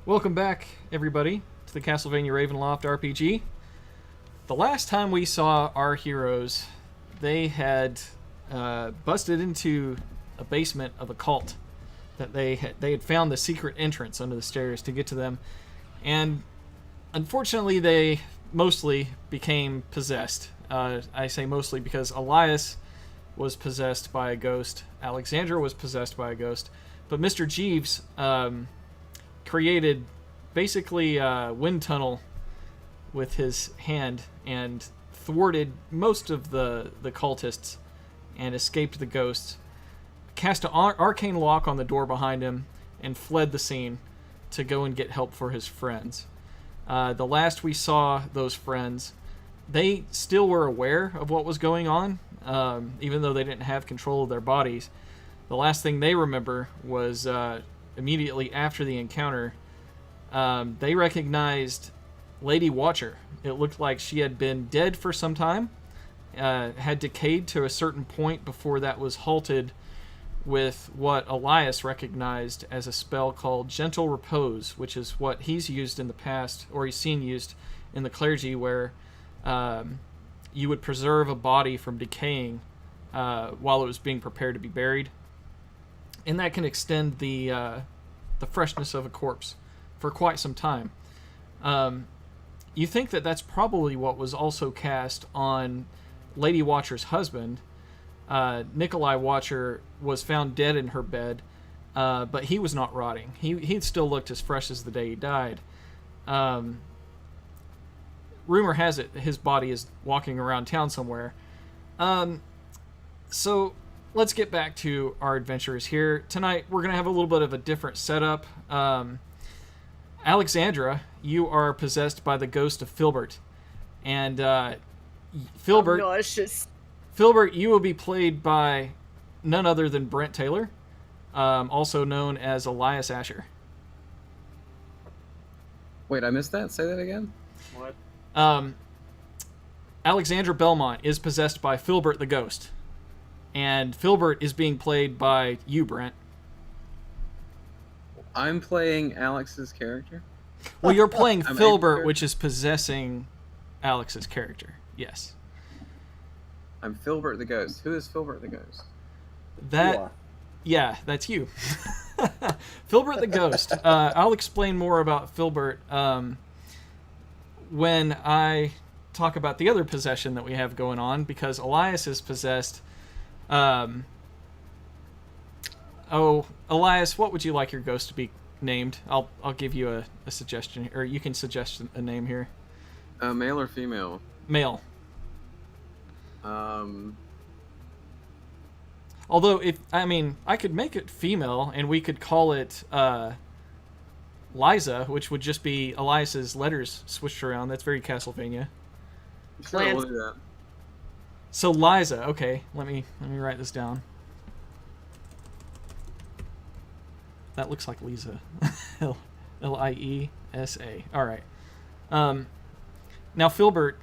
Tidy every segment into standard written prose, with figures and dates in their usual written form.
Welcome back, everybody, to the Castlevania Ravenloft RPG. The last time we saw our heroes, they had busted into a basement of a cult. That they had found the secret entrance under the stairs to get to them, and unfortunately, they mostly became possessed. I say mostly because Elias was possessed by a ghost, Alexandra was possessed by a ghost, but Mr. Jeeves created basically a wind tunnel with his hand and thwarted most of the cultists and escaped the ghosts, cast an arcane lock on the door behind him, and fled the scene to go and get help for his friends. The last we saw those friends, they still were aware of what was going on, even though they didn't have control of their bodies. The last thing they remember was immediately after the encounter, they recognized Lady Watcher. It looked like she had been dead for some time, had decayed to a certain point before that was halted with what Elias recognized as a spell called Gentle Repose, which is what he's used in the past, or he's seen used in the clergy, where you would preserve a body from decaying while it was being prepared to be buried. And that can extend the freshness of a corpse for quite some time. You think that that's probably what was also cast on Lady Watcher's husband. Nikolai Watcher was found dead in her bed, but he was not rotting. He still looked as fresh as the day he died. Rumor has it his body is walking around town somewhere. So let's get back to our adventures here. Tonight, we're going to have a little bit of a different setup. Alexandra, you are possessed by the ghost of Filbert. And Filbert, Filbert, you will be played by none other than Brent Taylor, also known as Elias Asher. Wait, I missed that? Say that again? What? Alexandra Belmont is possessed by Filbert the Ghost. And Filbert is being played by you, Brent. I'm playing Alex's character? Well, you're playing Filbert, which is possessing Alex's character. Yes. I'm Filbert the Ghost. Who is Filbert the Ghost? Yeah, that's you. Filbert the Ghost. I'll explain more about Filbert when I talk about the other possession that we have going on, because Elias is possessed. Elias, what would you like your ghost to be named? I'll give you a suggestion, or you can suggest a name here. Male or female? Male. Although, I could make it female, and we could call it Liza, which would just be Elias's letters switched around. That's very Castlevania. Sure, we'll do that. So Liza, okay. Let me write this down. That looks like Lisa. Liesa. All right. Now Filbert.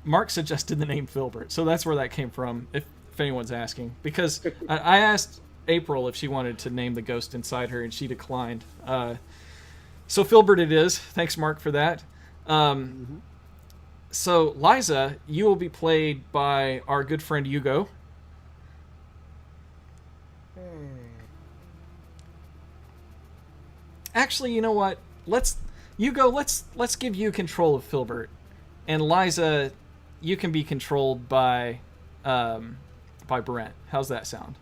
Mark suggested the name Filbert, so that's where that came from, if anyone's asking. Because I asked April if she wanted to name the ghost inside her, and she declined. So Filbert it is. Thanks, Mark, for that. So, Liza, you will be played by our good friend Hugo. Actually, you know what? Let's give you control of Filbert, and Liza, you can be controlled by Brent. How's that sound?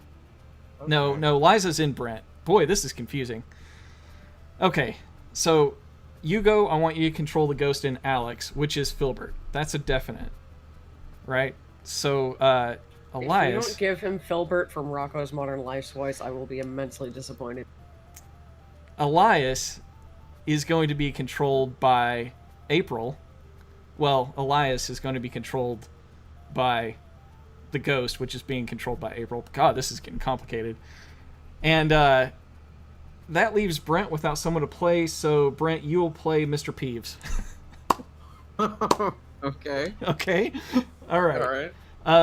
Okay. No, Liza's in Brent. Boy, this is confusing. Okay, so Hugo, I want you to control the ghost in Alex, which is Filbert. That's a definite, right? So, Elias... If you don't give him Filbert from Rocco's Modern Life's voice, I will be immensely disappointed. Elias is going to be controlled by April. Well, Elias is going to be controlled by the ghost, which is being controlled by April. God, this is getting complicated. And that leaves Brent without someone to play, so Brent, you will play Mr. Peeves. Okay. Okay? All right. All right.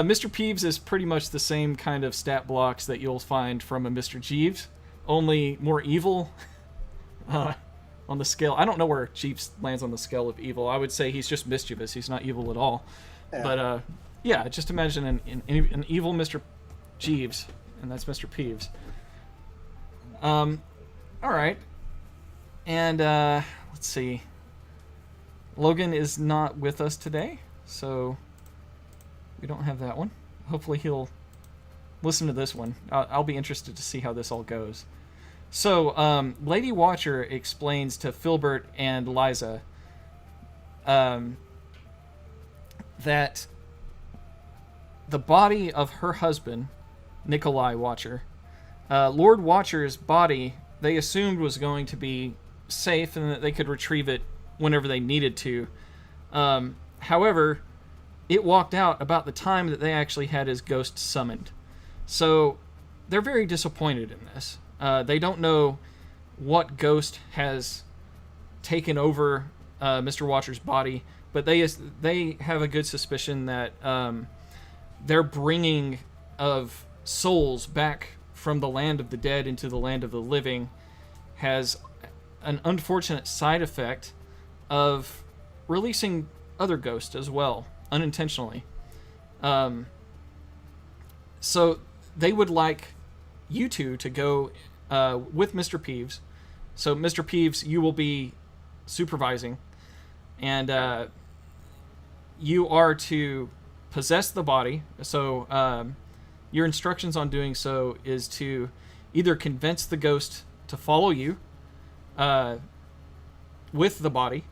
Mr. Peeves is pretty much the same kind of stat blocks that you'll find from a Mr. Jeeves, only more evil on the scale. I don't know where Jeeves lands on the scale of evil. I would say he's just mischievous. He's not evil at all. Yeah. But yeah, just imagine an evil Mr. Jeeves, and that's Mr. Peeves. All right, and let's see. Logan is not with us today, so we don't have that one. Hopefully he'll listen to this one. I'll be interested to see how this all goes. So, Lady Watcher explains to Filbert and Liza that the body of her husband, Nikolai Watcher, Lord Watcher's body, they assumed was going to be safe and that they could retrieve it whenever they needed to. However, it walked out about the time that they actually had his ghost summoned. So they're very disappointed in this. They don't know what ghost has taken over Mr. Watcher's body, but they have a good suspicion that their bringing of souls back from the land of the dead into the land of the living has an unfortunate side effect of releasing other ghosts as well, unintentionally. So they would like you two to go with Mr. Peeves. So Mr. Peeves, you will be supervising, and you are to possess the body. So your instructions on doing so is to either convince the ghost to follow you with the body,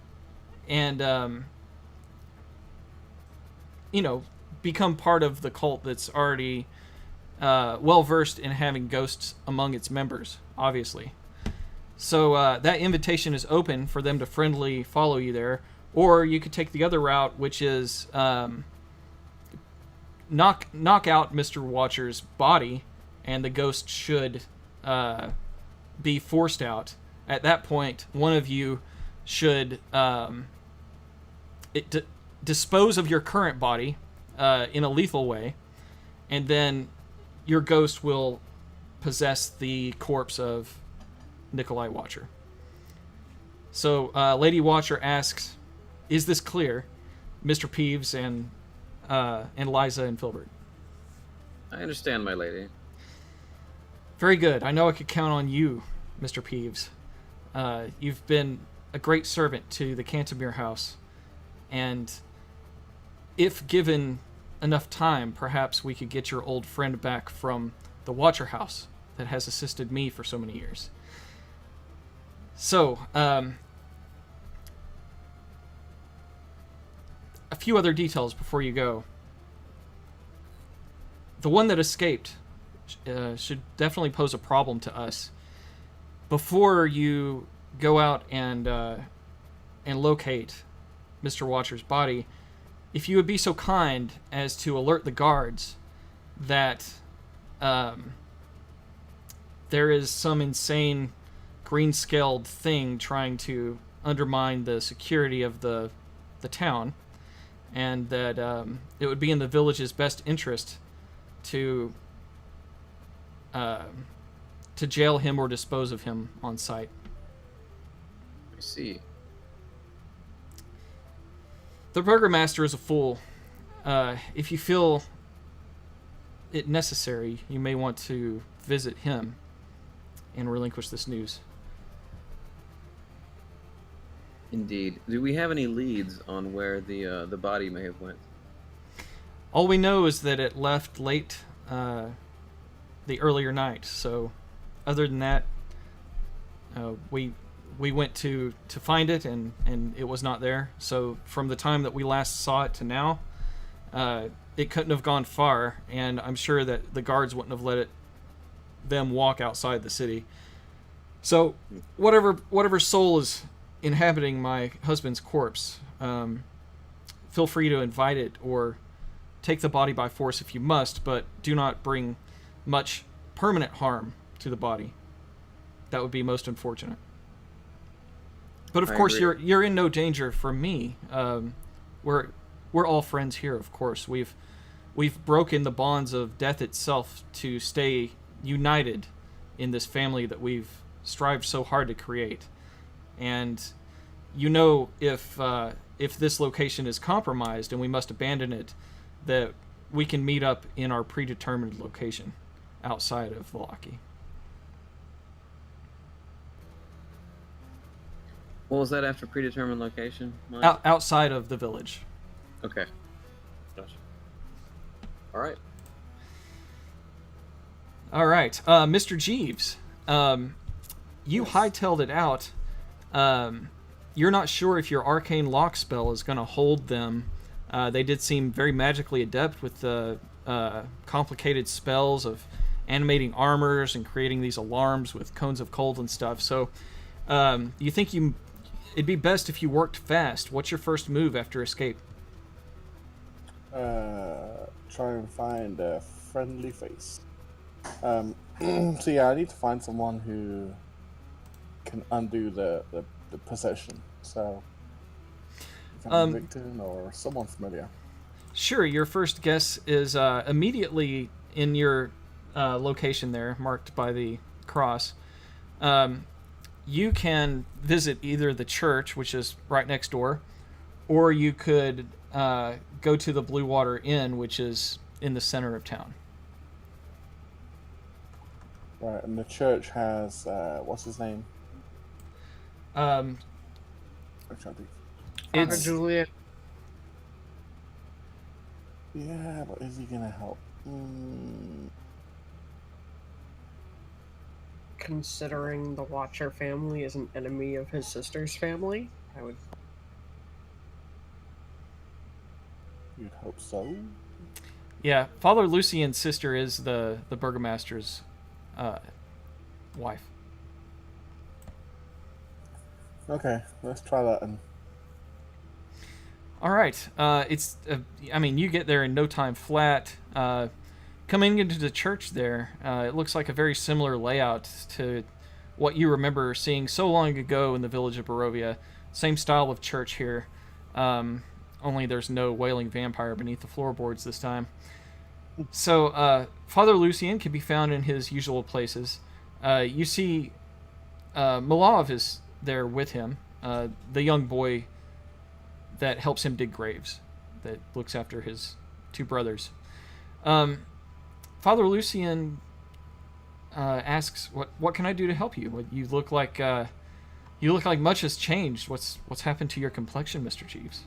and become part of the cult that's already well versed in having ghosts among its members, obviously. So that invitation is open for them to friendly follow you there, or you could take the other route, which is knock out Mr. Watcher's body, and the ghost should be forced out. At that point, one of you should dispose of your current body in a lethal way, and then your ghost will possess the corpse of Nikolai Watcher. So Lady Watcher asks, "Is this clear, Mr. Peeves and Liza and Filbert?" I understand, my lady. Very good. I know I could count on you, Mr. Peeves. You've been a great servant to the Cantermere House, and if given enough time, perhaps we could get your old friend back from the Watcher House that has assisted me for so many years. So, a few other details before you go. The one that escaped should definitely pose a problem to us. Before you go out and locate Mr. Watcher's body, if you would be so kind as to alert the guards that there is some insane green-scaled thing trying to undermine the security of the town, and that it would be in the village's best interest to jail him or dispose of him on sight. I see. The burgomaster is a fool. If you feel it necessary, you may want to visit him and relinquish this news. Indeed. Do we have any leads on where the body may have went? All we know is that it left late the earlier night. So, other than that, we went to find it, and it was not there. So, from the time that we last saw it to now, it couldn't have gone far, and I'm sure that the guards wouldn't have let them walk outside the city. So, whatever soul is inhabiting my husband's corpse, feel free to invite it or take the body by force if you must, but do not bring much permanent harm to the body. That would be most unfortunate. But of course, agree. you're in no danger from me. We're all friends here, of course. We've broken the bonds of death itself to stay united in this family that we've strived so hard to create. and you know if this location is compromised and we must abandon it, that we can meet up in our predetermined location outside of Valaki. What was that after predetermined location? Mike? Outside of the village. Okay. Gotcha. All right. All right, Mr. Jeeves, you hightailed it out. You're not sure if your arcane lock spell is going to hold them. They did seem very magically adept with the complicated spells of animating armors and creating these alarms with cones of cold and stuff. So you think it'd be best if you worked fast. What's your first move after escape? Try and find a friendly face. So yeah, I need to find someone who can undo the possession. So Victor or someone familiar. Sure. Your first guess is immediately in your location there, marked by the cross. You can visit either the church, which is right next door, or you could go to the Blue Water Inn, which is in the center of town. Right, and the church has what's his name? Um, I'm trying to think. it's Julia. Yeah, but is he gonna help? Considering the Watcher family is an enemy of his sister's family, I would. You'd hope so. yeah. Father Lucian's sister is the burgomaster's wife. Okay, let's try that. And All right. I mean, you get there in no time flat. Coming into the church there, it looks like a very similar layout to what you remember seeing so long ago in the village of Barovia. Same style of church here, only there's no wailing vampire beneath the floorboards this time. So, Father Lucian can be found in his usual places. You see Malav is there with him, the young boy that helps him dig graves, that looks after his two brothers. Father Lucian asks, "What can I do to help you? You look like much has changed. What's happened to your complexion, Mr. Jeeves?"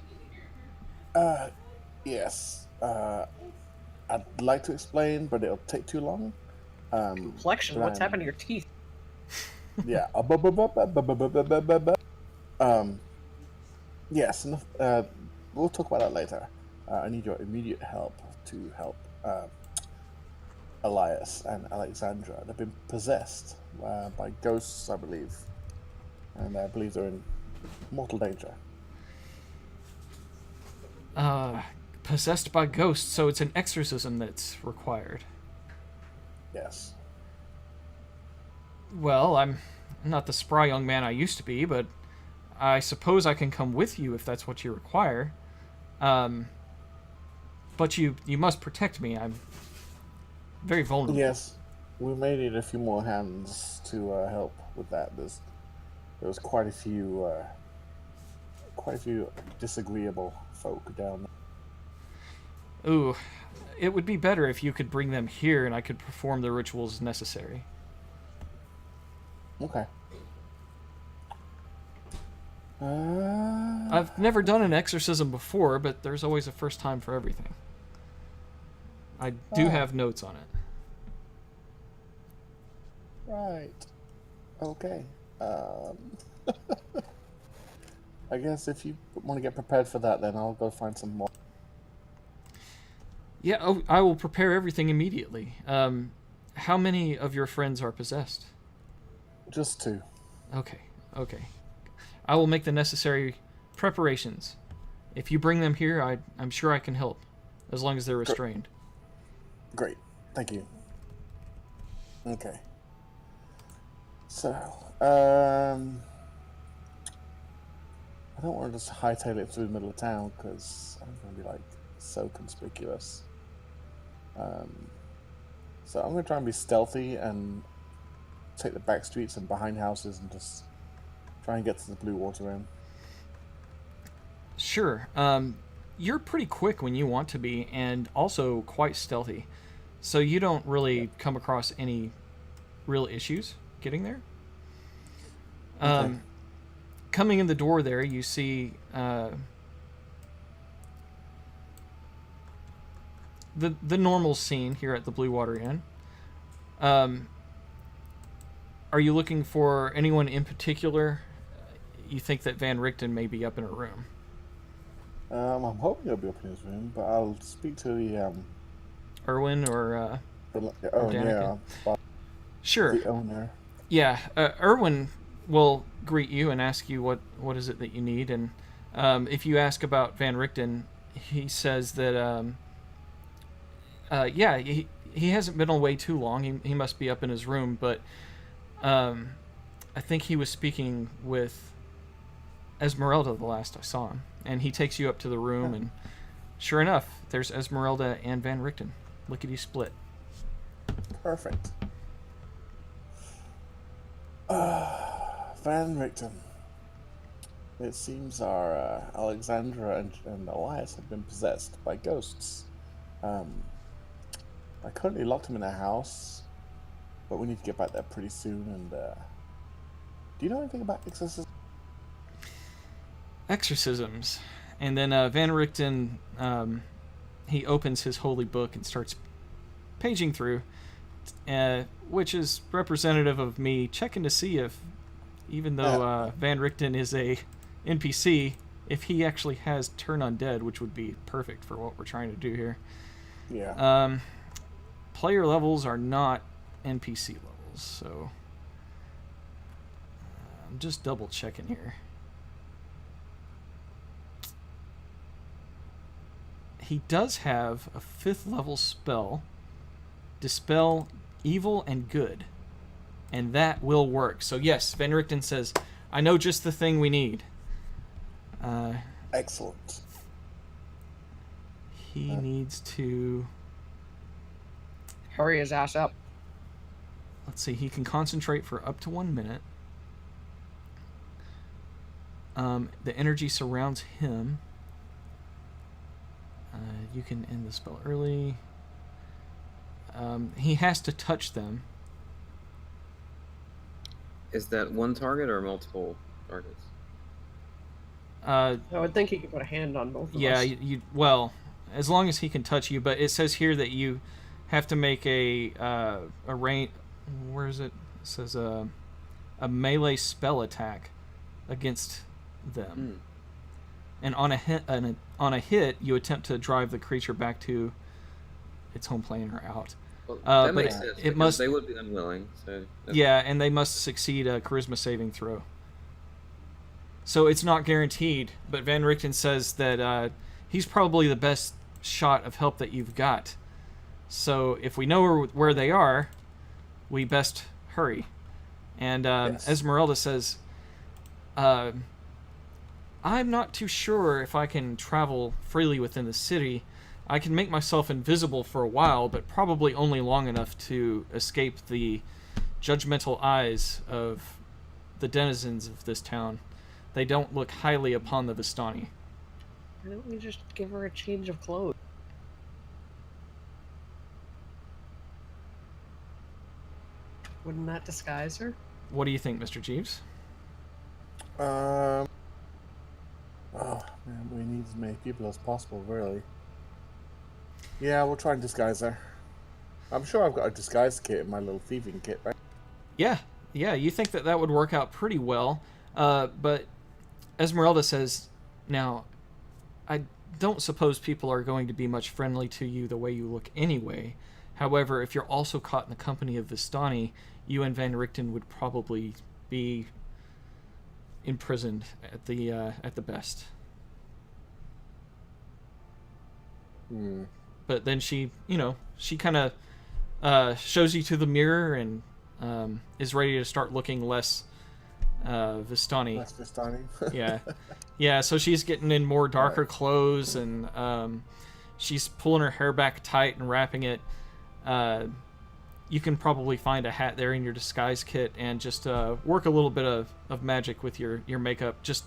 yes. I'd like to explain, but it'll take too long. Complexion? What's happened to your teeth? Yeah. Yes. We'll talk about that later. I need your immediate help to help Elias and Alexandra. They've been possessed by ghosts, I believe, and I believe they're in mortal danger. Possessed by ghosts, so it's an exorcism that's required. Yes. Well, I'm not the spry young man I used to be, but I suppose I can come with you if that's what you require. But you must protect me. I'm very vulnerable. Yes. We may need a few more hands to help with that. There was quite a few disagreeable folk down there. Ooh, it would be better if you could bring them here and I could perform the rituals necessary. Okay. I've never done an exorcism before, but there's always a first time for everything. I do have notes on it. Right. Okay. I guess if you want to get prepared for that, then I'll go find some more. Yeah, I will prepare everything immediately. How many of your friends are possessed? Just two. Okay. I will make the necessary preparations. If you bring them here, I'm sure I can help, as long as they're restrained. Great. Thank you. Okay. So, I don't want to just hightail it through the middle of town because I'm going to be so conspicuous. So I'm going to try and be stealthy and take the back streets and behind houses and just Try and get to the blue water inn. Sure. You're pretty quick when you want to be, and also quite stealthy. So you don't really come across any real issues getting there. Okay. Coming in the door there, you see the normal scene here at the Blue Water Inn. Are you looking for anyone in particular? You think that Van Richten may be up in her room. I'm hoping he'll be up in his room, but I'll speak to the Erwin or yeah, sure. the owner. Yeah, Erwin will greet you and ask you what is it that you need, and if you ask about Van Richten, he says that yeah, he hasn't been away too long. He must be up in his room, but I think he was speaking with Esmeralda the last I saw him, and he takes you up to the room, and sure enough, there's Esmeralda and Van Richten, lickety split. Perfect. Van Richten. It seems our Alexandra and Elias have been possessed by ghosts. I currently locked him in a house, but we need to get back there pretty soon. And do you know anything about exorcism? Exorcisms. And then Van Richten, he opens his holy book and starts paging through, which is representative of me checking to see if, even though Van Richten is a NPC, if he actually has Turn Undead, which would be perfect for what we're trying to do here. Yeah. Player levels are not NPC levels, so I'm just double checking here. He does have a 5th level spell, Dispel Evil and Good, and that will work. So yes, Van Richten says, I know just the thing we need. Excellent. He needs to... Hurry his ass up. Let's see, he can concentrate for up to 1 minute. The energy surrounds him. You can end the spell early. He has to touch them. Is that one target or multiple targets? Uh, I would think he could put a hand on both of yeah, us. well, as long as he can touch you, but it says here that you have to make a range. Where is it? It says a melee spell attack against them. And on a hit, you attempt to drive the creature back to its home plane or out. Well, that but makes sense. it must. They would be unwilling. So Yeah, and they must succeed a charisma saving throw. So it's not guaranteed, but Van Richten says that he's probably the best shot of help that you've got. So if we know where they are, we best hurry. And Yes. Esmeralda says, I'm not too sure if I can travel freely within the city. I can make myself invisible for a while, but probably only long enough to escape the judgmental eyes of the denizens of this town. They don't look highly upon the Vistani. Why don't we just give her a change of clothes? Wouldn't that disguise her? What do you think, Mr. Jeeves? Oh man, we need as many people as possible, really. Yeah, we'll try and disguise her. I'm sure I've got a disguise kit in my little thieving kit, right? Yeah, you think that would work out pretty well. But Esmeralda says, now, I don't suppose people are going to be much friendly to you the way you look anyway. However, if you're also caught in the company of Vistani, you and Van Richten would probably be imprisoned at the best. But then she kind of shows you to the mirror and is ready to start looking less Vistani. Less Vistani. Yeah. So she's getting in more darker clothes, and she's pulling her hair back tight and wrapping it. you can probably find a hat there in your disguise kit and just work a little bit of magic with your makeup. Just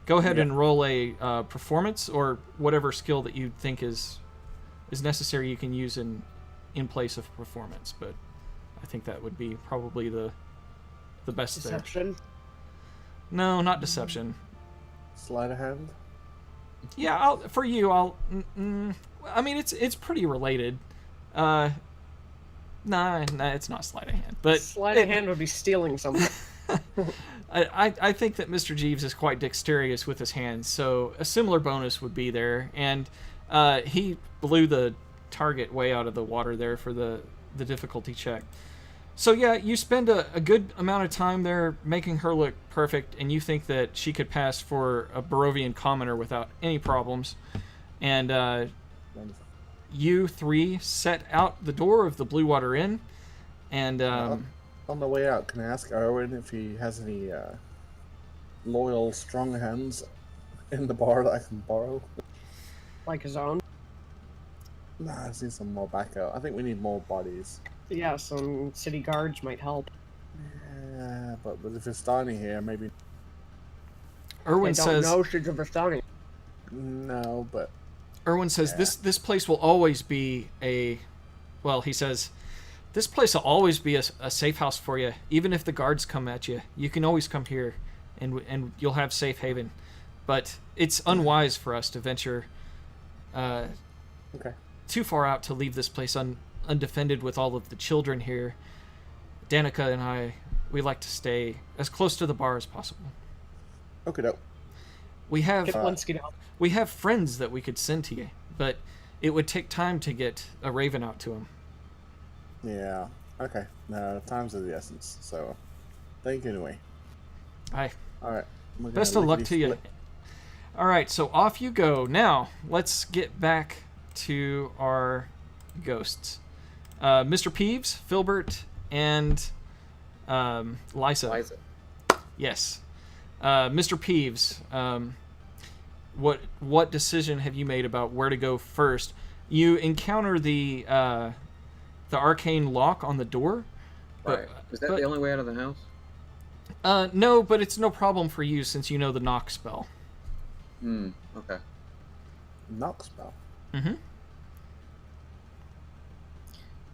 go ahead and roll a performance or whatever skill that you think is necessary. You can use in place of performance, but I think that would be probably the best Deception? there. No, not deception. Sleight of hand? Yeah, I'll. I mean, it's pretty related. Nah, it's not sleight of hand. But Sleight of hand would be stealing something. I think that Mr. Jeeves is quite dexterous with his hands, so a similar bonus would be there. And he blew the target way out of the water there for the difficulty check. So yeah, you spend a good amount of time there making her look perfect, and you think that she could pass for a Barovian commoner without any problems. And you three set out the door of the Blue Water Inn, and On the way out, can I ask Erwin if he has any loyal, strong hands in the bar that I can borrow? Like his own? Nah, I see some more backup. I think we need more bodies. Yeah, some city guards might help. Yeah, but if it's Vistani here, maybe... Erwin They don't says, know she's a Vistani. No, but... Erwin says, Yeah. this place will always be he says, this place will always be a safe house for you. Even if the guards come at you, you can always come here, and you'll have safe haven. But it's unwise for us to venture too far out to leave this place undefended with all of the children here. Danica and I, we like to stay as close to the bar as possible. Okay, dope. We have Get Blinsky to help. we have friends that we could send to you, but it would take time to get a raven out to them. Yeah, okay. No, time's of the essence, so... Thank you anyway. Aye. Alright. Best of luck to you. All right, so off you go. Now, let's get back to our ghosts. Mr. Peeves, Filbert, and Lysa. Liza. Yes. Mr. Peeves, what decision have you made about where to go first? You encounter the arcane lock on the door. Right. Is that the only way out of the house? No, but it's no problem for you since you know the knock spell. Okay. Knock spell. Mm-hmm.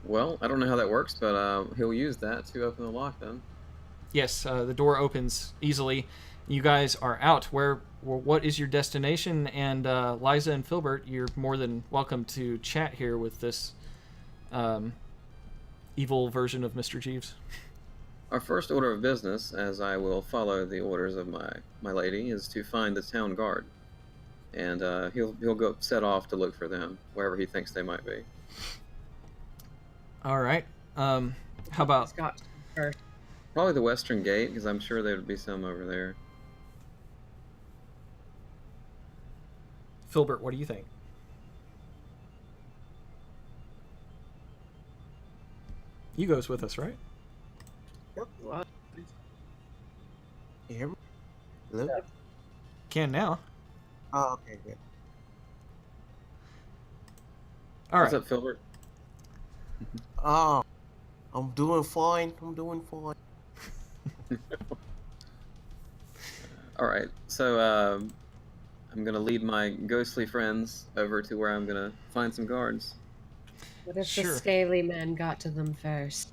Well, I don't know how that works, but he'll use that to open the lock then. Yes, the door opens easily. You guys are out. What is your destination? And Liza and Filbert, you're more than welcome to chat here with this evil version of Mr. Jeeves. Our first order of business, as I will follow the orders of my lady, is to find the town guard. And he'll go set off to look for them, wherever he thinks they might be. All right. How about... Scott first. Probably the western gate, because I'm sure there would be some over there. Filbert, what do you think? You goes with us, right? What? You hear me? Hello? Can now. Oh, okay, good. All What's right. up, Filbert? Oh, I'm doing fine. I'm doing fine. All right, so I'm gonna lead my ghostly friends over to where I'm gonna find some guards. What if Sure. the scaly man got to them first?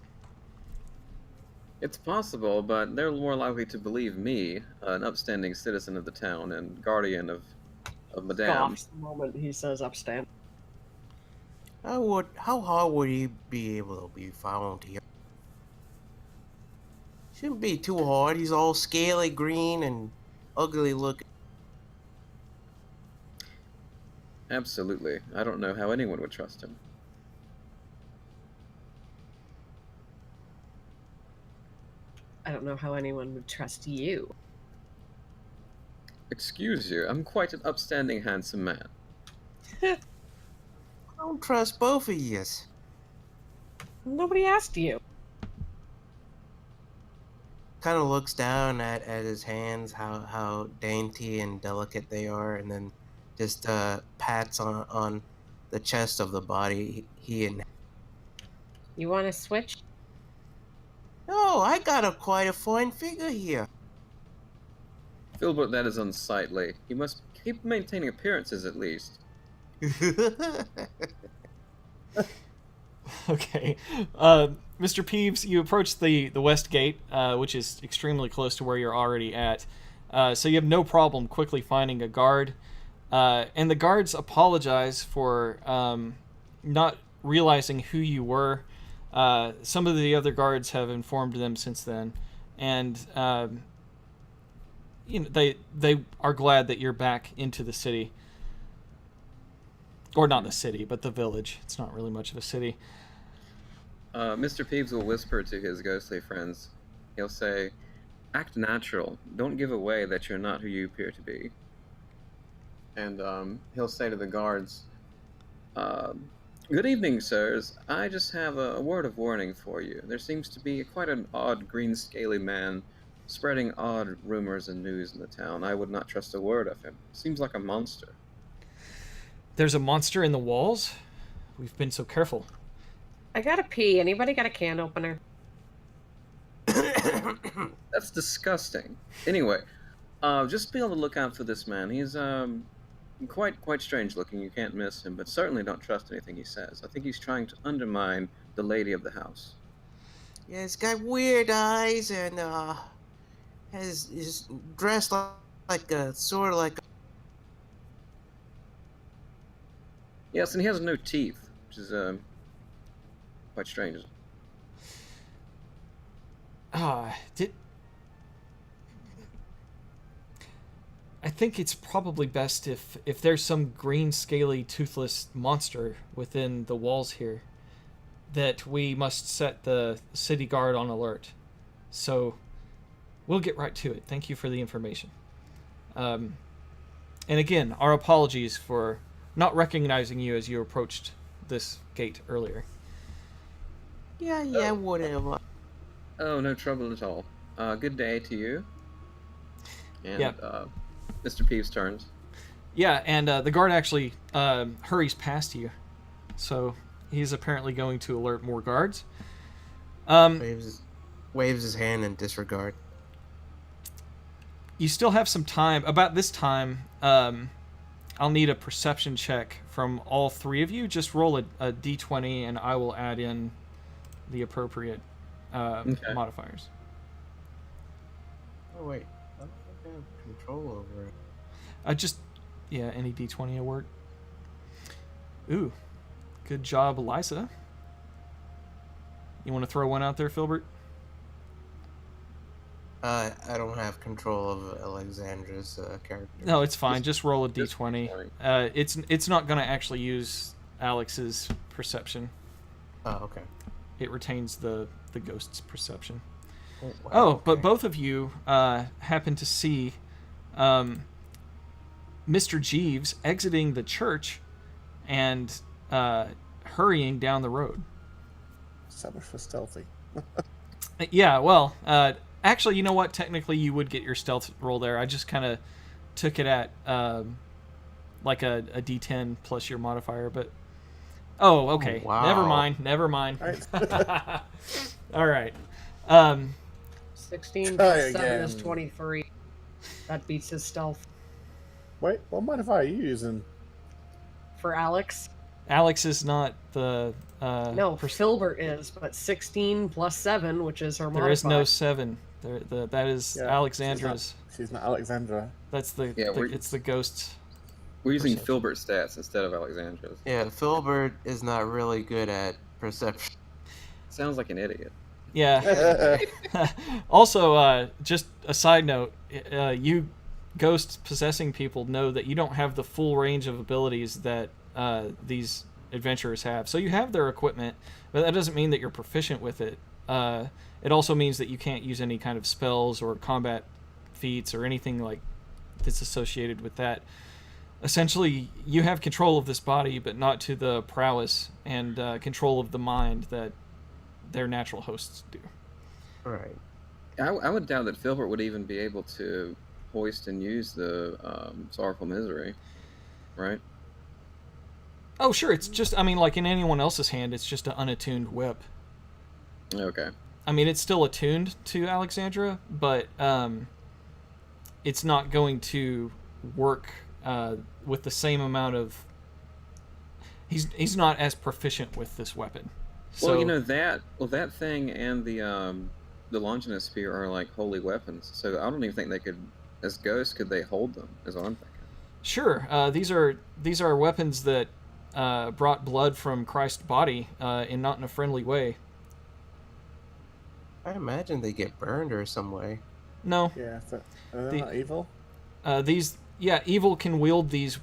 It's possible, but they're more likely to believe me, an upstanding citizen of the town and guardian of Madame. Scoffs the moment he says upstand. How hard would he be able to be found here? Shouldn't be too hard. He's all scaly green and ugly looking. Absolutely. I don't know how anyone would trust him. I don't know how anyone would trust you. Excuse you, I'm quite an upstanding, handsome man. I don't trust both of yous. Nobody asked you. Kind of looks down at his hands, how dainty and delicate they are, and then just pats on the chest of the body he and You want to switch? Oh, I got quite a fine figure here. Filbert, that is unsightly. You must keep maintaining appearances at least. Okay. Mr. Peeves, you approach the west gate, which is extremely close to where you're already at. So you have no problem quickly finding a guard. And the guards apologize for not realizing who you were. Some of the other guards have informed them since then. And they are glad that you're back into the city. Or not the city, but the village. It's not really much of a city. Mr. Peeves will whisper to his ghostly friends. He'll say, "Act natural. Don't give away that you're not who you appear to be." And he'll say to the guards, "Good evening, sirs. I just have a word of warning for you. There seems to be quite an odd green scaly man spreading odd rumors and news in the town. I would not trust a word of him. Seems like a monster." There's a monster in the walls? We've been so careful. I gotta pee. Anybody got a can opener? That's disgusting. Anyway, just be on the lookout for this man. He's quite strange looking. You can't miss him, but certainly don't trust anything he says. I think he's trying to undermine the lady of the house. Yeah, he's got weird eyes and is dressed like a sort of like. Yes, and he has no teeth, which is quite strange. I think it's probably best if there's some green, scaly, toothless monster within the walls here, that we must set the city guard on alert. So we'll get right to it. Thank you for the information. And again, our apologies for not recognizing you as you approached this gate earlier. Yeah, whatever. Oh, no trouble at all. Good day to you. And Yeah. Mr. Peeves turns. Yeah, and the guard actually hurries past you. So he's apparently going to alert more guards. Waves his hand in disregard. You still have some time. About this time, I'll need a perception check from all three of you. Just roll a d20, and I will add in the appropriate modifiers. Oh wait, I don't think I have control over it. Any d20 will work. Ooh, good job, Eliza. You want to throw one out there, Filbert? I don't have control of Alexandra's character. No, it's fine. Just roll a d20. It's not going to actually use Alex's perception. Oh, okay. It retains the ghost's perception. Oh, wow, Oh, but okay. both of you happen to see Mr. Jeeves exiting the church and hurrying down the road. So much for stealthy. Yeah, well, actually, you know what? Technically, you would get your stealth roll there. I just kind of took it at like a d10 plus your modifier, but... Oh, okay. Oh, wow. Never mind. Right. All right. 16 Try plus 7 is again. 23. That beats his stealth. Wait, what modifier are you using? For Alex? Alex is not the... No, Filbert is, but 16 plus 7, which is her modifier. There is no 7. That is Yeah, Alexandra's. She's not Alexandra. That's it's the ghost's. We're using Perception. Filbert stats instead of Alexandra's. Yeah, Filbert is not really good at perception. Sounds like an idiot. Yeah. Also, just a side note, you ghost possessing people know that you don't have the full range of abilities that these adventurers have. So you have their equipment, but that doesn't mean that you're proficient with it. It also means that you can't use any kind of spells or combat feats or anything like that's associated with that. Essentially, you have control of this body, but not to the prowess and control of the mind that their natural hosts do. Right. I would doubt that Filbert would even be able to hoist and use the Sorrowful Misery, right? Oh, sure. It's just, I mean, like in anyone else's hand, it's just an unattuned whip. Okay. I mean, it's still attuned to Alexandra, but it's not going to work with the same amount of. He's not as proficient with this weapon. So, Well, you know that thing and the Longinus spear are like holy weapons. So I don't even think they could, as ghosts, could they hold them? Is what I'm thinking. sure, these are weapons that brought blood from Christ's body, and not in a friendly way. I imagine they get burned or some way. No, Yeah, are they not evil? Evil can wield these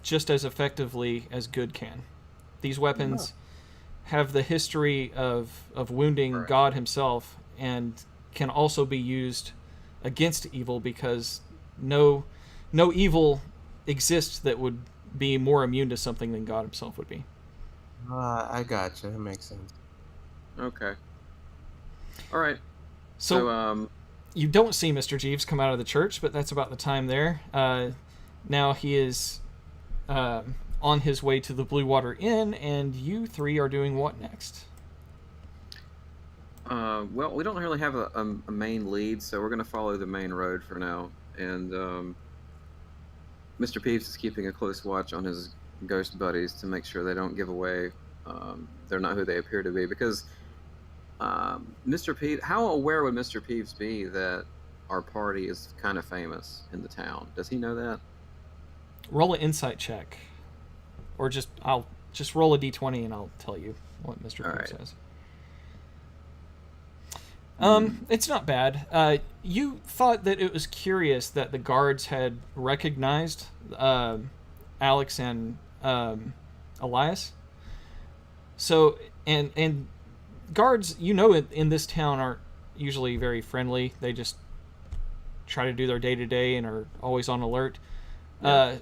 just as effectively as good can. These weapons have the history of wounding Right. God himself, and can also be used against evil, because no evil exists that would be more immune to something than God himself would be. I gotcha. That makes sense. Okay. All right. So, So you don't see Mr. Jeeves come out of the church, but that's about the time there. Now he is on his way to the Blue Water Inn, and you three are doing what next? well, we don't really have a main lead, so we're going to follow the main road for now. And Mr. Peeves is keeping a close watch on his ghost buddies to make sure they don't give away they're not who they appear to be. Because Mr. Peeves, how aware would Mr. Peeves be that our party is kind of famous in the town? Does he know that? Roll an insight check, or I'll just roll a d20 and I'll tell you what Mr. All Peeves right. says. It's not bad. You thought that it was curious that the guards had recognized Alex and Elias. So, and guards, in this town aren't usually very friendly. They just try to do their day-to-day and are always on alert.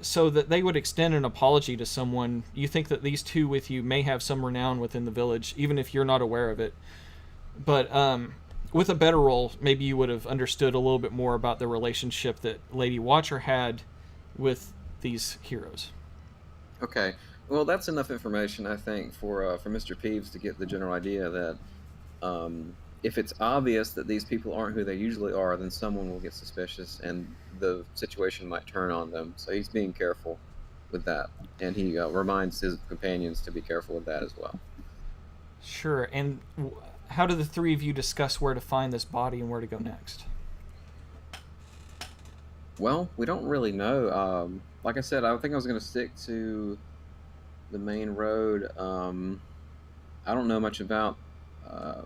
So that they would extend an apology to someone. You think that these two with you may have some renown within the village, even if you're not aware of it. But with a better roll, maybe you would have understood a little bit more about the relationship that Lady Watcher had with these heroes. Okay. Well, that's enough information, I think, for Mr. Peeves to get the general idea that if it's obvious that these people aren't who they usually are, then someone will get suspicious and the situation might turn on them. So he's being careful with that. And he reminds his companions to be careful with that as well. Sure. And how do the three of you discuss where to find this body and where to go next? Well, we don't really know. Like I said, I think I was going to stick to the main road. I don't know much about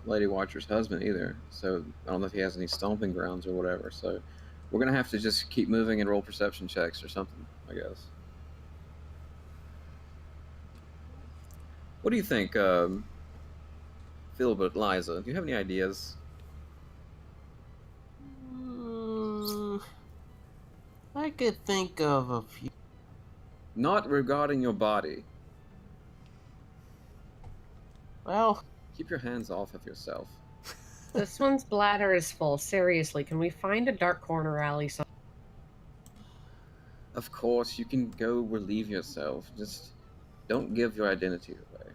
Lady Watcher's husband either, so I don't know if he has any stomping grounds or whatever. So we're going to have to just keep moving and roll perception checks or something, I guess. What do you think, Philbert, Liza? Do you have any ideas? I could think of a few. Not regarding your body. Well, Keep your hands off of yourself. This one's bladder is full. Seriously, can we find a dark corner alley somewhere? Of course, you can go relieve yourself. Just don't give your identity away.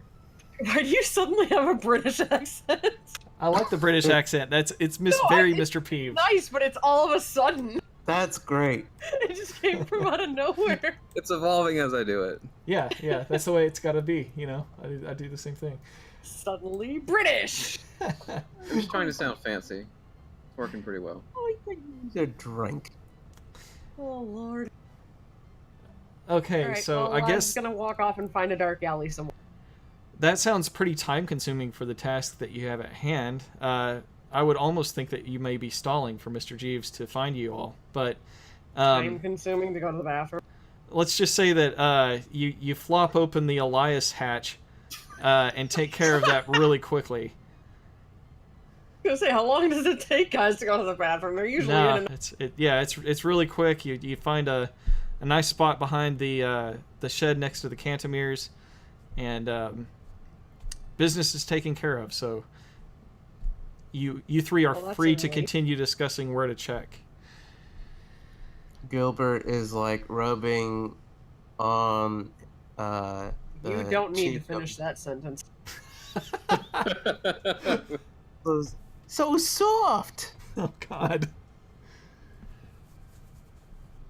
Why do you suddenly have a British accent? I like the British accent. It's very Mr. Peeves. Nice, but it's all of a sudden. that's great. It just came from out of nowhere. It's evolving as I do it. Yeah, that's the way it's got to be. I do the same thing. Suddenly British. I'm just trying to sound fancy. It's working pretty well. I think need a drink. Oh Lord. Okay, All right, so well, I I'm guess just gonna walk off and find a dark alley somewhere. that sounds pretty time-consuming for the task that you have at hand. I would almost think that you may be stalling for Mr. Jeeves to find you all, but Time consuming to go to the bathroom. let's just say that you flop open the Elias hatch and take care of that really quickly. I was gonna say, how long does it take guys to go to the bathroom? They're usually No, in it's really quick. You find a nice spot behind the shed next to the Cantomeres, and business is taken care of. So you three are Well, that's free a to relief. continue discussing where to check. Gilbert is like rubbing on You don't need to cheek of- finish that sentence. so soft. Oh, God.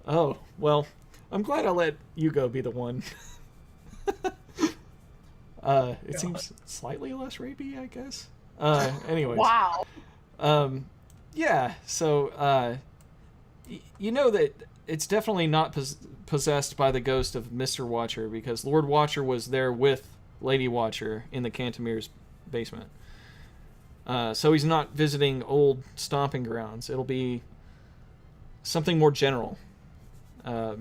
Oh, well, I'm glad I let Hugo be the one. It seems slightly less rapey, I guess. Anyways. Wow. Yeah, so, you know that it's definitely not possessed by the ghost of Mr. Watcher, because Lord Watcher was there with Lady Watcher in the Cantimere's basement. So he's not visiting old stomping grounds. It'll be something more general. If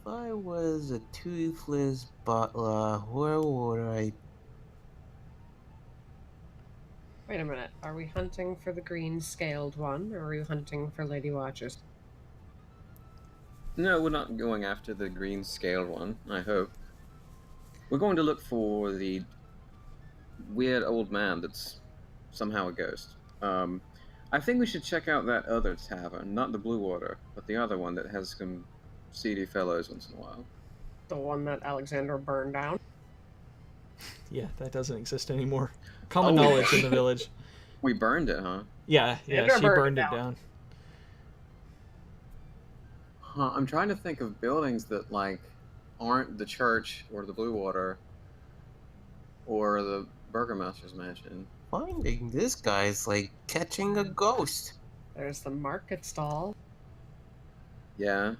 I was a toothless butler, where would I... Wait a minute. Are we hunting for the green scaled one, or are we hunting for Lady Watchers? No, we're not going after the green scaled one, I hope. We're going to look for the weird old man that's somehow a ghost. I think we should check out that other tavern, not the Blue Water, but the other one that has some seedy fellows once in a while. The one that Alexandra burned down? Yeah, that doesn't exist anymore. Common knowledge in the village. We burned it, huh? Yeah, Sandra she burned it down. Huh, I'm trying to think of buildings that, like, aren't the church or the Blue Water or the Burgomaster's mansion. Finding this guy's like catching a ghost. There's the market stall. Yeah.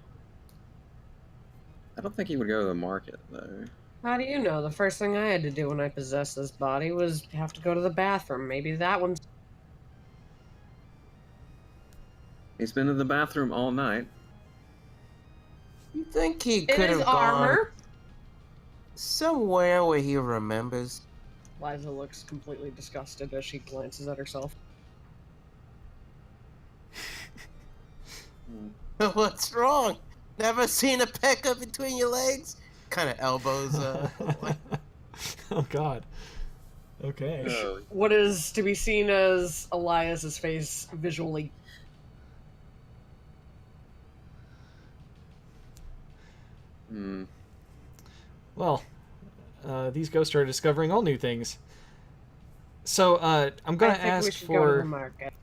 I don't think he would go to the market, though. How do you know? The first thing I had to do when I possessed this body was have to go to the bathroom. Maybe that one's... He's been in the bathroom all night. You think he In could his have gone armor? somewhere where he remembers? Liza looks completely disgusted as she glances at herself. What's wrong? Never seen a pecker between your legs? Kind of elbows. Oh, God. Okay. Oh, What is to be seen as Elias's face visually? hmm. Well, these ghosts are discovering all new things. So I'm gonna I think we ask should go to the for market.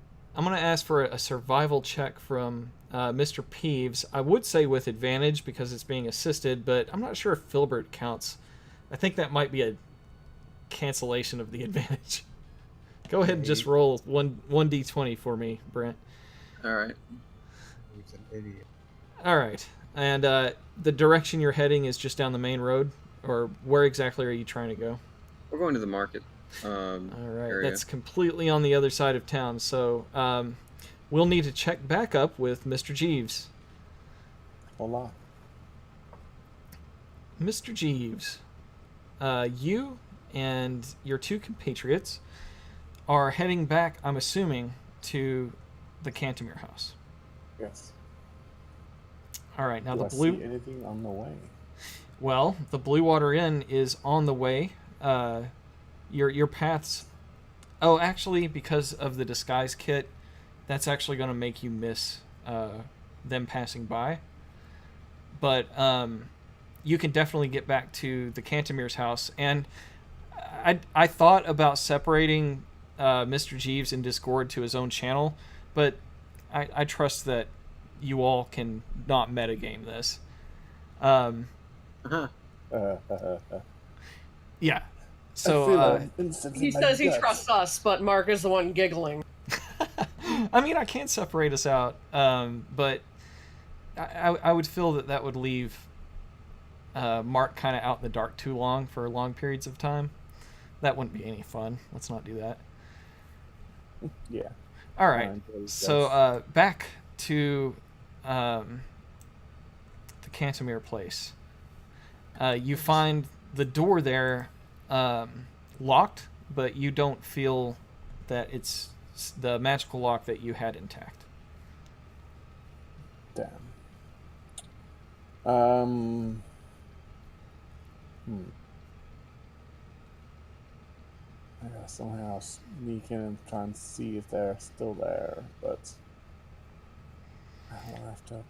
a survival check from Mr. Peeves. I would say with advantage because it's being assisted, but I'm not sure if Filbert counts. I think that might be a cancellation of the advantage. Go ahead and just roll 1d20 for me, Brent. Alright. He's an idiot. All right, and the direction you're heading is just down the main road, or where exactly are you trying to go? We're going to the market. All right, Area. that's completely on the other side of town, so we'll need to check back up with Mr. Jeeves. Hola. Mr. Jeeves, you and your two compatriots are heading back, I'm assuming, to the Cantimere house. Yes. All right, now Do the I blue... see anything on the way? Well, the Blue Water Inn is on the way. Your paths... Oh, actually, because of the disguise kit, that's actually going to make you miss them passing by. But you can definitely get back to the Cantimere's house. And I thought about separating Mr. Jeeves and Discord to his own channel, but I trust that you all can not metagame this. Yeah. So He says he trusts us, but Mark is the one giggling. I mean, I can't separate us out, but I would feel that would leave Mark kind of out in the dark too long for long periods of time. That wouldn't be any fun. Let's not do that. Yeah. All right. So back to the Cantimere place. You find the door there locked, but you don't feel that it's the magical lock that you had intact. Damn. I gotta somehow sneak in and try and see if they're still there, but I'll have to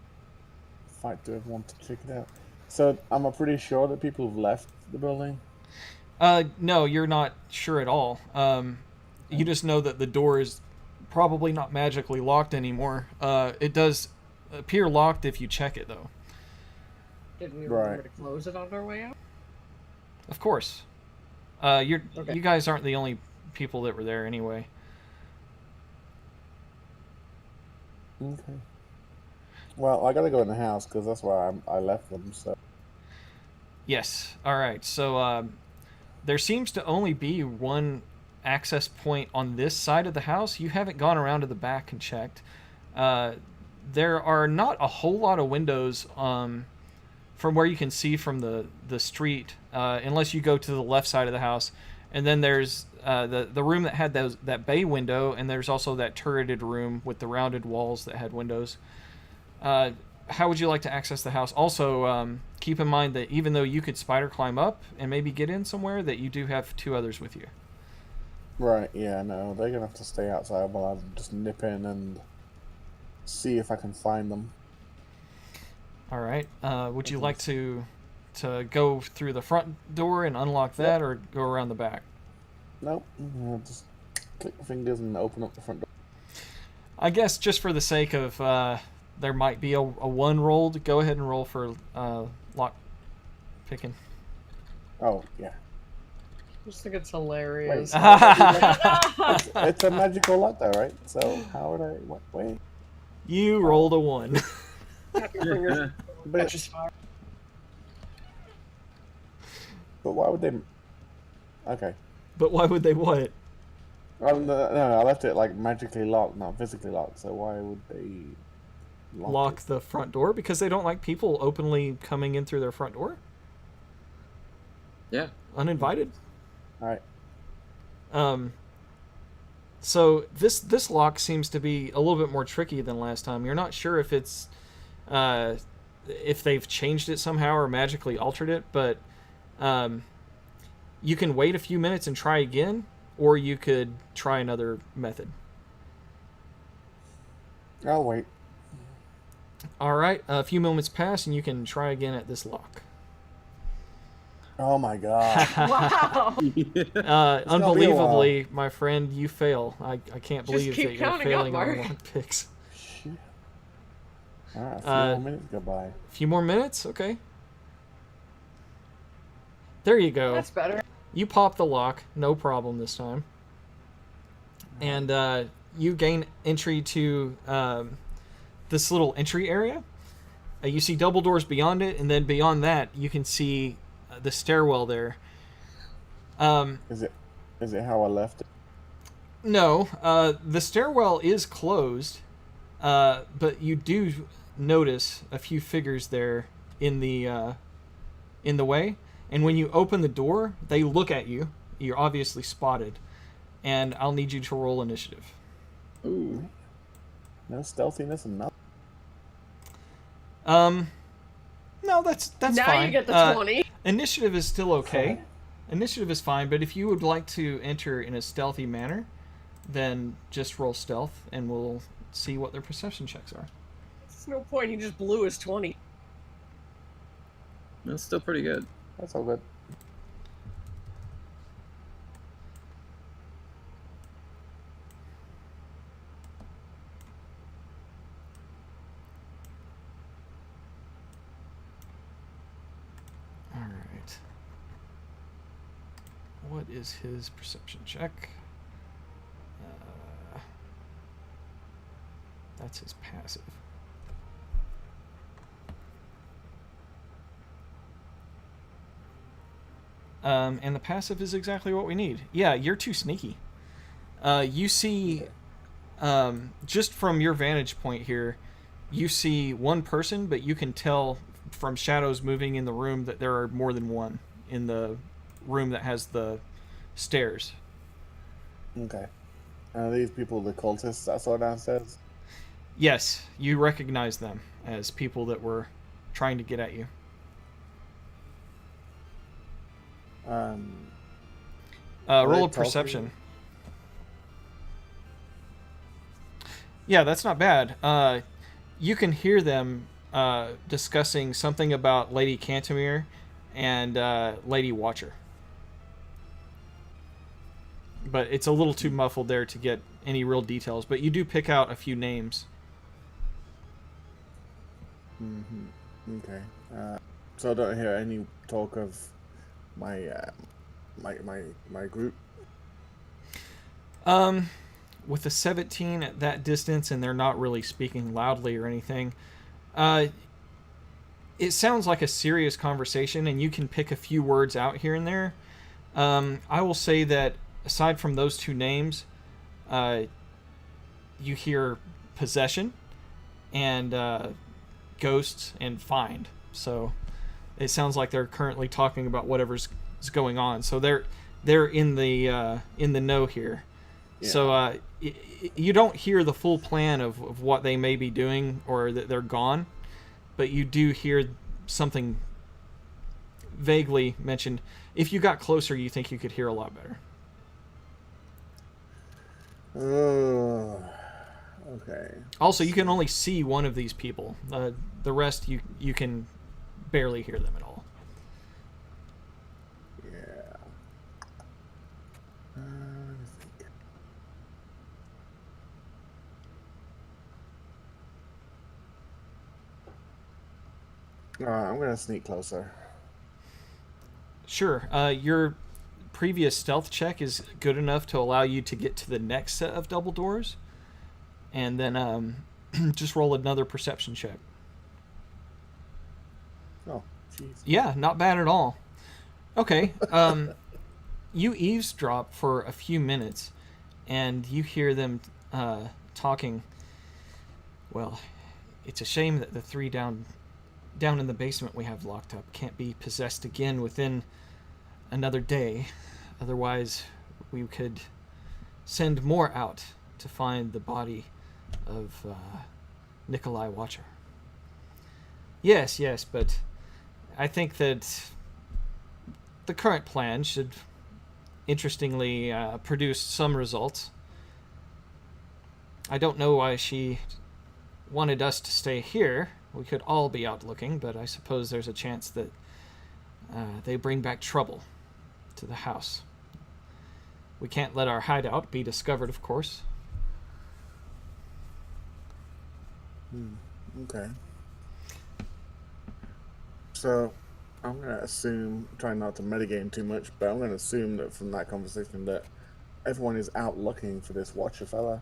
fight to everyone to check it out. So, am I pretty sure that people have left the building? No, you're not sure at all. You just know that the door is probably not magically locked anymore. It does appear locked if you check it, though. Did we Right. remember to close it on our way out? Of course. You guys aren't the only people that were there anyway. Okay. Well, I gotta go in the house because that's where I left them. So Yes. All right. So there seems to only be one access point on this side of the house. You haven't gone around to the back and checked. There are not a whole lot of windows from where you can see from the street, unless you go to the left side of the house. And then there's the room that had that bay window, and there's also that turreted room with the rounded walls that had windows. How would you like to access the house? Also, keep in mind that even though you could spider climb up and maybe get in somewhere, that you do have 2 others with you. right, yeah, no, they're gonna have to stay outside while I just nip in and see if I can find them. All right. Would you like to go through the front door and unlock that, or go around the back? Nope, I'll just click my fingers and open up the front door. I guess just for the sake of there might be a 1 rolled, go ahead and roll for lock picking. Oh yeah, I just think it's hilarious. it's a magical lock though, right? So how would I? What way? You rolled a 1. Tap your fingers. But, Catches fire. but why would they? Okay. But why would they what? No, I left it like magically locked, not physically locked. So why would they Lock the front door? Because they don't like people openly coming in through their front door? Yeah. Uninvited? All right. So this lock seems to be a little bit more tricky than last time. You're not sure if it's if they've changed it somehow or magically altered it, but you can wait a few minutes and try again, or you could try another method. I'll wait. All right, a few moments pass and you can try again at this lock. Oh my god. Wow. Unbelievably, my friend, you fail. I can't Just believe keep that you're counting up, failing on Mark. lock picks. Shit. All right, a few Uh, more minutes go by. A few more minutes? Okay. There you go. That's better. You pop the lock, no problem this time. And you gain entry to this little entry area. You see double doors beyond it, and then beyond that, you can see the stairwell there. Is it how I left it? No, the stairwell is closed, but you do notice a few figures there in the way. And when you open the door, they look at you. You're obviously spotted, and I'll need you to roll initiative. Ooh. No stealthiness and nothing. No, that's now fine. you get the 20. Initiative is still okay. Fine. Initiative is fine, but if you would like to enter in a stealthy manner, then just roll stealth, and we'll see what their perception checks are. There's no point. He just blew his 20. That's still pretty good. That's all good. All right. What is his perception check? That's his passive. And the passive is exactly what we need. Yeah, you're too sneaky. You see, just from your vantage point here, you see one person, but you can tell from shadows moving in the room that there are more than one in the room that has the stairs. Okay. Are these people the cultists I saw downstairs? Yes, you recognize them as people that were trying to get at you. Roll a talking? perception. Yeah, that's not bad. You can hear them discussing something about Lady Cantemir and Lady Watcher. but it's a little too muffled there to get any real details. But you do pick out a few names. Mm-hmm. Okay. So I don't hear any talk of my my group. With a 17 at that distance, and they're not really speaking loudly or anything, it sounds like a serious conversation, and you can pick a few words out here and there. I will say that aside from those two names, you hear possession and ghosts and find. So it sounds like they're currently talking about whatever's going on. So they're in the know here. Yeah. So you don't hear the full plan of what they may be doing or that they're gone, but you do hear something vaguely mentioned. If you got closer, you think you could hear a lot better. Okay. Also, you can only see one of these people. The rest, you can barely hear them at all. Yeah. Alright, I'm gonna sneak closer. Sure. Your previous stealth check is good enough to allow you to get to the next set of double doors. And then just roll another perception check. Oh, jeez. Yeah, not bad at all. Okay. You eavesdrop for a few minutes, and you hear them talking. Well, it's a shame that the three down in the basement we have locked up can't be possessed again within another day. Otherwise, we could send more out to find the body of Nikolai Watcher. Yes, but I think that the current plan should, interestingly, produce some results. I don't know why she wanted us to stay here. We could all be out looking, but I suppose there's a chance that they bring back trouble to the house. We can't let our hideout be discovered, of course. Okay. So, I'm going to assume, trying not to metagame too much, but I'm going to assume that from that conversation that everyone is out looking for this Watcher fella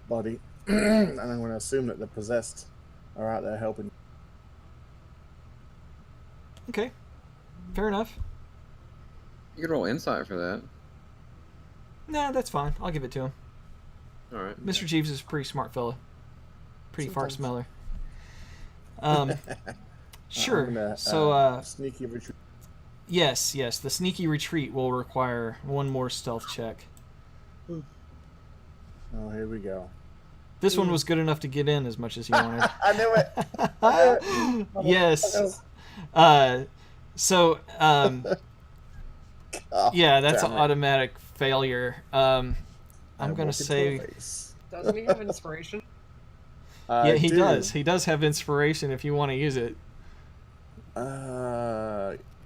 body, and I'm going to assume that the possessed are out there helping. Okay. Fair enough. You can roll insight for that. Nah, that's fine. I'll give it to him. All right. Mr. Jeeves is a pretty smart fella. Pretty fart smeller. Sure. So, sneaky retreat. Yes. The sneaky retreat will require one more stealth check. Oh, here we go. This one was good enough to get in as much as you wanted. I knew it. Yes. Yeah, that's an automatic failure. I'm gonna say. Doesn't he have inspiration? Yeah, he does. He does have inspiration if you want to use it.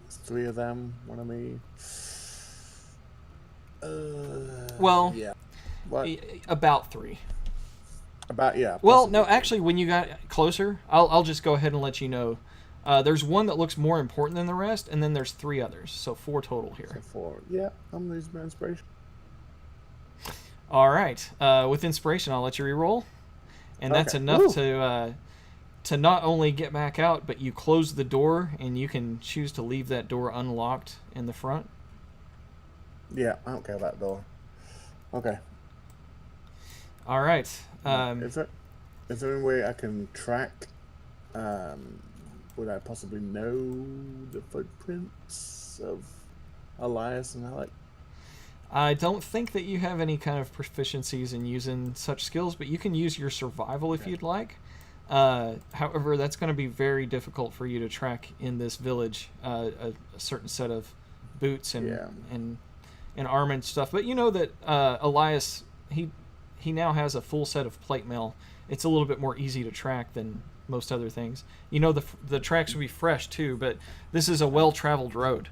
Three of them. One of me. Well, yeah. What? About three. About, yeah. Well, no, actually, when you got closer, I'll just go ahead and let you know. There's one that looks more important than the rest, and then there's three others, so 4 total here. So 4. Yeah, I'm losing my inspiration. All right. With inspiration, I'll let you reroll, and that's enough to not only get back out, but you close the door, and you can choose to leave that door unlocked in the front. Yeah, I don't care about that door. Okay. All right. Is there any way I can track? Would I possibly know the footprints of Elias and Alec? I don't think that you have any kind of proficiencies in using such skills, but you can use your survival if you'd like. However, that's going to be very difficult for you to track in this village. A certain set of boots and armor and stuff. But you know that Elias, he now has a full set of plate mail. It's a little bit more easy to track than most other things. You know, the tracks will be fresh too, but this is a well-traveled road.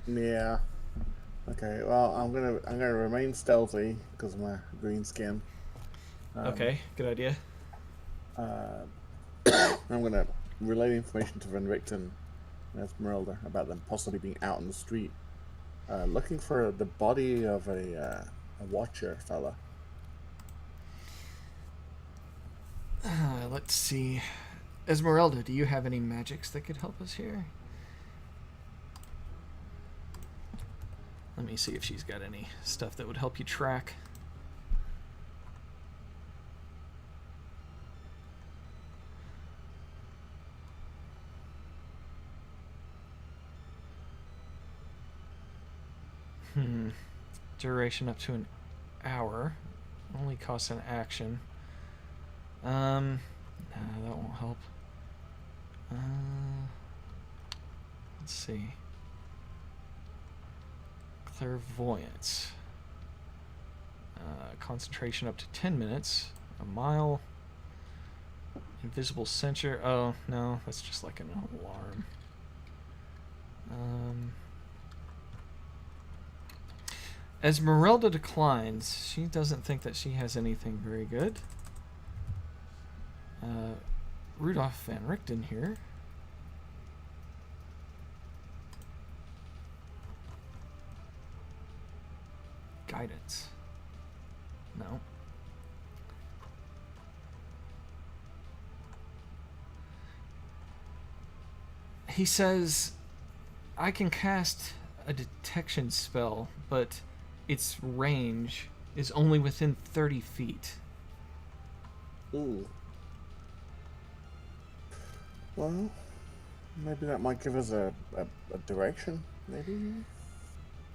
Yeah. Okay, well, I'm gonna remain stealthy because of my green skin. Okay, good idea. Uh, I'm gonna relay information to Van Richten and Esmeralda about them possibly being out in the street, looking for the body of a watcher fella. Let's see. Esmeralda, do you have any magics that could help us here? Let me see if she's got any stuff that would help you track. Duration up to an hour. Only costs an action. No, that won't help. Let's see. Clairvoyance. Concentration up to 10 minutes. A mile. Invisible censure. Oh, no, that's just like an alarm. Esmeralda declines. She doesn't think that she has anything very good. Rudolph Van Richten here. Guidance. No. He says, I can cast a detection spell, but its range is only within 30 feet. Ooh. Well, maybe that might give us a direction, maybe?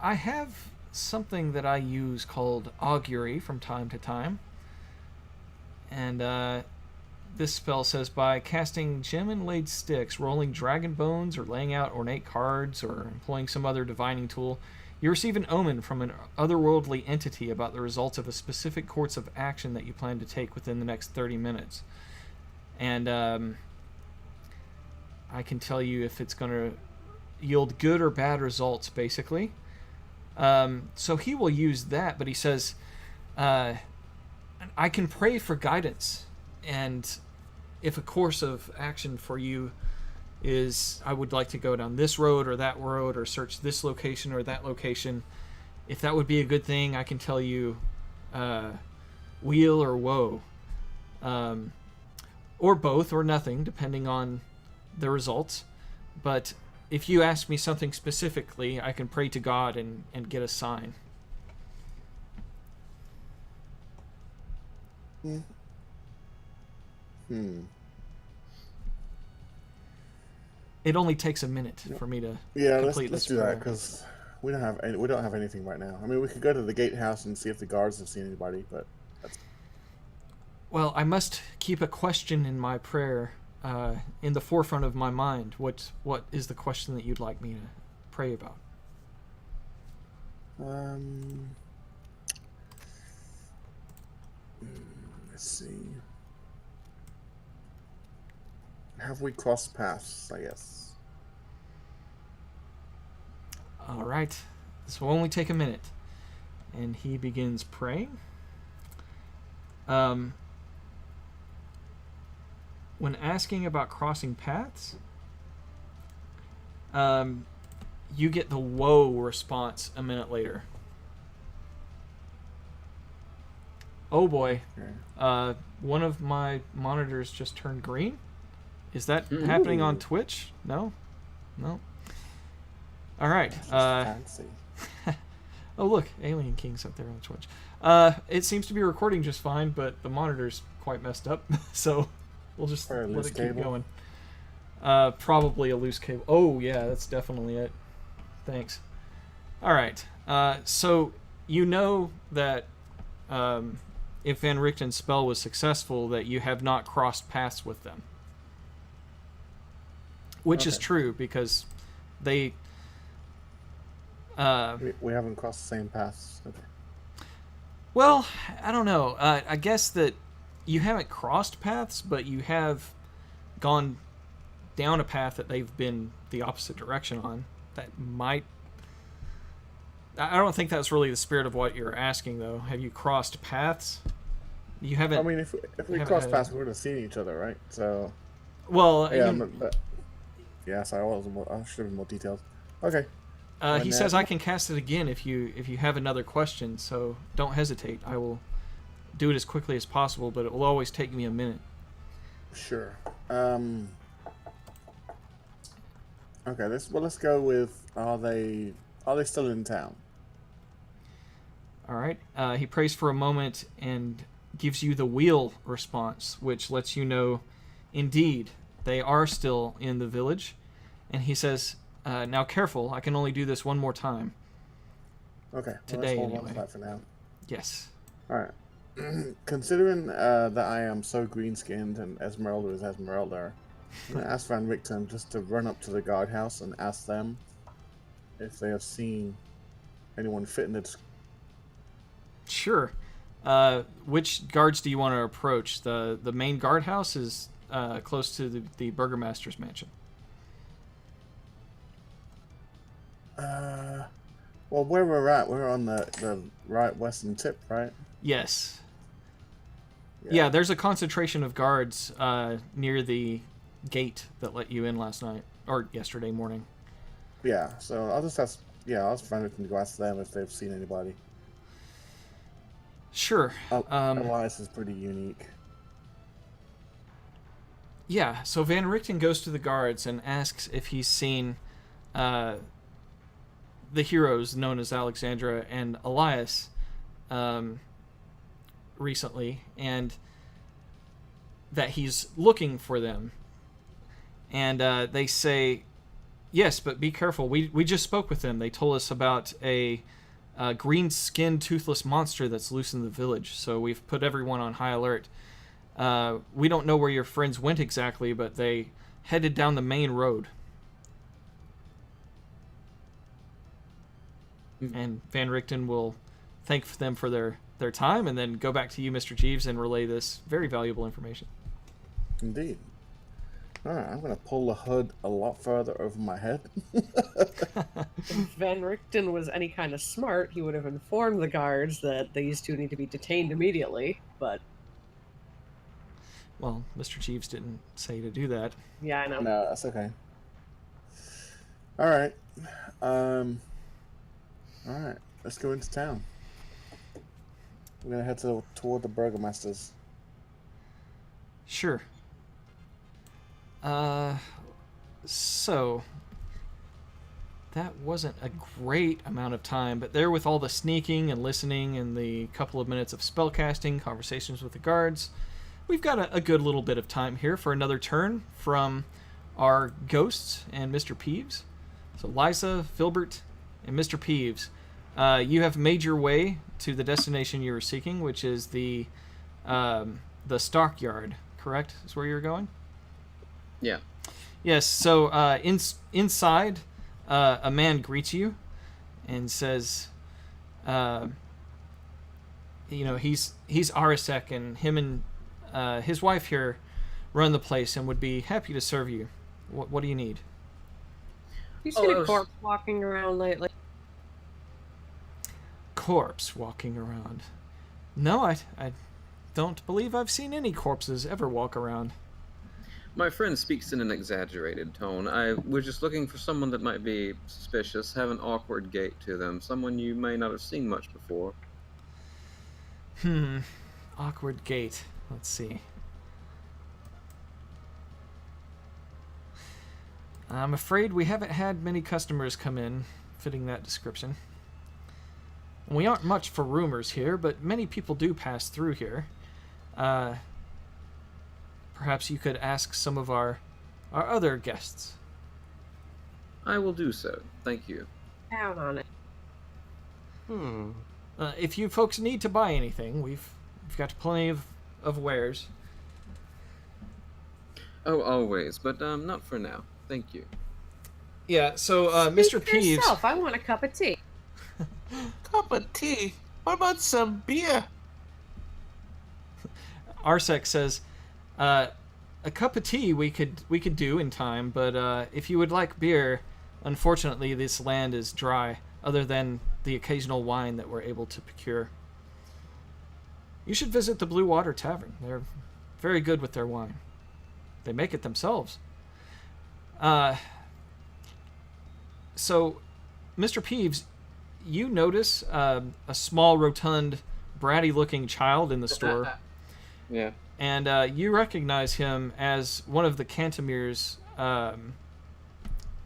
I have something that I use called augury from time to time. And this spell says, by casting gem-inlaid sticks, rolling dragon bones, or laying out ornate cards, or employing some other divining tool, you receive an omen from an otherworldly entity about the results of a specific course of action that you plan to take within the next 30 minutes. And I can tell you if it's going to yield good or bad results, basically. So he will use that, but he says, I can pray for guidance, and if a course of action for you is, I would like to go down this road or that road, or search this location or that location, if that would be a good thing, I can tell you weal or woe, or both or nothing, depending on the results. But if you ask me something specifically, I can pray to God and get a sign. It only takes a minute for me to complete let's this do that, prayer. because we don't have anything right now. I mean, we could go to the gatehouse and see if the guards have seen anybody, but that's... Well, I must keep a question in my prayer in the forefront of my mind. What is the question that you'd like me to pray about? Let's see. Have we crossed paths, I guess? All right. This will only take a minute. And he begins praying. When asking about crossing paths, you get the whoa response a minute later. Oh boy. Okay. One of my monitors just turned green. Is that happening on Twitch? No? All right. Fancy. Oh, look. Alien King's up there on Twitch. It seems to be recording just fine, but the monitor's quite messed up. So we'll just let it keep going. Probably a loose cable. Oh, yeah, that's definitely it. Thanks. All right. So you know that if Van Richten's spell was successful, that you have not crossed paths with them. Which is true, because they... we haven't crossed the same paths. Okay. Well, I don't know. I guess that you haven't crossed paths, but you have gone down a path that they've been the opposite direction on. That might I don't think that's really the spirit of what you're asking, though. Have you crossed paths? You haven't. I mean, if we haven't cross had- paths, we would have seen each other, right? So Well, yeah, you- yeah. Sorry, I should have been more detailed. Okay. he says I can cast it again if you have another question. So don't hesitate. I will do it as quickly as possible, but it will always take me a minute. Sure. Okay. Let's go with are they still in town? All right. He prays for a moment and gives you the wheel response, which lets you know, indeed, they are still in the village. And he says, now careful, I can only do this one more time. Okay. Well, Today, let's hold on anyway. to that for now. Yes. All right. Considering that I am so green-skinned and Esmeralda is Esmeralda, I'm going to ask Van Richten just to run up to the guardhouse and ask them if they have seen anyone fit in the description. Sure. Which guards do you want to approach? The main guardhouse is close to the burgomaster's mansion. Well, where we're at, we're on the right western tip, right? Yes. Yeah, there's a concentration of guards near the gate that let you in last night, or yesterday morning. Yeah, so I'll just ask Van Richten to go ask them if they've seen anybody. Sure. Elias is pretty unique. Yeah, so Van Richten goes to the guards and asks if he's seen the heroes known as Alexandra and Elias recently, and that he's looking for them. And they say, yes, but be careful. We just spoke with them. They told us about a green-skinned, toothless monster that's loose in the village, so we've put everyone on high alert. We don't know where your friends went exactly, but they headed down the main road. And Van Richten will thank them for their time and then go back to you, Mr. Jeeves, and relay this very valuable information. Indeed. Alright, I'm going to pull the hood a lot further over my head. If Van Richten was any kind of smart, he would have informed the guards that these two need to be detained immediately, but... Well, Mr. Jeeves didn't say to do that. Yeah, I know. No, that's okay. Alright. Alright, let's go into town. We're going to head toward the burgomaster's. Sure. So that wasn't a great amount of time, but there with all the sneaking and listening and the couple of minutes of spellcasting, conversations with the guards, we've got a good little bit of time here for another turn from our ghosts and Mr. Peeves. So Liza, Filbert, and Mr. Peeves, you have made your way to the destination you were seeking, which is the stockyard, correct? Is where you're going? Yeah. Yes, so inside, a man greets you and says, he's Arisek, and him and his wife here run the place and would be happy to serve you. What do you need? You seen a corpse walking around lately? Corpse walking around? No, I don't believe I've seen any corpses ever walk around. My friend speaks in an exaggerated tone. I was just looking for someone that might be suspicious, have an awkward gait to them, someone you may not have seen much before. Awkward gait. Let's see. I'm afraid we haven't had many customers come in fitting that description. We aren't much for rumors here, but many people do pass through here. Perhaps you could ask some of our other guests. I will do so. Thank you. Down on it. If you folks need to buy anything, we've got plenty of wares. Oh, always, but not for now. Thank you. Yeah, so Mr. Speak for Peeves... yourself. I want a cup of tea. Cup of tea? What about some beer? Arsek says, a cup of tea we could do in time, but if you would like beer, unfortunately this land is dry, other than the occasional wine that we're able to procure. You should visit the Blue Water Tavern. They're very good with their wine. They make it themselves. So, Mr. Peeves, you notice a small, rotund, bratty-looking child in the store. Yeah. And you recognize him as one of the Cantemir's.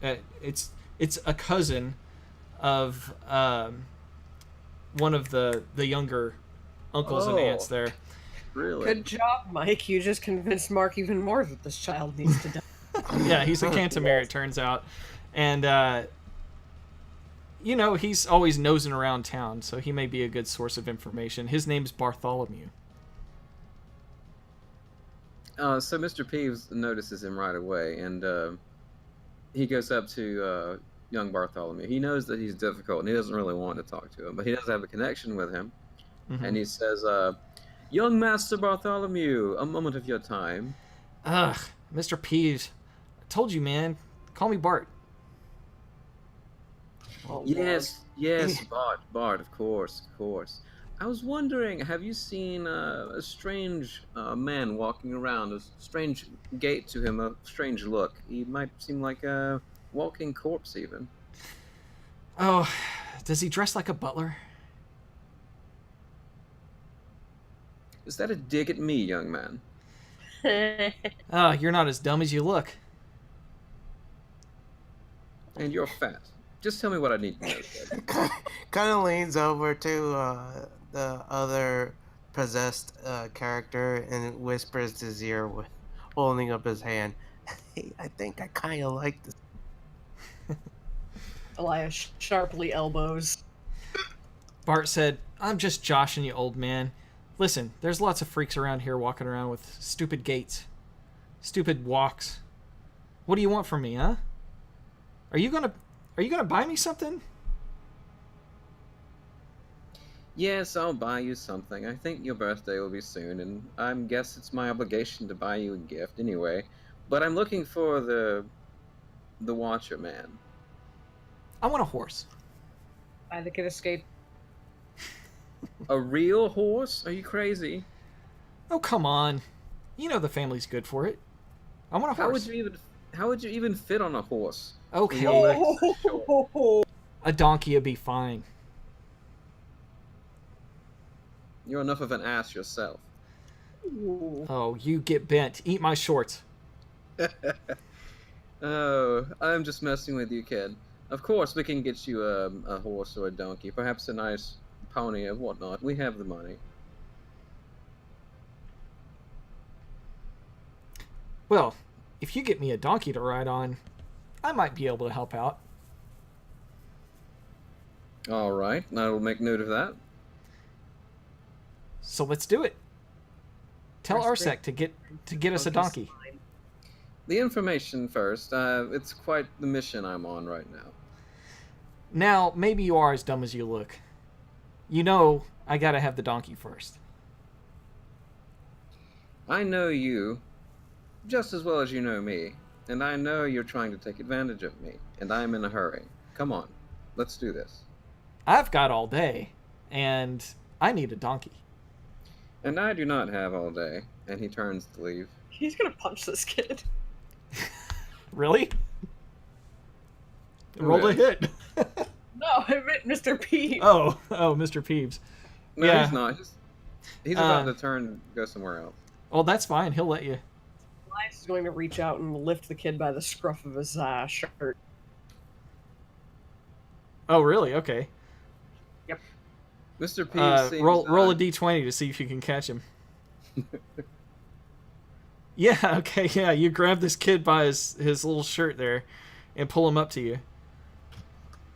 It's a cousin of one of the younger uncles and aunts there. Really? Good job, Mike. You just convinced Mark even more that this child needs to die. Yeah, he's a Cantemir, it turns out. And, he's always nosing around town, so he may be a good source of information. His name's Bartholomew. So Mr. Peeves notices him right away, and he goes up to young Bartholomew. He knows that he's difficult, and he doesn't really want to talk to him, but he does have a connection with him. Mm-hmm. And he says, "Young Master Bartholomew, a moment of your time." Ugh, Mr. Peeves. I told you, man. Call me Bart. Oh, Yes, Bart, of course. I was wondering, have you seen a strange man walking around, a strange gait to him, a strange look? He might seem like a walking corpse, even. Oh, does he dress like a butler? Is that a dig at me, young man? Oh, you're not as dumb as you look. And you're fat. Just tell me what I need to know, kid. Kind of leans over to the other possessed character and whispers to his ear, holding up his hand. Hey, I think I kind of like this. Elias sharply elbows. Bart said, I'm just joshing you, old man. Listen, there's lots of freaks around here walking around with stupid gaits. Stupid walks. What do you want from me, huh? Are you gonna buy me something? Yes, I'll buy you something. I think your birthday will be soon, and I guess it's my obligation to buy you a gift anyway. But I'm looking for the Watcher Man. I want a horse. I think it escaped. A real horse? Are you crazy? Oh, come on. You know the family's good for it. I want a horse. How would you even fit on a horse? Okay. Your legs are short. A donkey would be fine. You're enough of an ass yourself. Oh, you get bent. Eat my shorts. Oh, I'm just messing with you, kid. Of course, we can get you a horse or a donkey, perhaps a nice pony or whatnot. We have the money. Well, if you get me a donkey to ride on, I might be able to help out. All right, I will make note of that. So let's do it. Tell Arsec to get us a donkey. The information first. It's quite the mission I'm on right now. Now, maybe you are as dumb as you look. You know, I gotta have the donkey first. I know you just as well as you know me, and I know you're trying to take advantage of me, and I'm in a hurry. Come on, let's do this. I've got all day, and I need a donkey. And I do not have all day, and he turns to leave. He's gonna punch this kid. Really? Who Roll a is? hit. No, I meant Mr. P. Oh, Mr. Peeves. No, Yeah. he's not. He's about to turn and go somewhere else. Well, that's fine. He'll let you. Elias is going to reach out and lift the kid by the scruff of his shirt. Oh, really? Okay. Mr. P seems... Roll a d20 to see if you can catch him. Yeah, okay, yeah. You grab this kid by his little shirt there and pull him up to you.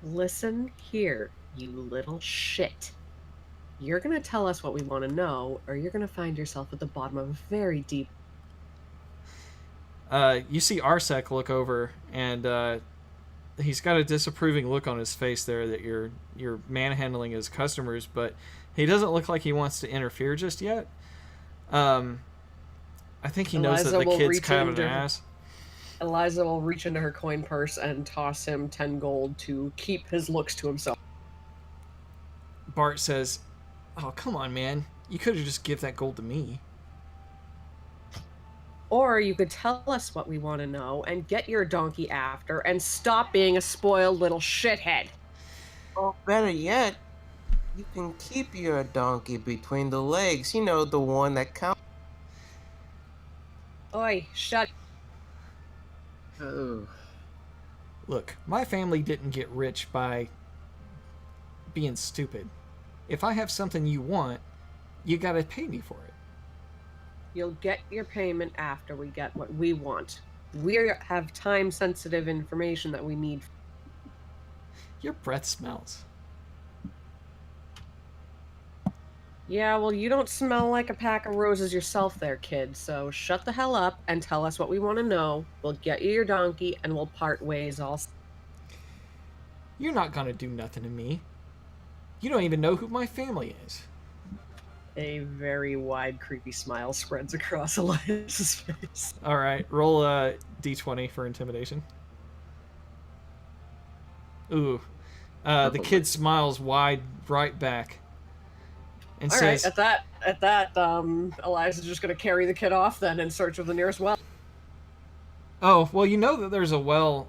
Listen here, you little shit. You're gonna tell us what we want to know, or you're gonna find yourself at the bottom of a very deep... You see Arsec look over, and he's got a disapproving look on his face there that you're manhandling his customers, but he doesn't look like he wants to interfere just yet. I think he knows that Eliza the will kid's reach kind of an into- ass. Eliza will reach into her coin purse and toss him 10 gold to keep his looks to himself. Bart says, "Oh, come on, man. You could have just give that gold to me." Or you could tell us what we want to know and get your donkey after and stop being a spoiled little shithead. Or better yet, you can keep your donkey between the legs. You know, the one that counts. Oi, shut. Oh, Look, my family didn't get rich by being stupid. If I have something you want, you gotta pay me for it. You'll get your payment after we get what we want. We have time-sensitive information that we need. Your breath smells. Yeah, well, you don't smell like a pack of roses yourself there, kid, so shut the hell up and tell us what we want to know. We'll get you your donkey, and we'll part ways all... You're not gonna do nothing to me. You don't even know who my family is. A very wide, creepy smile spreads across Elias's face. All right, roll a d20 for intimidation. Ooh, the kid smiles wide right back and All says, right, at that, Elias is just going to carry the kid off then in search of the nearest well. "Oh, well, you know that there's a well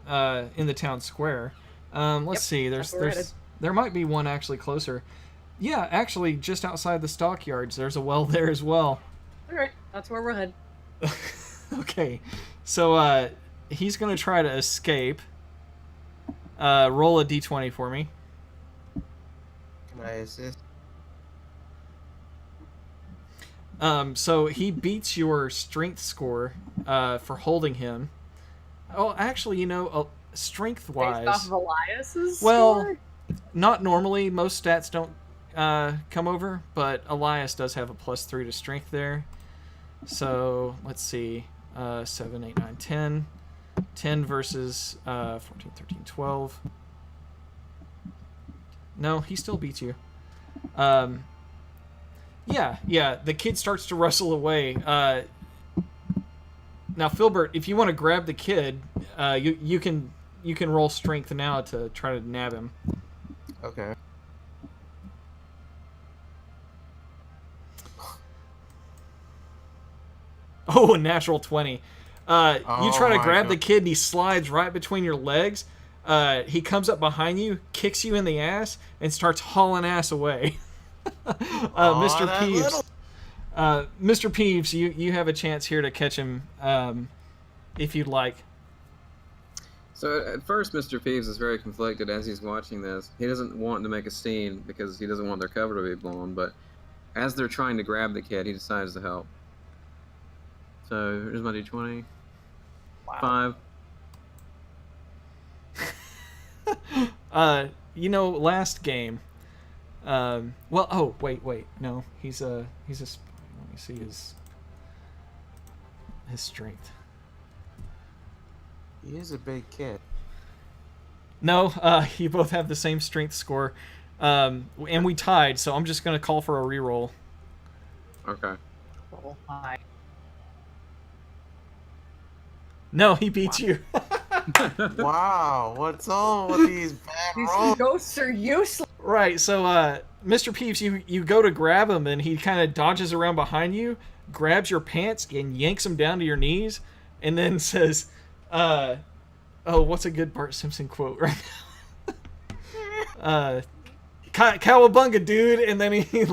in the town square. Let's see. There might be one actually closer. Yeah, actually, just outside the stockyards, there's a well there as well." All right, that's where we're headed. Okay, so he's gonna try to escape. Roll a d20 for me. Can I assist? So he beats your strength score for holding him. Oh, actually, strength-wise, Based off of Elias's well, score? not normally. Most stats don't come over, but Elias does have a +3 to strength there. So let's see, 7, 8, 9, 10. 10 versus 14, 13, 12. No, he still beats you. Yeah, the kid starts to wrestle away. Now, Filbert, if you want to grab the kid, you can roll strength now to try to nab him. Okay. Oh, a natural 20. You try to grab God. the kid, and he slides right between your legs. He comes up behind you, kicks you in the ass, and starts hauling ass away. Mr. that Peeves. little- Mr. Peeves, you have a chance here to catch him if you'd like. so at first, Mr. Peeves is very conflicted as he's watching this. He doesn't want to make a scene because he doesn't want their cover to be blown. But as they're trying to grab the kid, he decides to help. So here's my d20. Wow. 5. Last game. Wait. No, he's a. Let me see his strength. He is a big kid. No, you both have the same strength score, and we tied. So I'm just gonna call for a reroll. Okay. Roll high. No, he beats you. Wow, what's all with these bad These rolls? ghosts are useless. Right, so Mr. Peeves, you go to grab him, and he kind of dodges around behind you, grabs your pants, and yanks him down to your knees, and then says, what's a good Bart Simpson quote right now? Cowabunga, dude, and then he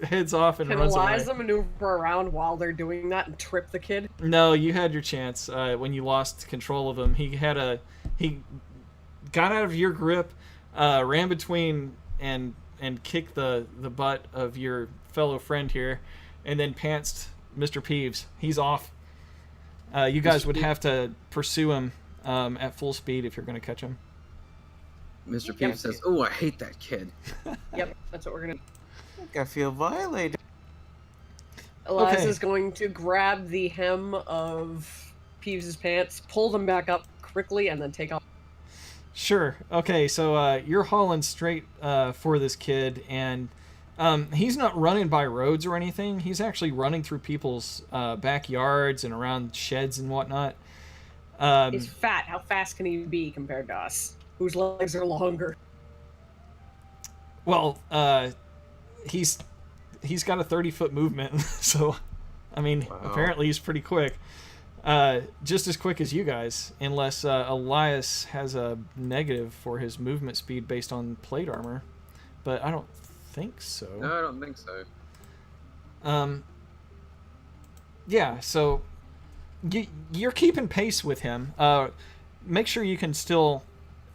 heads off and Can runs away. Eliza maneuver around while they're doing that and trip the kid? No, you had your chance when you lost control of him. He got out of your grip, ran between and kicked the butt of your fellow friend here, and then pantsed Mr. Peeves. He's off. You guys would have to pursue him at full speed if you're going to catch him. Mr. Peeves Yep. says, "Oh, I hate that kid." Yep, that's what we're gonna. I think I feel violated. Eliza Okay. is going to grab the hem of Peeves' pants, pull them back up quickly, and then take off. Sure. Okay, so you're hauling straight for this kid, and he's not running by roads or anything. He's actually running through people's backyards and around sheds and whatnot. He's fat. How fast can he be compared to us, whose legs are longer? Well, he's got a 30-foot movement, so I mean, apparently he's pretty quick. Just as quick as you guys, unless Elias has a negative for his movement speed based on plate armor, but I don't think so. No, I don't think so. Yeah, so you're keeping pace with him. Make sure you can still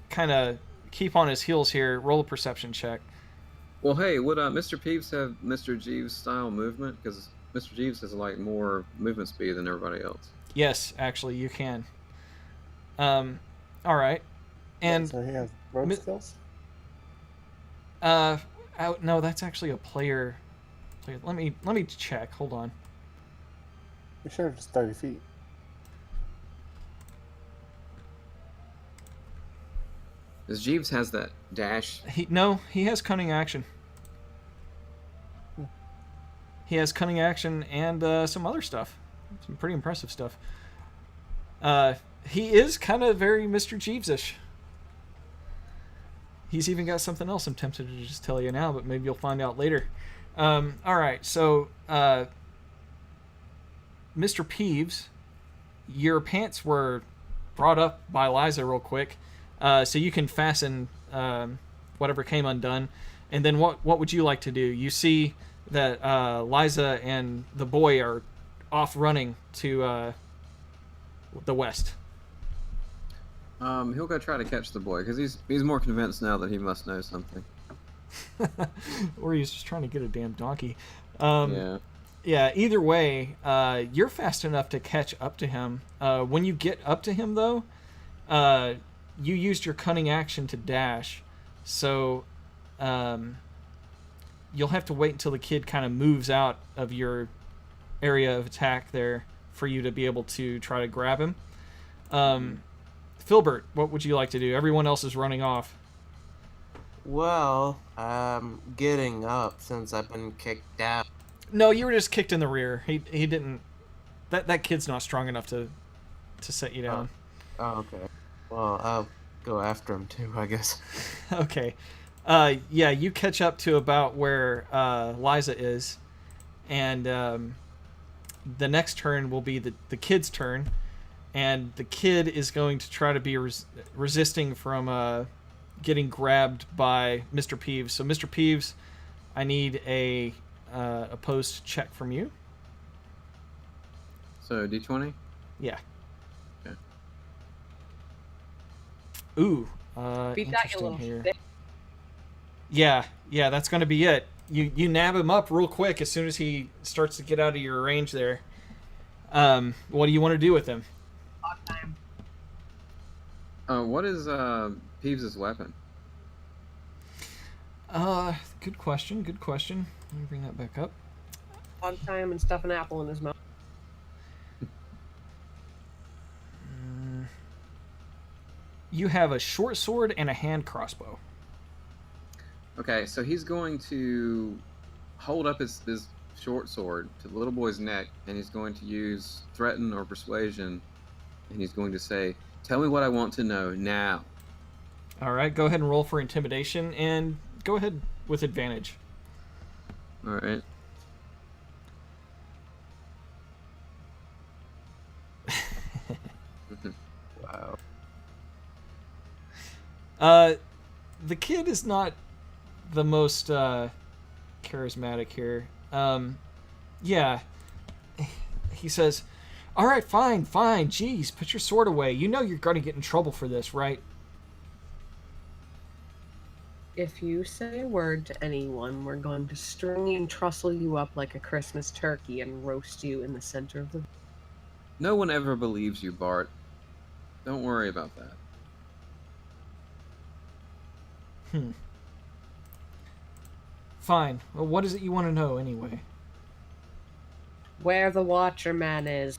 kind of keep on his heels here. Roll a perception check. Well, hey, would Mr. Peeves have Mr. Jeeves' style movement? Because Mr. Jeeves has like more movement speed than everybody else. Yes, actually, you can. All right, and So he has road skills? no, that's actually a player. Let me check. Hold on. You sure it's 30 feet? Because Jeeves has that dash. He has cunning action. He has cunning action and some other stuff. Some pretty impressive stuff. He is kind of very Mr. Jeeves-ish. He's even got something else I'm tempted to just tell you now, but maybe you'll find out later. All right, so Mr. Peeves, your pants were brought up by Liza real quick, so you can fasten whatever came undone. And then what would you like to do? You see that Liza and the boy are off running to the west. He'll go try to catch the boy because he's more convinced now that he must know something. Or he's just trying to get a damn donkey. Yeah. Yeah, either way, you're fast enough to catch up to him. When you get up to him, though, you used your cunning action to dash. So you'll have to wait until the kid kind of moves out of your area of attack there for you to be able to try to grab him. Filbert, what would you like to do? Everyone else is running off. Well, I'm getting up since I've been kicked out. No, you were just kicked in the rear. He didn't. That kid's not strong enough to set you down. Oh, okay. Well, I'll go after him too, I guess. Okay. Yeah, you catch up to about where Liza is, and the next turn will be the kid's turn, and the kid is going to try to be resisting from getting grabbed by Mr. Peeves. So, Mr. Peeves, I need a opposed check from you. So, D20? Yeah. Okay. Ooh. Beat that, you little here. shit. Yeah, that's going to be it. You nab him up real quick as soon as he starts to get out of your range there. What do you want to do with him? Hot time. What is Peeves' weapon? Good question. Let me bring that back up. Hot time and stuff an apple in his mouth. You have a short sword and a hand crossbow. Okay, so he's going to hold up his short sword to the little boy's neck, and he's going to use threaten or persuasion, and he's going to say, "Tell me what I want to know now." All right, go ahead and roll for intimidation, and go ahead with advantage. All right. Wow. The kid is not the most charismatic here. Yeah. He says, "All right, fine. Jeez, put your sword away. You know you're going to get in trouble for this, right?" If you say a word to anyone, we're going to string and trussle you up like a Christmas turkey and roast you in the center of the... No one ever believes you, Bart. Don't worry about that. Fine. Well, what is it you want to know, anyway? Where the Watcher Man is.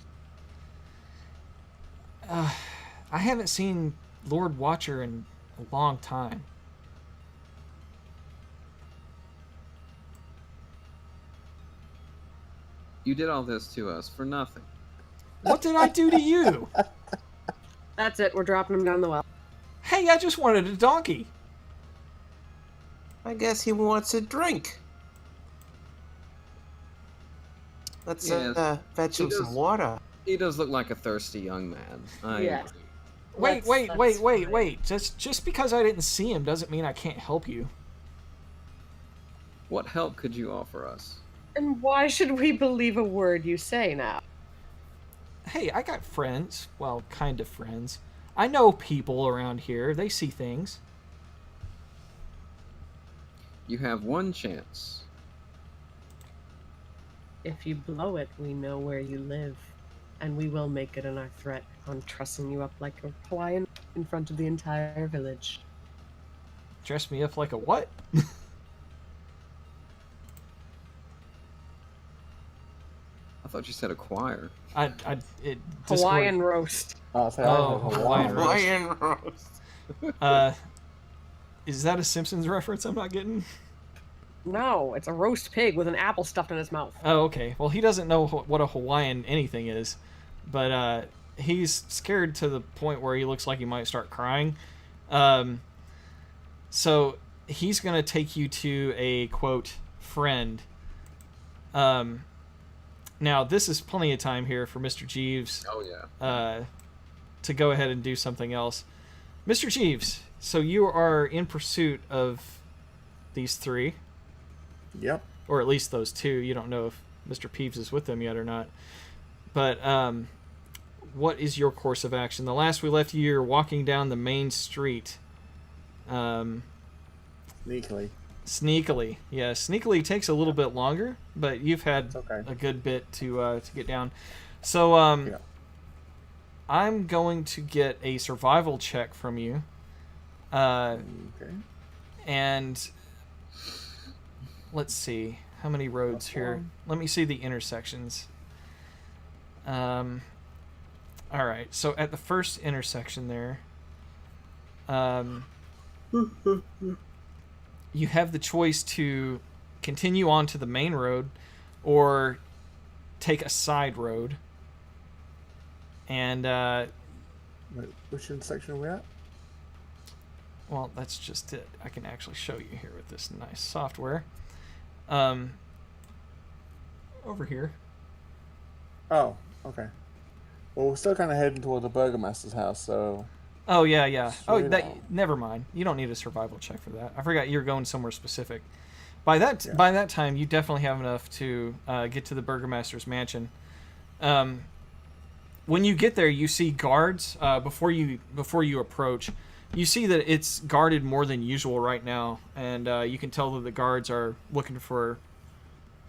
I haven't seen Lord Watcher in a long time. You did all this to us for nothing. What did I do to you? That's it, we're dropping him down the well. Hey, I just wanted a donkey. I guess he wants a drink. Let's Yes. fetch He him some does- water. He does look like a thirsty young man. I Yes. agree. Wait. Just because I didn't see him doesn't mean I can't help you. What help could you offer us? And why should we believe a word you say now? Hey, I got friends. Well, kind of friends. I know people around here. They see things. You have one chance. If you blow it, we know where you live. And we will make it in our threat on trussing you up like a Hawaiian in front of the entire village. Dress me up like a what? I thought you said a choir. Hawaiian roast. Oh, say Oh, I heard Hawaiian roast. Hawaiian roast. Is that a Simpsons reference I'm not getting? No, it's a roast pig with an apple stuffed in his mouth. Oh, okay. Well, he doesn't know what a Hawaiian anything is, but he's scared to the point where he looks like he might start crying. So he's going to take you to a, quote, friend. Now, this is plenty of time here for Mr. Jeeves Oh yeah. to go ahead and do something else. Mr. Jeeves, so you are in pursuit of these three, Yep. or at least those two. You don't know if Mr. Peeves is with them yet or not. But what is your course of action? The last we left you, you're walking down the main street. Sneakily. Sneakily. Yeah, sneakily takes a little bit longer, but you've had It's okay. a good bit to get down. So Yeah. I'm going to get a survival check from you. Okay. And let's see how many roads That's here. fine. Let me see the intersections. All right, so at the first intersection there, you have the choice to continue on to the main road or take a side road. And Wait, which intersection are we at? well, that's just it. I can actually show you here with this nice software. Over here. Oh, okay. Well, we're still kind of heading toward the burgomaster's house, so Oh yeah. Oh, Straight that. on. Never mind. You don't need a survival check for that. I forgot you're going somewhere specific. By that Yeah. time, you definitely have enough to get to the burgomaster's mansion. When you get there, you see guards before you approach. You see that it's guarded more than usual right now, and you can tell that the guards are looking for,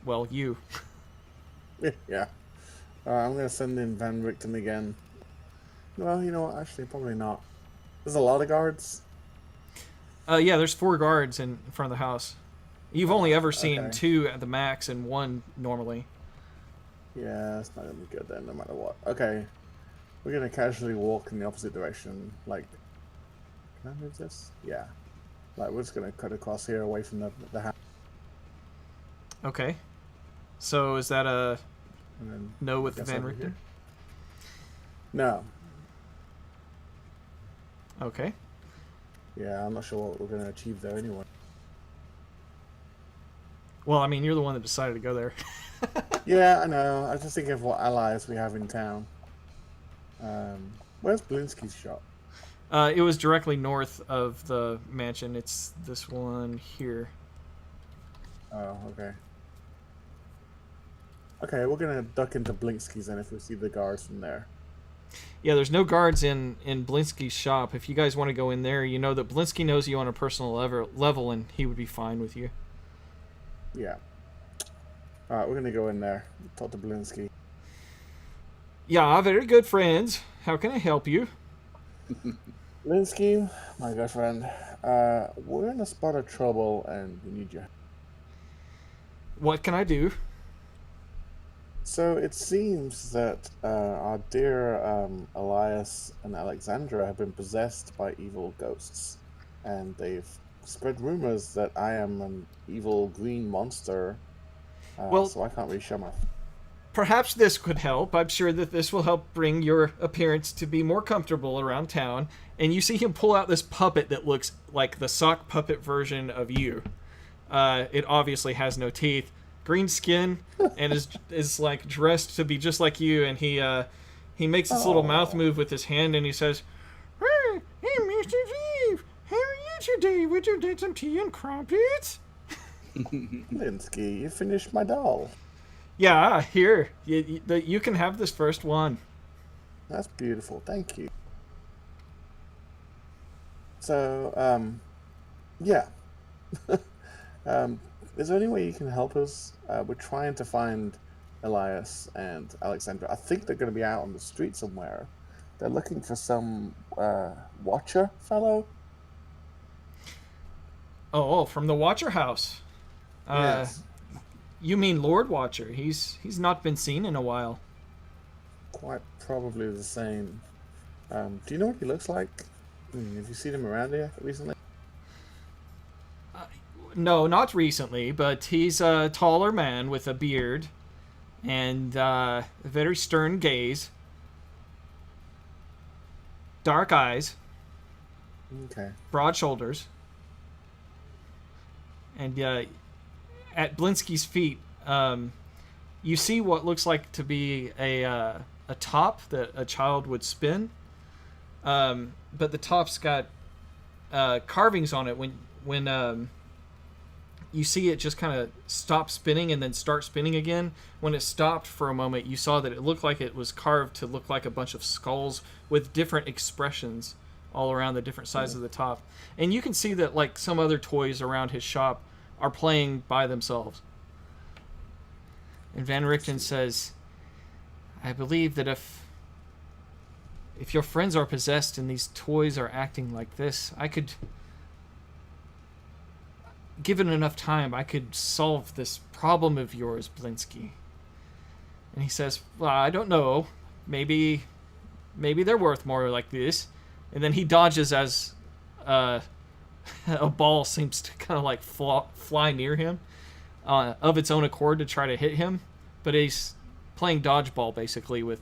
well, you. yeah. I'm gonna send in Van Richten again. Well, you know what? Actually, probably not. There's a lot of guards. Yeah, there's 4 guards in front of the house. You've only ever seen Okay. 2 at the max and 1 normally. Yeah, it's not gonna be good then, no matter what. Okay, we're gonna casually walk in the opposite direction. Like, can I move this? Yeah. Like, we're just gonna cut across here, away from the house, Okay. So is that a and then no with guess Van over Richter? here. No. Okay. Yeah, I'm not sure what we're gonna achieve there anyway. Well, I mean, you're the one that decided to go there. Yeah, I know. I was just thinking of what allies we have in town. Where's Blinsky's shop? It was directly north of the mansion. It's this one here. Oh, okay. Okay, we're gonna duck into Blinsky's then if we see the guards from there. Yeah, there's no guards in Blinsky's shop. If you guys want to go in there, you know that Blinsky knows you on a personal level, and he would be fine with you. Yeah. Alright, we're gonna go in there. Talk to Blinsky. Yeah, very good friends. How can I help you? Blinsky, my good friend, we're in a spot of trouble and we need you. What can I do? So it seems that our dear Elias and Alexandra have been possessed by evil ghosts, and they've spread rumors that I am an evil green monster. Well- so I can't really show my. Perhaps this could help. I'm sure that this will help bring your appearance to be more comfortable around town. And you see him pull out this puppet that looks like the sock puppet version of you. It obviously has no teeth. green skin, and is like dressed to be just like you. And he makes this little mouth move with his hand, and he says, "Hey, Mr. Steve, how are you today? Would you like some tea and crumpets?" Linsky, you finished my doll. Yeah, here. You can have this first one. That's beautiful. Thank you. So, yeah. Is there any way you can help us? We're trying to find Elias and Alexandra. I think they're going to be out on the street somewhere. They're looking for some Watcher fellow. Oh, from the Watcher House. Yes. You mean Lord Watcher? He's not been seen in a while. Quite probably the same. Do you know what he looks like? Have you seen him around here recently? No, not recently, but he's a taller man with a beard and a very stern gaze, dark eyes, Okay. broad shoulders, and at Blinsky's feet, you see what looks like to be a top that a child would spin, but the top's got carvings on it. When you see it just kind of stop spinning and then start spinning again. When it stopped for a moment, you saw that it looked like it was carved to look like a bunch of skulls with different expressions all around the different sides of the top. And you can see that like some other toys around his shop are playing by themselves. And Van Richten says, "I believe that if your friends are possessed and these toys are acting like this, I could, given enough time, I could solve this problem of yours, Blinsky." And he says, "Well, I don't know. Maybe they're worth more like this." And then he dodges as a ball seems to kind of like fly near him of its own accord to try to hit him. But he's playing dodgeball basically with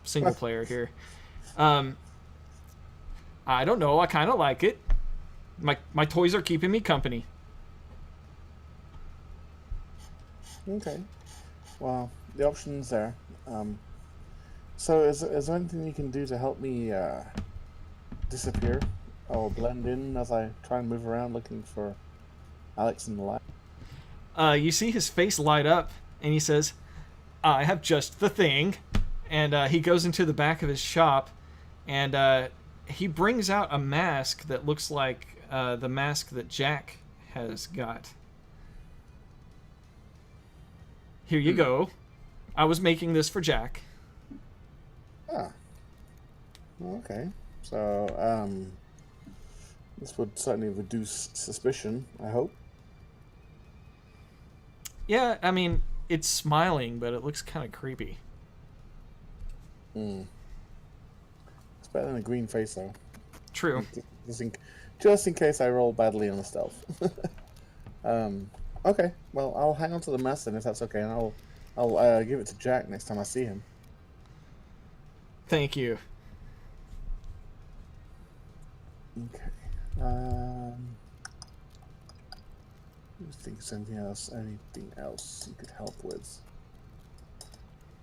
single player here. I don't know. I kind of like it. My toys are keeping me company. Okay. Well, the option's there. So is there anything you can do to help me disappear or blend in as I try and move around looking for Alex and the light? You see his face light up, and he says, "I have just the thing." And he goes into the back of his shop, and he brings out a mask that looks like the mask that Jack has got. "Here you go. I was making this for Jack." Ah. Okay. So, this would certainly reduce suspicion, I hope. Yeah, I mean, it's smiling, but it looks kind of creepy. It's better than a green face, though. True. Just in case I roll badly on the stealth. Okay. Well, I'll hang on to the mask then, if that's okay, and I'll give it to Jack next time I see him. Thank you. Okay. Let's think of anything else you could help with.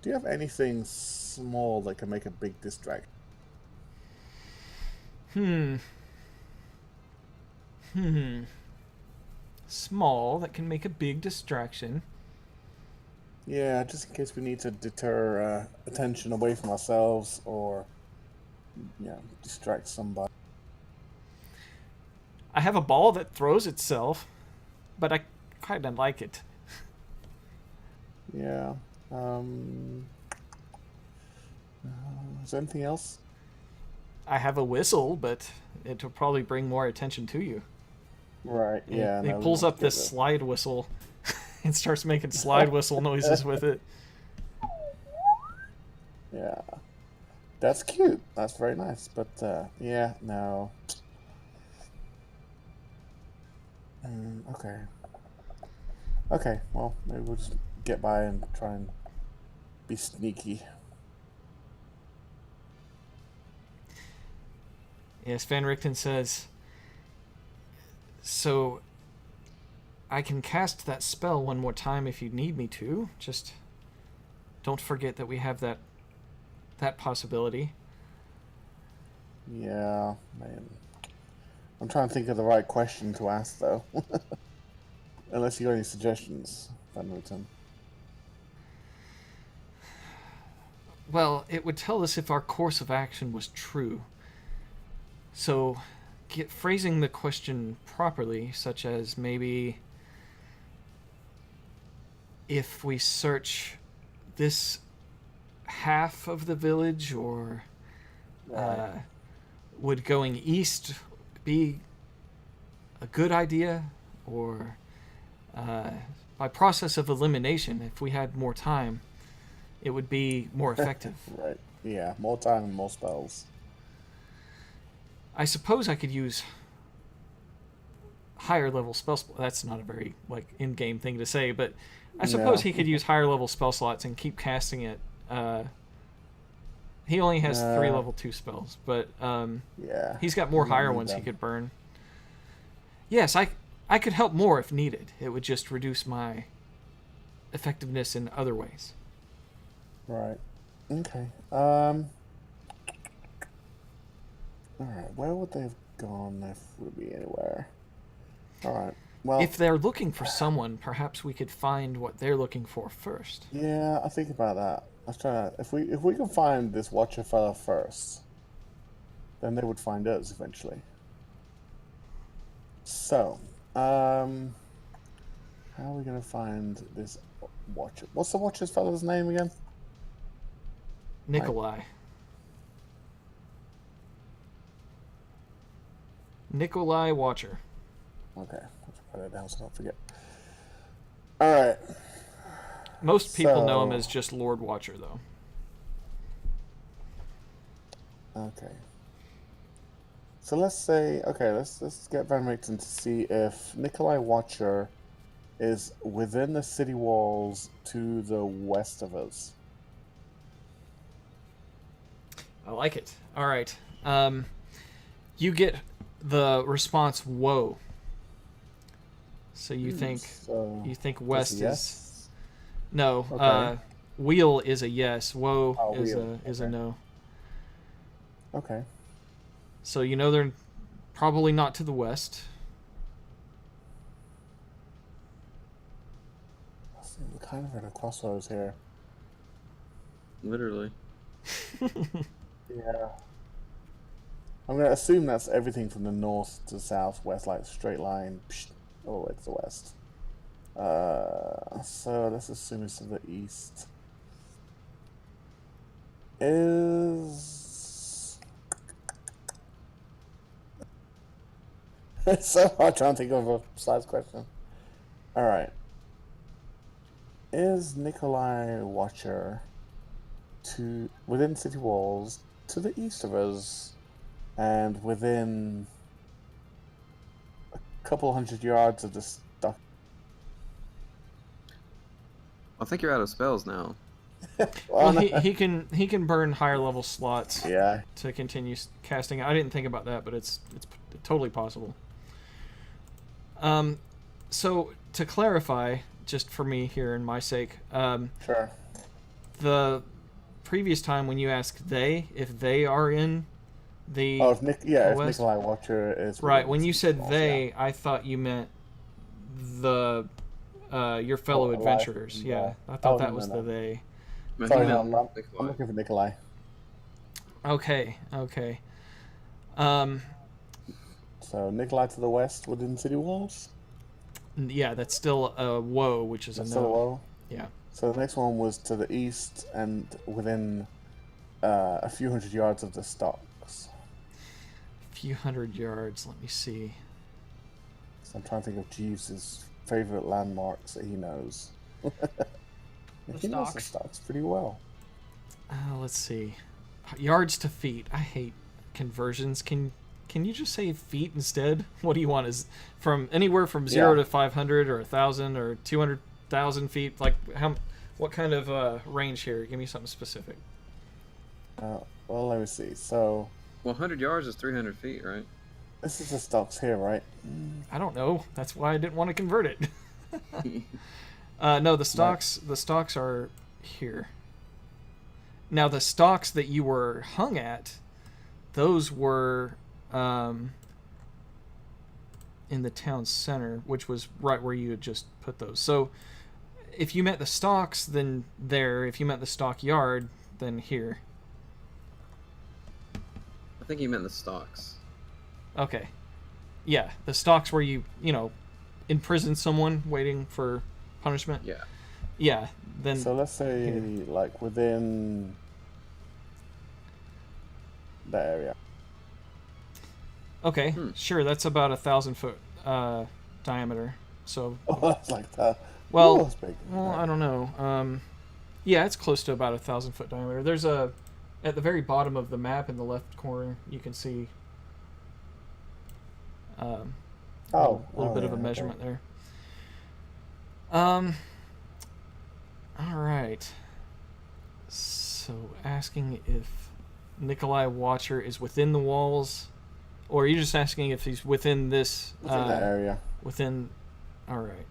Do you have anything small that can make a big distraction? Small that can make a big distraction. Yeah, just in case we need to deter attention away from ourselves or, distract somebody. I have a ball that throws itself, but I kind of like it. Yeah. Is there anything else? I have a whistle, but it'll probably bring more attention to you. Right, yeah. He pulls up this slide whistle and starts making slide whistle noises with it. Yeah. That's cute. That's very nice. But, yeah, no. Okay. Okay, well, maybe we'll just get by and try and be sneaky. Yes, Van Richten says, "So, I can cast that spell one more time if you need me to. Just don't forget that we have that possibility. Yeah, man. I'm trying to think of the right question to ask, though. Unless you got any suggestions, Van Newton. Well, it would tell us if our course of action was true. So, phrasing the question properly, such as maybe if we search this half of the village, or would going east be a good idea, or by process of elimination, if we had more time, it would be more effective. Right. Yeah, more time and more spells. I suppose I could use higher level spell. That's not a very in-game thing to say, but I suppose he could use higher level spell slots and keep casting it. He only has 3 level 2 spells, but he's got more higher ones he could burn. Yes, I could help more if needed. It would just reduce my effectiveness in other ways. Right. Okay. Alright, where would they have gone if we'd be anywhere? Alright. Well, if they're looking for someone, perhaps we could find what they're looking for first. Yeah, I think about that. I was trying to, if we can find this Watcher fella first, then they would find us eventually. So, how are we gonna find this Watcher? What's the Watcher's fella's name again? Nikolai. Nikolai Watcher. Okay, let's write it down so I don't forget. Alright. Most people know him as just Lord Watcher, though. Okay. So let's say, let's get Van Richten to see if Nikolai Watcher is within the city walls to the west of us. I like it. All right. You get the response, "Whoa." So you think west is yes? no. Okay. Wheel is a yes. Whoa is wheel. a no. Okay. So you know they're probably not to the west. We're kind of at a crossroads here. Literally. Yeah. I'm gonna assume that's everything from the north to south, west, like straight line, all the way to the west. So let's assume it's to the east. It's so hard trying to think of a precise question. Alright. Is Nikolai Watcher within city walls to the east of us and within a couple hundred yards of the stuff? I think you're out of spells now. Well, he can burn higher level slots. Yeah. To continue casting. I didn't think about that, but it's totally possible. So to clarify, just for me here and my sake, Sure. the previous time when you asked if they are in the if west, Nikolai Watcher is right. When you said walls, they, I thought you meant your fellow adventurers. Yeah, I thought that was the they. Sorry, no, I'm looking for Nikolai. Okay. So Nikolai to the west within city walls? Yeah, that's still a whoa, which is That's a still a no. whoa? Yeah. So the next one was to the east and within a few hundred yards of the stocks. A few hundred yards. Let me see. So I'm trying to think of Jeeves' favorite landmarks that he knows. He knows the stocks pretty well. Let's see. Yards to feet. I hate conversions. Can you just say feet instead? What do you want? Is from anywhere from 0 to 500 or 1,000 or 200,000 feet? Like what kind of range here? Give me something specific. Well, let me see. So, 100 yards is 300 feet, right? This is the stocks here, right? I don't know. That's why I didn't want to convert it. No, the stocks are here. Now the stocks that you were hung at, those were in the town center, which was right where you had just put those. So if you meant the stocks, then there. If you meant the stockyard, then here. I think he meant the stocks. Okay. Yeah, the stocks where you imprison someone waiting for punishment. Yeah. Yeah, then... So let's say, here. like, within that area. Okay, sure, that's about 1,000-foot diameter. So... Oh, that's like that. Well, Ooh, that's big. well, I don't know. Yeah, it's close to about 1,000-foot diameter. There's a... At the very bottom of the map in the left corner, you can see... a little bit of a measurement there. All right. So asking if Nikolai Watcher is within the walls, or are you just asking if he's within this? Within that area. Within. All right.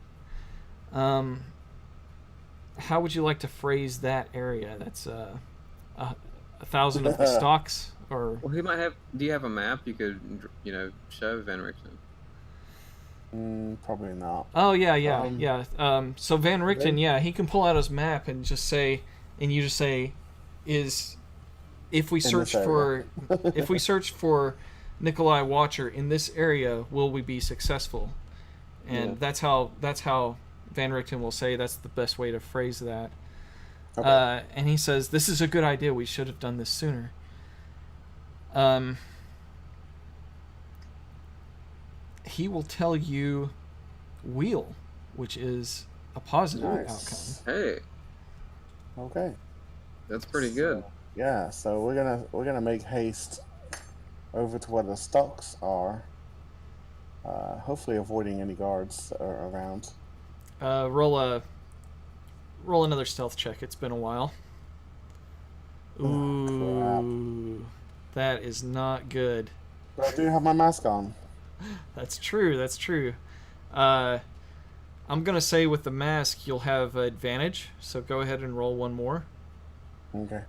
How would you like to phrase that area? That's 1,000 of the stocks, or Well, he might have. Do you have a map you could, show Van Richten? Probably not. oh yeah. So Van Richten, yeah, he can pull out his map and just say, is if we search for if we search for Nikolai Watcher in this area, will we be successful? And that's how Van Richten will say that's the best way to phrase that. Okay. And he says, this is a good idea. We should have done this sooner. He will tell you wheel, which is a positive outcome. Hey, Okay. that's pretty good. Yeah, so we're gonna make haste over to where the stocks are. Hopefully avoiding any guards that are around. Roll another stealth check. It's been a while. Ooh, that is not good. But I do have my mask on. That's true. I'm gonna say with the mask you'll have advantage. So go ahead and roll one more. Okay.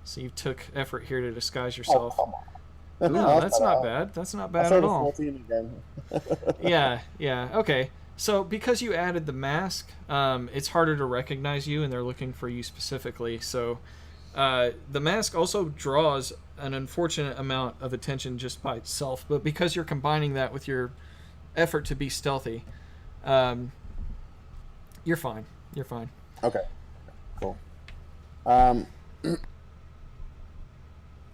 So you took effort here to disguise yourself. Oh, come on. No, that's not bad. That's not bad at all. 14 again. Yeah. Okay. So because you added the mask, it's harder to recognize you, and they're looking for you specifically. So the mask also draws an unfortunate amount of attention just by itself, but because you're combining that with your effort to be stealthy, you're fine. Okay. Cool.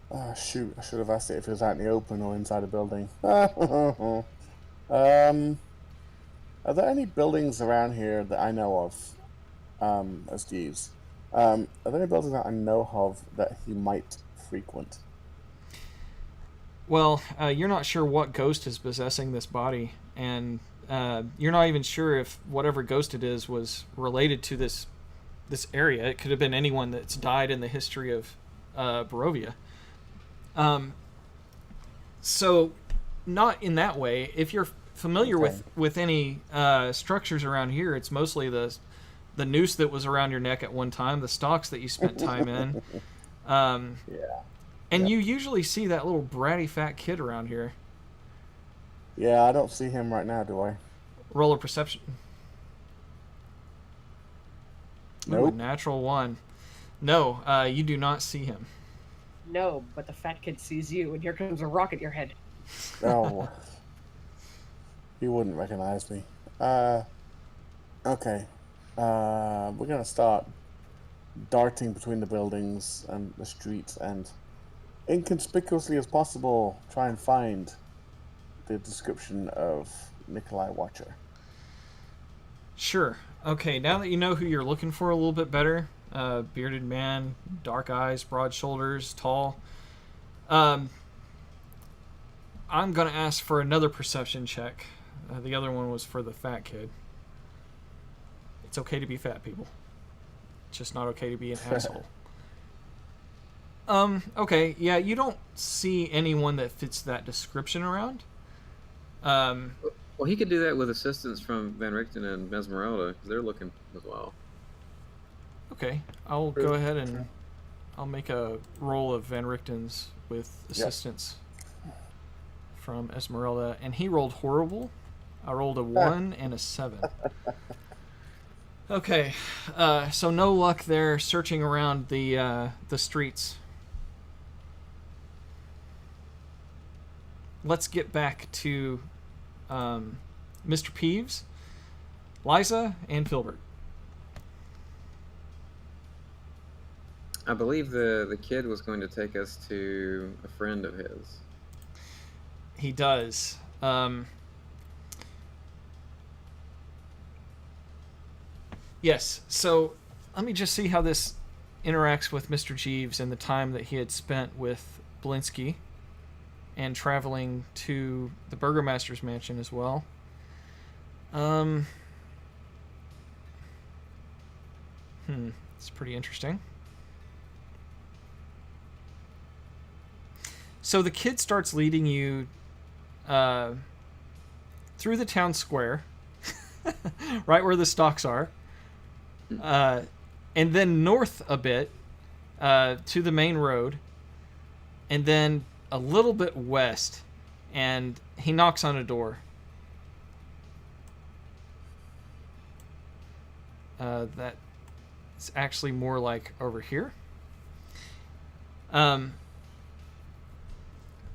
Oh, shoot, I should have asked it if it was out in the open or inside a building. Are there any buildings around here that I know of, as Jeeves? Are there any buildings that I know of that he might frequent? Well, you're not sure what ghost is possessing this body, and you're not even sure if whatever ghost it is was related to this area. It could have been anyone that's died in the history of Barovia. So, not in that way. If you're familiar with any structures around here, it's mostly the noose that was around your neck at one time, the stocks that you spent time in. And you usually see that little bratty fat kid around here. Yeah, I don't see him right now, do I? Roll a perception. Nope. Ooh, a natural one. No, you do not see him. No, but the fat kid sees you, and here comes a rock at your head. Oh. He wouldn't recognize me. Okay. We're gonna start darting between the buildings and the streets and inconspicuously as possible try and find the description of Nikolai Watcher. Sure. Okay, now that you know who you're looking for a little bit better, bearded man, dark eyes, broad shoulders, tall, I'm going to ask for another perception check. The other one was for the fat kid. It's okay to be fat, people. It's just not okay to be an asshole. Okay, yeah, you don't see anyone that fits that description around. Um, Well, he could do that with assistance from Van Richten and Mesmeralda, because they're looking as well. okay, I'll go ahead and I'll make a roll of Van Richten's with assistance from Esmeralda, and he rolled horrible. I rolled a 1 and a 7. Okay, so no luck there searching around the streets. Let's get back to Mr. Peeves, Liza, and Filbert. I believe the kid was going to take us to a friend of his. He does. Yes, so let me just see how this interacts with Mr. Jeeves and the time that he had spent with Blinsky and traveling to the Burgomaster's mansion as well. It's pretty interesting. So the kid starts leading you through the town square, right where the stocks are, and then north a bit to the main road, and then a little bit west, and he knocks on a door. That's actually more like over here.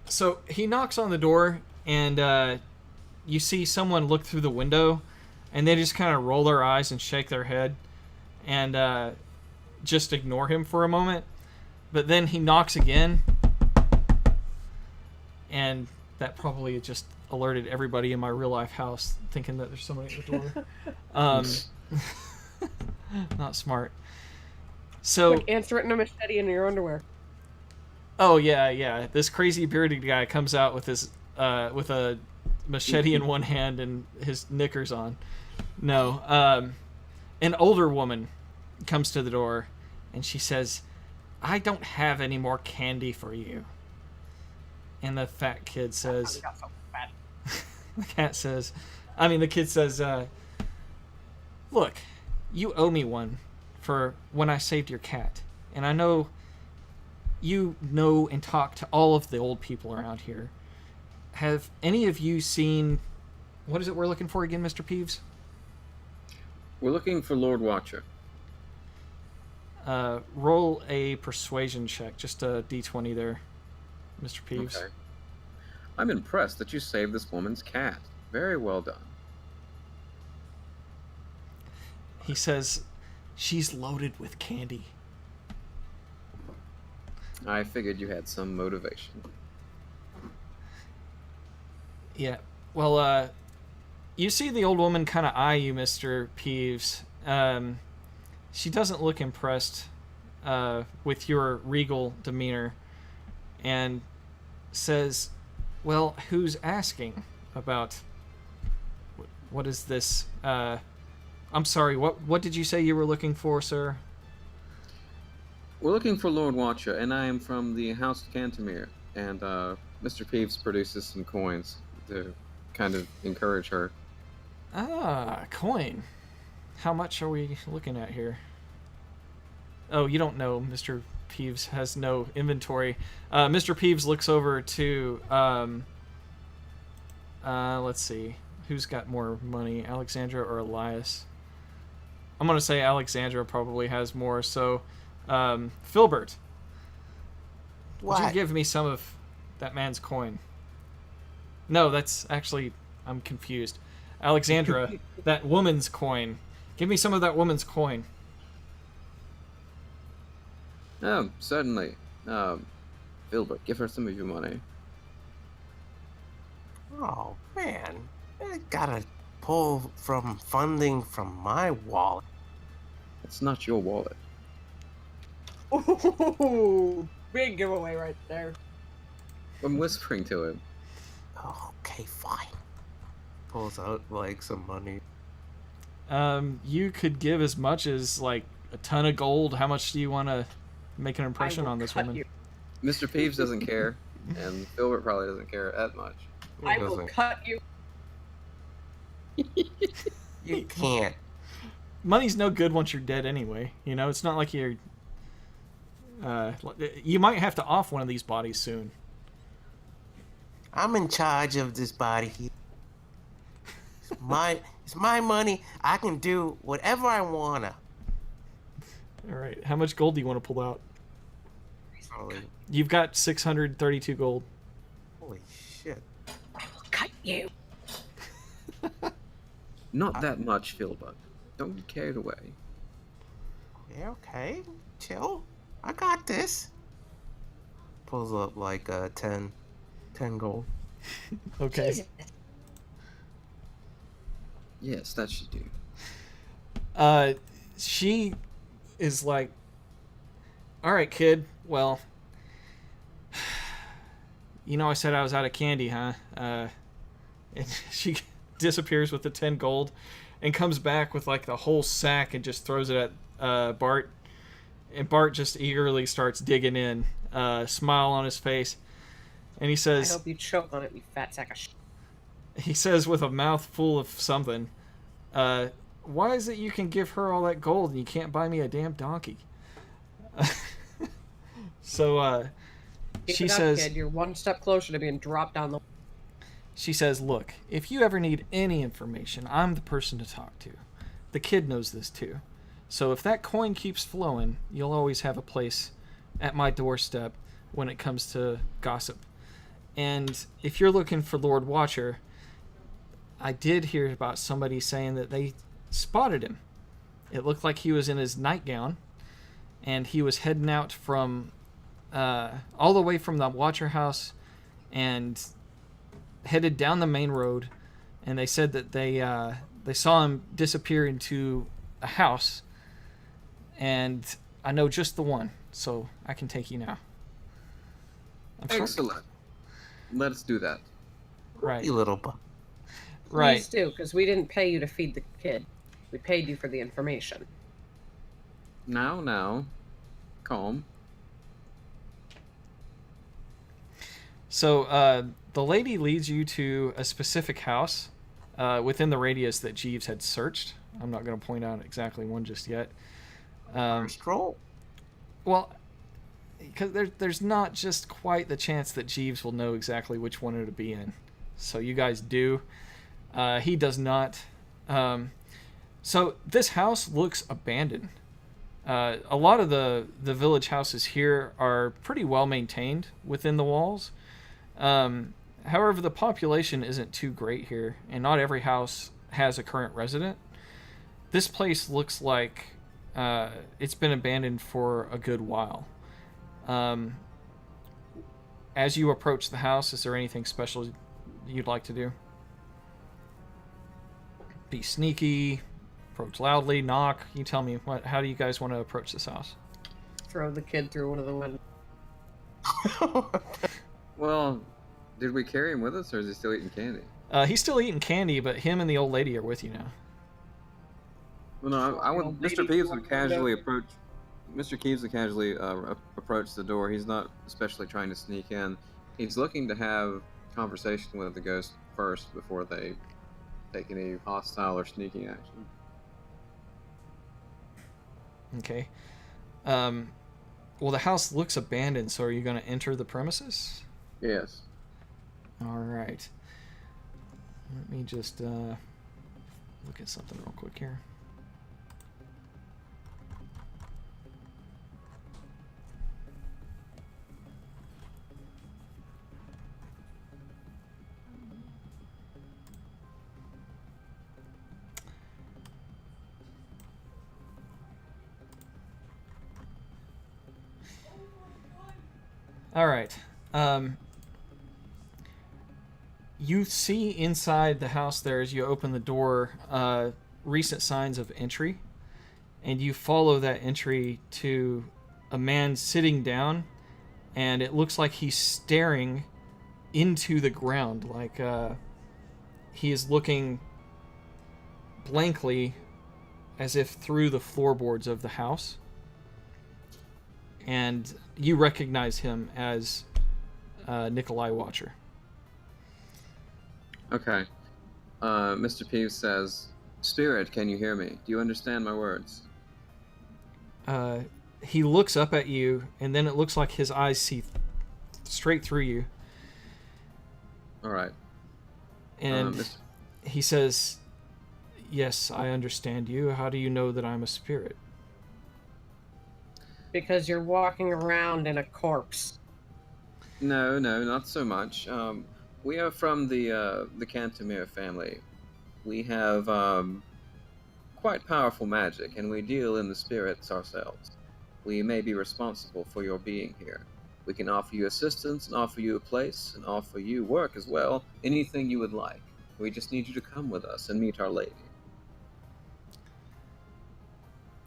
So he knocks on the door, and you see someone look through the window, and they just kind of roll their eyes and shake their head, and just ignore him for a moment. But then he knocks again, and that probably just alerted everybody in my real life house, thinking that there's somebody at the door. Not smart. So Quick, answer it in a machete in your underwear. Oh yeah. This crazy bearded guy comes out with his with a machete in one hand and his knickers on. No, an older woman comes to the door, and she says, "I don't have any more candy for you." And the fat kid says, the kid says, "Look, you owe me one for when I saved your cat, and I know you know and talk to all of the old people around here. Have any of you seen... What is it we're looking for again, Mr. Peeves?" We're looking for Lord Watcher. Roll a persuasion check. Just a d20 there, Mr. Peeves. Okay. I'm impressed that you saved this woman's cat. Very well done. He says, "She's loaded with candy." I figured you had some motivation. Yeah. Well, you see the old woman kind of eye you, Mr. Peeves. She doesn't look impressed with your regal demeanor, and says, "Well, who's asking about... What is this? I'm sorry, what did you say you were looking for, sir?" We're looking for Lord Watcher, and I am from the House of Cantermere. And Mr. Peeves produces some coins to kind of encourage her. Ah, coin. How much are we looking at here? Oh, you don't know. Mr. Peeves has no inventory. Mr. Peeves looks over to... let's see. Who's got more money, Alexandra or Elias? I'm going to say Alexandra probably has more, so... Filbert, would you give me some of that man's coin? No, that's actually... I'm confused. Alexandra, that woman's coin. Give me some of that woman's coin. Oh, certainly. Filbert, give her some of your money. Oh, man. I gotta pull from funding from my wallet. It's not your wallet. Ooh, big giveaway right there. I'm whispering to him. Okay, fine. Pulls out, like, some money. You could give as much as, like, a ton of gold. How much do you want to make an impression on this woman? You. Mr. Peeves doesn't care, and Filbert probably doesn't care that much. I will cut you You can't. Money's no good once you're dead anyway. You know, it's not like you're... you might have to off one of these bodies soon. I'm in charge of this body here. It's my money. I can do whatever I wanna. All right, how much gold do you want to pull out? Holy, You've got 632 gold. holy shit. Cut you. Not that much, Philbug. Don't get carried away. Yeah, okay. Chill. I got this. Pulls up like 10 gold. Okay. Jesus. Yes, that should do. She is like, all right, kid. Well, you know, I said I was out of candy, huh? And she disappears with the 10 gold and comes back with like the whole sack and just throws it at Bart. And Bart just eagerly starts digging in, smile on his face. And he I says, hope you choke on it, you fat sack of shit. he says with a mouth full of something, why is it you can give her all that gold and you can't buy me a damn donkey? So Keep she it up, says, kid. You're one step closer to being dropped down the. she says, look, if you ever need any information, I'm the person to talk to. The kid knows this too. So if that coin keeps flowing, you'll always have a place at my doorstep when it comes to gossip. And if you're looking for Lord Watcher, I did hear about somebody saying that they spotted him. It looked like he was in his nightgown, and he was heading out from all the way from the Watcher house and headed down the main road. And they said that they saw him disappear into a house. And I know just the one, so I can take you now. I'm sorry. Excellent. Let's do that. Right. You little Right. Please do, because we didn't pay you to feed the kid. We paid you for the information. Now. Calm. So the lady leads you to a specific house within the radius that Jeeves had searched. I'm not going to point out exactly one just yet. Stroll. Well, because there's not just quite the chance that Jeeves will know exactly which one it'll be in. So you guys do. He does not. So this house looks abandoned. A lot of the village houses here are pretty well maintained within the walls. However, the population isn't too great here, and not every house has a current resident. This place looks like it's been abandoned for a good while. As you approach the house, is there anything special you'd like to do? Be sneaky, approach loudly, knock. You tell me, how do you guys want to approach this house? Throw the kid through one of the windows. Well, did we carry him with us, or is he still eating candy? He's still eating candy, but him and the old lady are with you now. Well, no, I would. Old Mr. lady Peeves walk would casually window. approach. Mr. Keeves would casually approach the door. He's not especially trying to sneak in. He's looking to have conversation with the ghost first before they take any hostile or sneaking action. Okay. Well, the house looks abandoned, so are you going to enter the premises? Yes. All right. Let me just look at something real quick here. All right. You see inside the house there as you open the door recent signs of entry, and you follow that entry to a man sitting down, and it looks like he's staring into the ground, like he is looking blankly as if through the floorboards of the house. And you recognize him as Nikolai Watcher. Okay. Mr. Peeves says, "Spirit, can you hear me? Do you understand my words?" He looks up at you, and then it looks like his eyes see straight through you. All right. And he says, "Yes, I understand you. How do you know that I'm a spirit?" Because you're walking around in a corpse. No, not so much. We are from the Cantemir family. We have quite powerful magic, and we deal in the spirits ourselves. We may be responsible for your being here. We can offer you assistance and offer you a place and offer you work as well. Anything you would like. We just need you to come with us and meet Our Lady.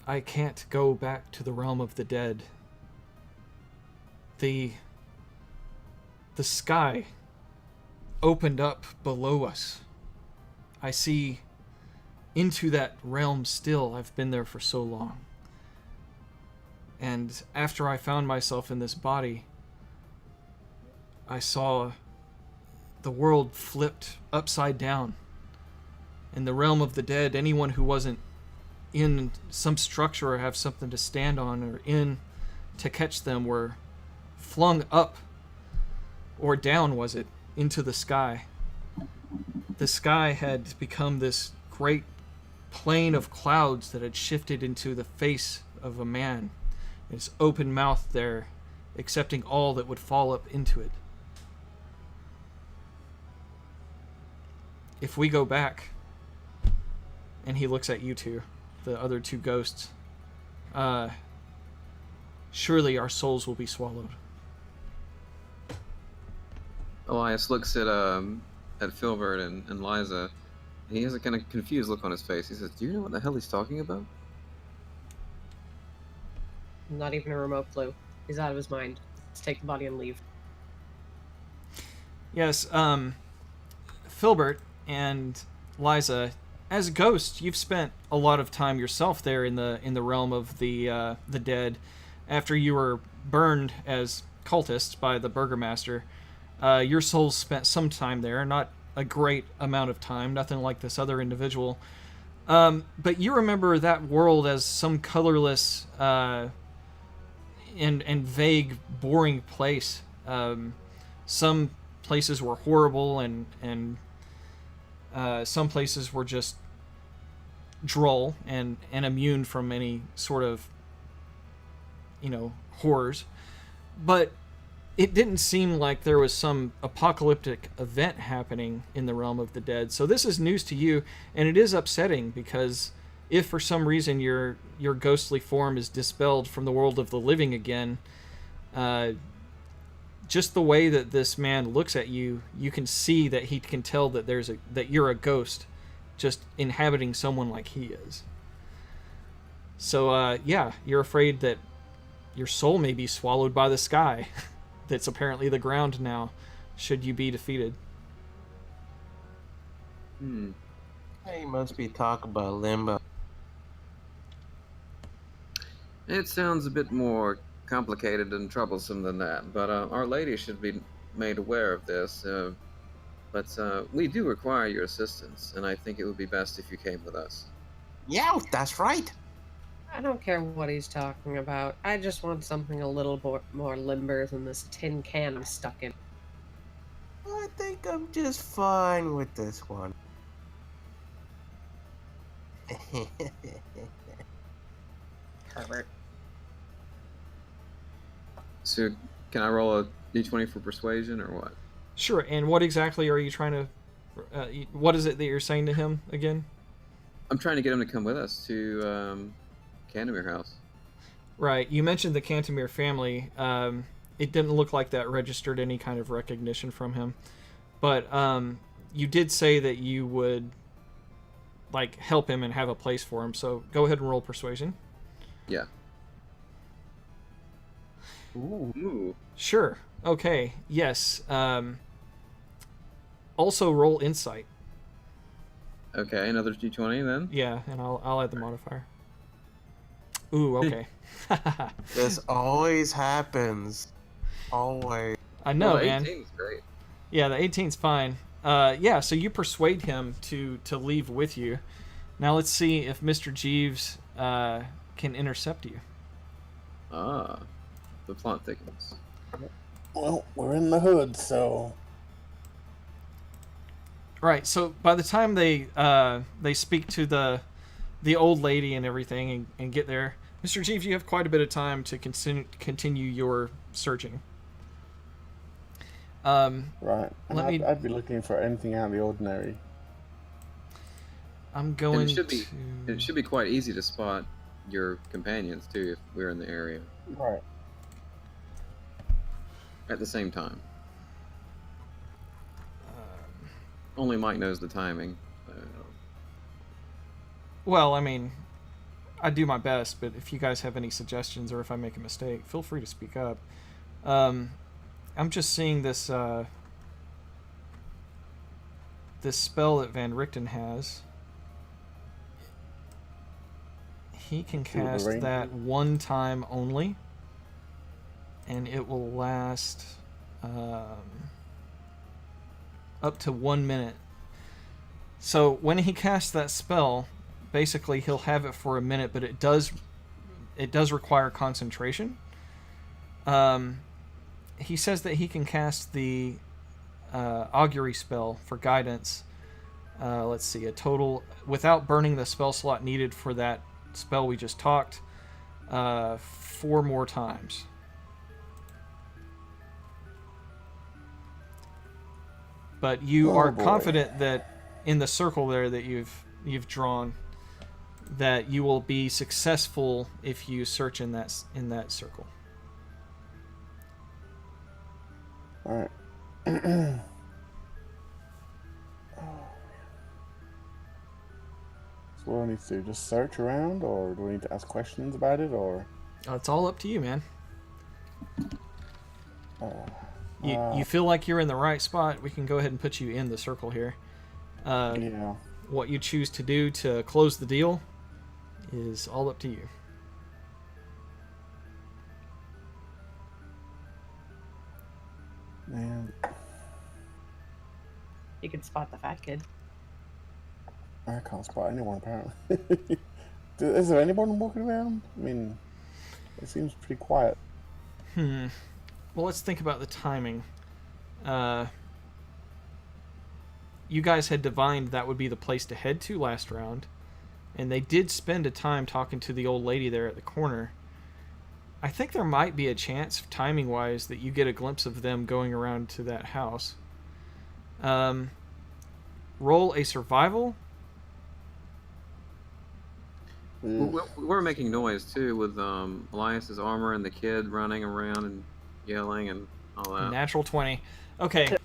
I can't go back to the realm of the dead. The sky opened up below us. I see into that realm still. I've been there for so long. And after I found myself in this body, I saw the world flipped upside down. In the realm of the dead, anyone who wasn't in some structure or have something to stand on or in to catch them were flung up, or down was it, into the sky. The sky had become this great plain of clouds that had shifted into the face of a man, his open mouth there, accepting all that would fall up into it. If we go back, and he looks at you two, the other two ghosts, surely our souls will be swallowed. Elias looks at Filbert and Liza. He has a kind of confused look on his face. He says, "Do you know what the hell he's talking about?" Not even a remote clue. He's out of his mind. Let's take the body and leave. Yes, Filbert and Liza, as ghosts, you've spent a lot of time yourself there in the realm of the dead. After you were burned as cultists by the burgomaster, your souls spent some time there. Not a great amount of time, nothing like this other individual. But you remember that world as some colorless and vague, boring place. Some places were horrible, and some places were just droll and immune from any sort of, horrors. But it didn't seem like there was some apocalyptic event happening in the realm of the dead. So this is news to you, and it is upsetting because if for some reason your ghostly form is dispelled from the world of the living again, just the way that this man looks at you, you can see that he can tell that that you're a ghost, just inhabiting someone like he is. So yeah, you're afraid that your soul may be swallowed by the sky. That's apparently the ground now, should you be defeated. Hey, must be talk about limbo. It sounds a bit more complicated and troublesome than that, but Our Lady should be made aware of this. But we do require your assistance, and I think it would be best if you came with us. Yeah, that's right. I don't care what he's talking about. I just want something a little more limber than this tin can I'm stuck in. I think I'm just fine with this one. Herbert. So, can I roll a d20 for persuasion, or what? Sure, and what exactly are you trying to... what is it that you're saying to him again? I'm trying to get him to come with us to Cantemir House. Right, you mentioned the Cantemir family. It didn't look like that registered any kind of recognition from him. But you did say that you would help him and have a place for him, so go ahead and roll persuasion. Yeah. Ooh. Sure. Okay. Yes. Also roll insight. Okay, another d20 then. Yeah, and I'll add the modifier. Ooh, okay. This always happens. Always. I know, well, man. 18's great. Yeah, the 18's fine. yeah, so you persuade him to leave with you. Now let's see if Mr. Jeeves can intercept you. Ah, the plot thickens. Well, we're in the hood, so Right. So by the time they speak to the old lady and everything and get there, Mr. Jeeves, you have quite a bit of time to continue your searching. right. And Let me. I'd be looking for anything out of the ordinary. I'm And going it should be quite easy to spot your companions too if we're in the area Right. at the same time. Only Mike knows the timing. Well, I mean, I do my best, but if you guys have any suggestions or if I make a mistake, feel free to speak up. I'm just seeing this this spell that Van Richten has. He can See what the cast range that is? one time only, and it will last up to 1 minute. So when he casts that spell, basically he'll have it for a minute, but it does require concentration. He says that he can cast the augury spell for guidance. Let's see, a total without burning the spell slot needed for that spell we just talked 4 more times. But you Oh, are boy. confident that in the circle there that you've drawn, that you will be successful if you search in that circle. All right. So what do I need to do? Just search around, or do I need to ask questions about it, or? It's all up to you, man. Uh, You feel like you're in the right spot, we can go ahead and put you in the circle here. yeah. What you choose to do to close the deal is all up to you. Man, You can spot the fat kid. I can't spot anyone apparently. Is there anyone walking around? I mean, it seems pretty quiet. Well, let's think about the timing. You guys had divined that would be the place to head to last round, and they did spend a time talking to the old lady there at the corner. I think there might be a chance, timing-wise, that you get a glimpse of them going around to that house. Roll a survival. We're making noise too with Elias's armor and the kid running around and yelling and all that. Natural 20. Okay.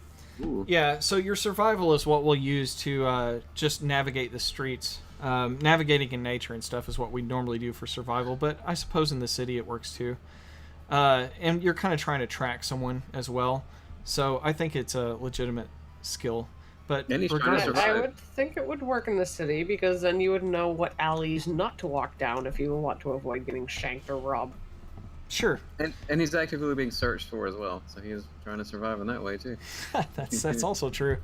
Ooh. Yeah, so your survival is what we'll use to just navigate the streets. Navigating in nature and stuff is what we normally do for survival, but I suppose in the city it works too. And you're kind of trying to track someone as well, so I think it's a legitimate skill. But And he's trying to Yeah, regardless, survive. I would think it would work in the city because then you would know what alleys not to walk down if you want to avoid getting shanked or robbed. sure, And he's actively being searched for as well, so he's trying to survive in that way too. that's also true.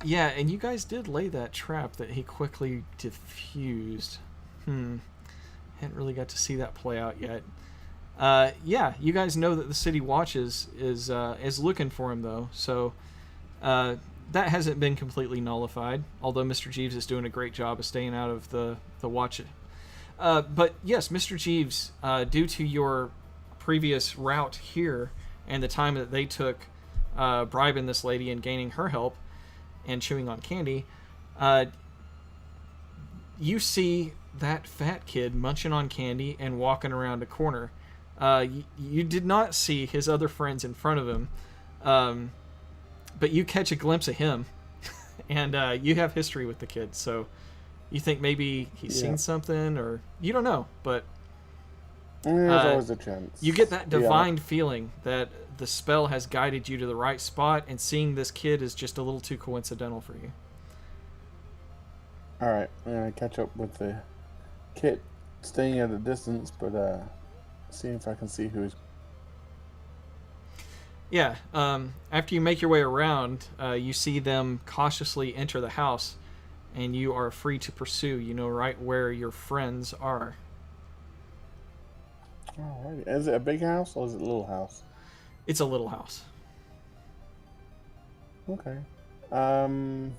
Yeah, and you guys did lay that trap that he quickly diffused. Hadn't really got to see that play out yet. Yeah, you guys know that the city watch is looking for him though, so that hasn't been completely nullified. Although Mr. Jeeves is doing a great job of staying out of the watch. But yes, Mr. Jeeves, due to your previous route here and the time that they took bribing this lady and gaining her help and chewing on candy, you see that fat kid munching on candy and walking around a corner. You did not see his other friends in front of him, but you catch a glimpse of him, and you have history with the kid, so you think maybe he's seen something, or you don't know, but There's always a chance. you get that Yeah. divine feeling that the spell has guided you to the right spot, and seeing this kid is just a little too coincidental for you. All right, I'm gonna catch up with the kid, staying at a distance, but see if I can see who's. Yeah. After you make your way around, you see them cautiously enter the house, and you are free to pursue. You know right where your friends are. Alright. Is it a big house or is it a little house? It's a little house. Okay. I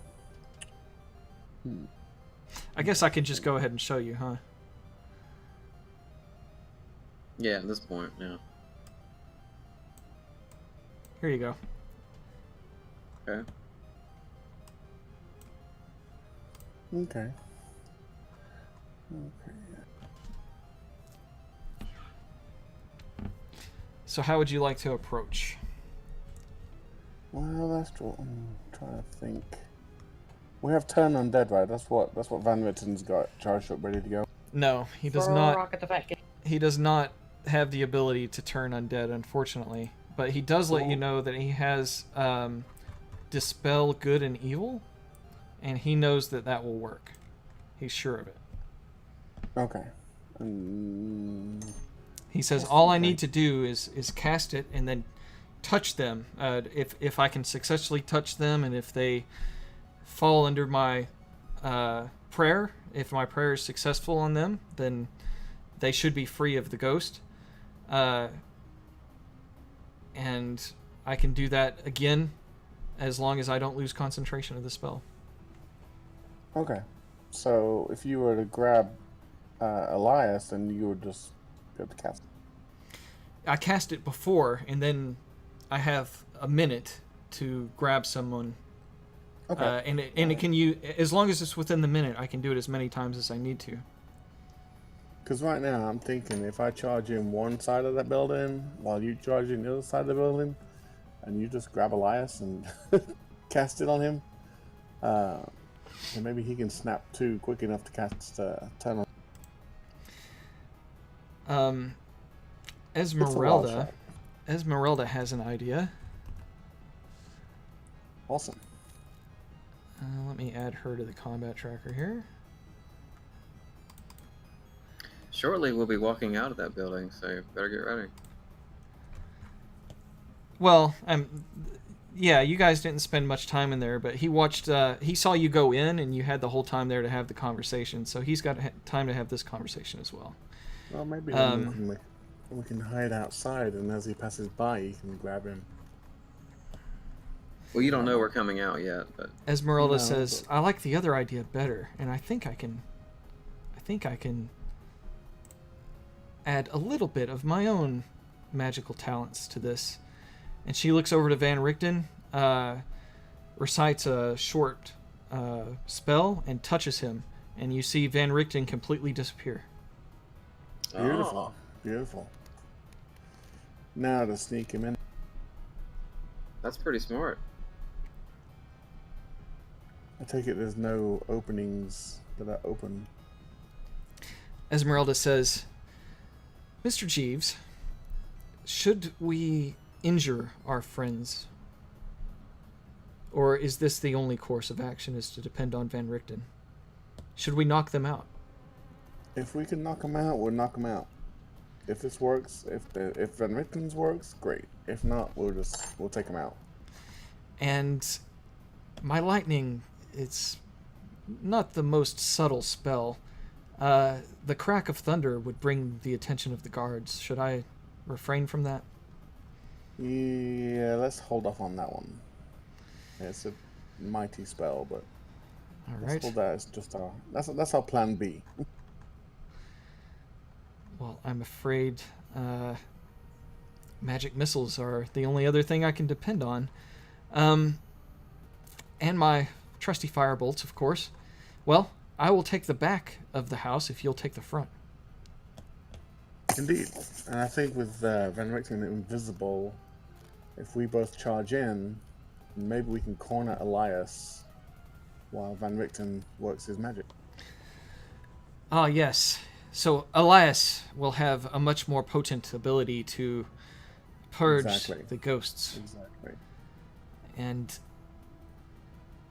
guess I could just go ahead and show you, huh? Yeah, at this point, yeah. Here you go. Okay. Okay. Okay. So how would you like to approach? Well, that's what I'm trying to think. We have turn undead, right? That's what Van Ritten's got charged up, ready to go. No, he does Throw a not. rock at the fat kid. He does not have the ability to turn undead, unfortunately. But he does let you know that he has dispel good and evil, and he knows that that will work. He's sure of it. Okay. He says all I need to do is cast it and then touch them. If I can successfully touch them, and if they fall under my prayer, if my prayer is successful on them, then they should be free of the ghost. And I can do that again as long as I don't lose concentration of the spell. Okay. So if you were to grab Elias, then you would just be able to cast it. I cast it before, and then I have a minute to grab someone. Okay. And it can as long as it's within the minute, I can do it as many times as I need to. Because right now I'm thinking if I charge in one side of that building while you charge in the other side of the building, and you just grab Elias and cast it on him, then maybe he can snap to quick enough to cast turn on. Esmeralda has an idea. Awesome. Let me add her to the combat tracker here. Shortly, we'll be walking out of that building, so better get ready. Well, yeah, you guys didn't spend much time in there, but he watched. He saw you go in, and you had the whole time there to have the conversation. So he's got time to have this conversation as well. Well, maybe we can hide outside, and as he passes by, you can grab him. Well, you don't know we're coming out yet, but Esmeralda says, "I like the other idea better, and I think I can add a little bit of my own magical talents to this." And she looks over to Van Richten, recites a short spell, and touches him. And you see Van Richten completely disappear. Beautiful. Beautiful. Now to sneak him in. that's pretty smart. I take it there's no openings that are open. Esmeralda says, "Mr. Jeeves, should we injure our friends? Or is this the only course of action, is to depend on Van Richten? Should we knock them out?" If we can knock him out, we'll knock him out. If this works, if Van Richten's works, great. If not, we'll take him out. And my lightning, it's not the most subtle spell. The crack of thunder would bring the attention of the guards. Should I refrain from that? Yeah, let's hold off on that one. It's a mighty spell, but All let's right. hold that as just that's our plan B. Well, I'm afraid magic missiles are the only other thing I can depend on. And my trusty firebolts, of course. Well, I will take the back of the house if you'll take the front. Indeed. And I think with Van Richten invisible, if we both charge in, maybe we can corner Elias while Van Richten works his magic. Ah, yes. So Elias will have a much more potent ability to purge Exactly. the ghosts. Exactly. And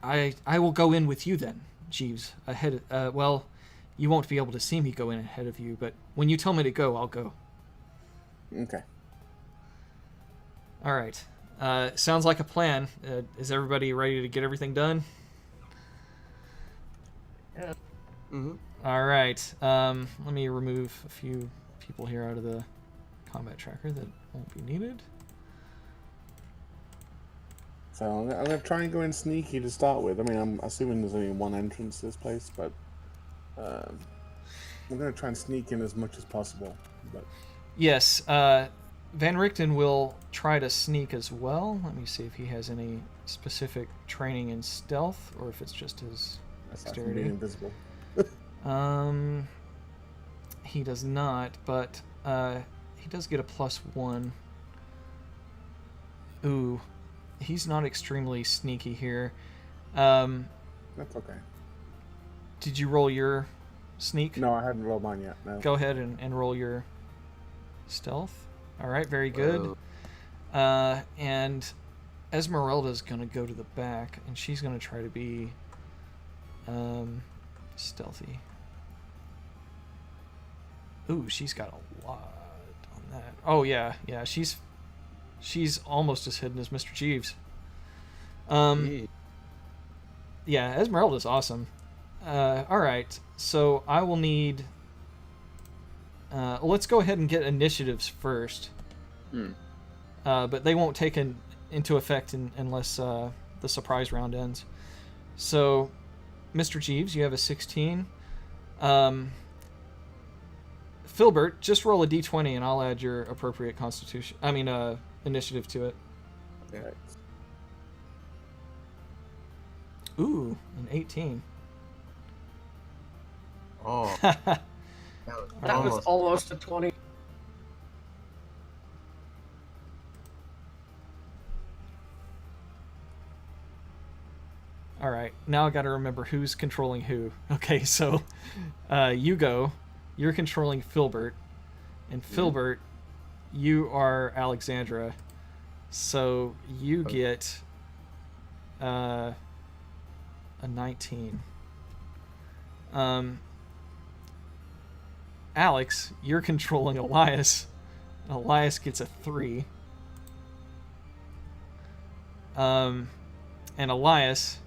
I will go in with you then, Jeeves. Ahead. Well, you won't be able to see me go in ahead of you, but when you tell me to go, I'll go. Okay. All right. Sounds like a plan. Is everybody ready to get everything done? Yeah. Mm-hmm. All right. Let me remove a few people here out of the combat tracker that won't be needed. So I'm gonna try and go in sneaky to start with. I mean, I'm assuming there's only one entrance to this place, but I'm gonna try and sneak in as much as possible. But Yes. Van Richten will try to sneak as well. Let me see if he has any specific training in stealth, or if it's just his aside from being dexterity. invisible. He does not, but he does get a +1. Ooh, he's not extremely sneaky here. That's okay. Did you roll your sneak? No, I hadn't rolled mine yet. No. Go ahead and roll your stealth. All right, very good. Whoa. And Esmeralda's going to go to the back, and she's going to try to be stealthy. Ooh, she's got a lot on that. Oh, yeah. She's almost as hidden as Mr. Jeeves. Yeah, Esmeralda's awesome. All right, so I will need... let's go ahead and get initiatives first. But they won't take into effect unless the surprise round ends. So, Mr. Jeeves, you have a 16. Filbert, just roll a d20 and I'll add your appropriate initiative to it. Okay. Ooh, an 18. Oh. That was almost a 20. All right, now I got to remember who's controlling who. Okay, so you go. You're controlling Filbert, and Filbert, you are Alexandra. So you get a 19. Alex, you're controlling Elias. Elias gets a 3. And Elias,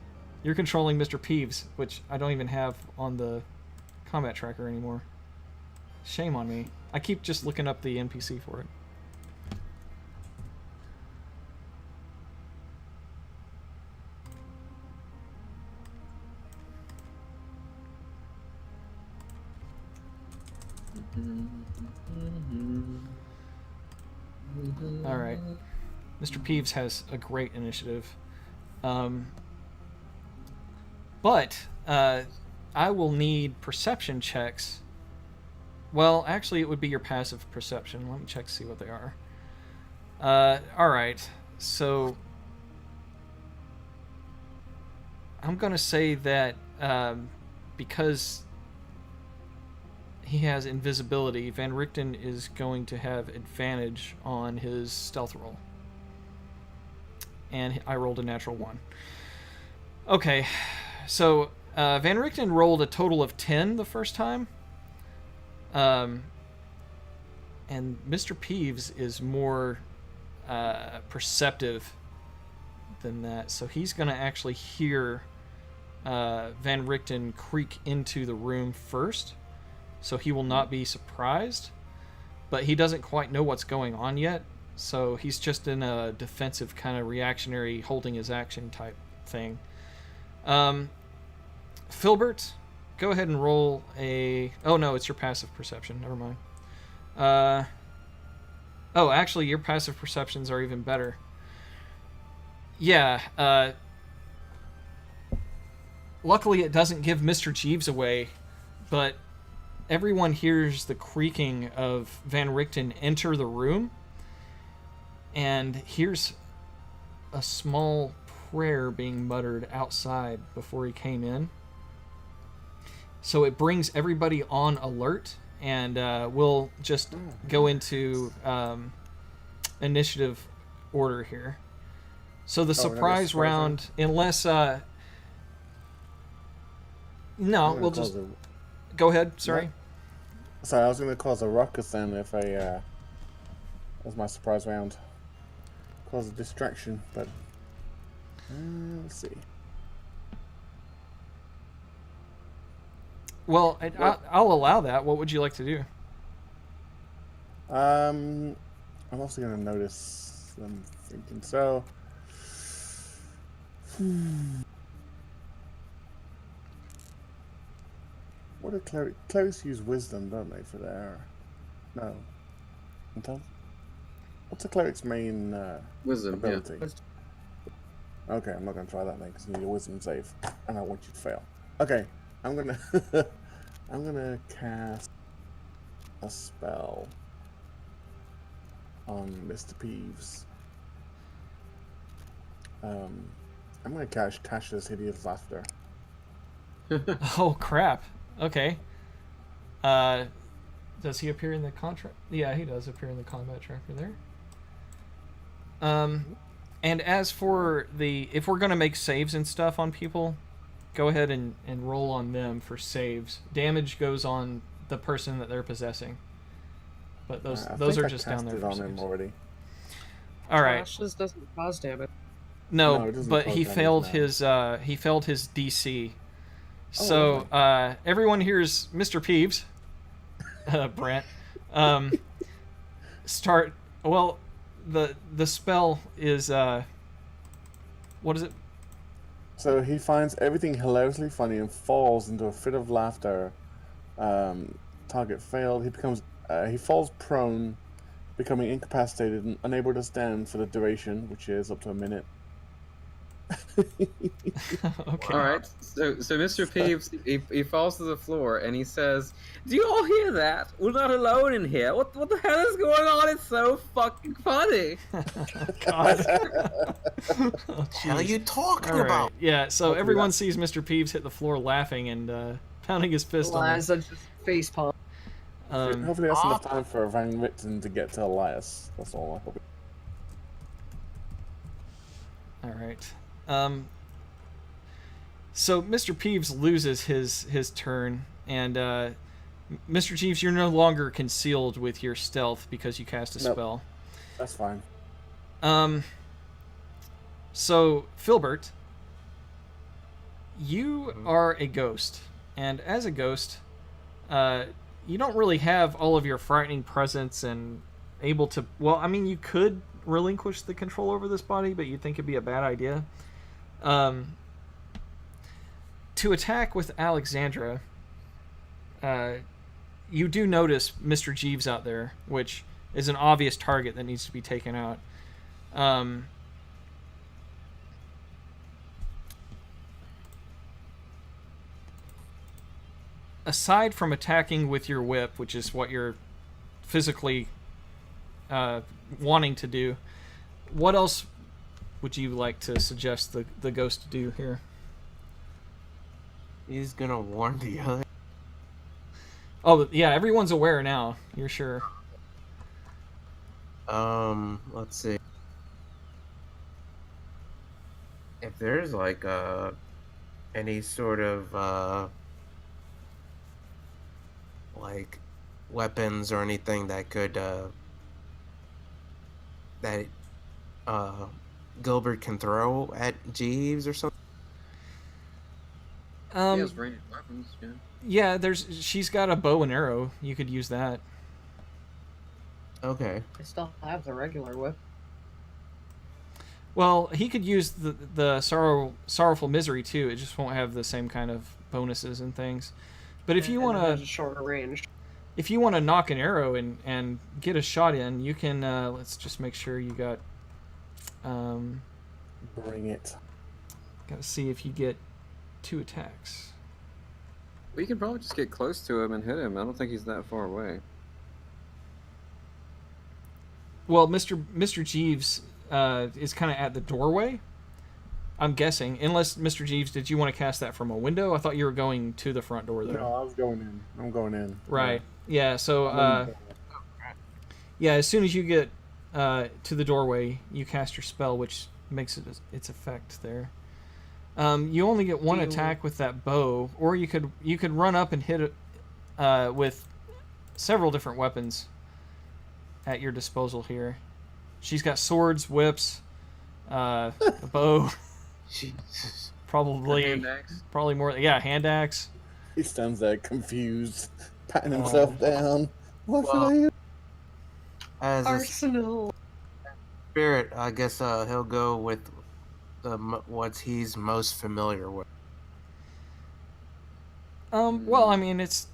you're controlling Mr. Peeves, which I don't even have on the combat tracker anymore. Shame on me. I keep just looking up the NPC for it. All right. Mr. Peeves has a great initiative. But I will need perception checks. Well, actually, it would be your passive perception. Let me check to see what they are. All right. So I'm going to say that because he has invisibility, Van Richten is going to have advantage on his stealth roll. And I rolled a natural 1. Okay, so Van Richten rolled a total of 10 the first time. And Mr. Peeves is more perceptive than that. So he's going to actually hear Van Richten creak into the room first. So he will not be surprised. But he doesn't quite know what's going on yet. So he's just in a defensive kind of reactionary holding his action type thing. Filbert, go ahead and roll a... Oh, no, it's your passive perception. Never mind. Oh, actually, your passive perceptions are even better. Yeah, luckily it doesn't give Mr. Jeeves away, but everyone hears the creaking of Van Richten enter the room and hears a small prayer being muttered outside before he came in. So it brings everybody on alert, and we'll just go into initiative order here. So the surprise round, unless... No, we'll just... Go ahead, sorry. Sorry, I was going to cause a ruckus then if I... as my surprise round. cause a distraction, but let's see. Well, I'll allow that. What would you like to do? I'm also gonna notice. I'm thinking so. What do clerics use wisdom, don't they, for their? No. What's a cleric's main Wisdom, ability? yeah. Okay, I'm not gonna try that then because you need a wisdom save, and I want you to fail. Okay, I'm gonna I'm gonna cast a spell on Mr. Peeves. I'm gonna cast Tasha's Hideous Laughter. Oh crap. Okay. Does he appear in the contract? Yeah, he does appear in the combat tracker there. And as for if we're gonna make saves and stuff on people, go ahead and roll on them for saves. Damage goes on the person that they're possessing. But those are just down there for on saves. him already. All right. Flashes doesn't cause damage. No, it doesn't but cause he damage failed now. his DC. Oh, So everyone here's Mr. Peeves, Brent. Start. Well, the spell is what is it? So he finds everything hilariously funny and falls into a fit of laughter. Target failed. He falls prone, becoming incapacitated and unable to stand for the duration, which is up to a minute. Okay. All right. So Mr. Peeves, he falls to the floor and he says, "Do you all hear that? We're not alone in here. What the hell is going on? It's so fucking funny." God. Oh, Hell are jeez. you talking All right. about? Yeah. So everyone sees Mr. Peeves hit the floor laughing and pounding his fist on Eliza just face palm. it. Hopefully that's enough time for Van Richten to get to Elias. That's all I hope. All right. So Mr. Peeves loses his turn, and Mr. Peeves, you're no longer concealed with your stealth because you cast a Nope. spell. That's fine. So Filbert, you are a ghost, and as a ghost, you don't really have all of your frightening presence and able to. Well, I mean, you could relinquish the control over this body, but you'd think it'd be a bad idea. To attack with Alexandra, you do notice Mr. Jeeves out there, which is an obvious target that needs to be taken out. Aside from attacking with your whip, which is what you're physically wanting to do, what else would you like to suggest the ghost do here? He's gonna warn the other. Oh, yeah, everyone's aware now. You're sure. Let's see. If there's like any sort of like weapons or anything that could that Gilbert can throw at Jeeves or something. He has ranged weapons, yeah. Yeah, she's got a bow and arrow. You could use that. Okay. I still have the regular whip. Well, he could use the sorrowful misery too. It just won't have the same kind of bonuses and things. But if you And it want has to, a shorter range. if you want to knock an arrow and get a shot in, you can. Let's just make sure you got. Bring it. Got to see if you get 2 attacks. We can probably just get close to him and hit him. I don't think he's that far away. Well, Mr. Jeeves is kind of at the doorway. I'm guessing, unless Mr. Jeeves, did you want to cast that from a window? I thought you were going to the front door there. No, I was going in. I'm going in. Right. Yeah. So, yeah, as soon as you get to the doorway, you cast your spell, which makes its effect there. You only get 1 attack with that bow, or you could run up and hit it with several different weapons at your disposal here. She's got swords, whips, a bow, Jesus. probably Hand axe. probably more. Yeah, hand axe. He stands there confused, patting himself down. What should I use? As a Arsenal. spirit, I guess he'll go with what he's most familiar with. Well, I mean, it's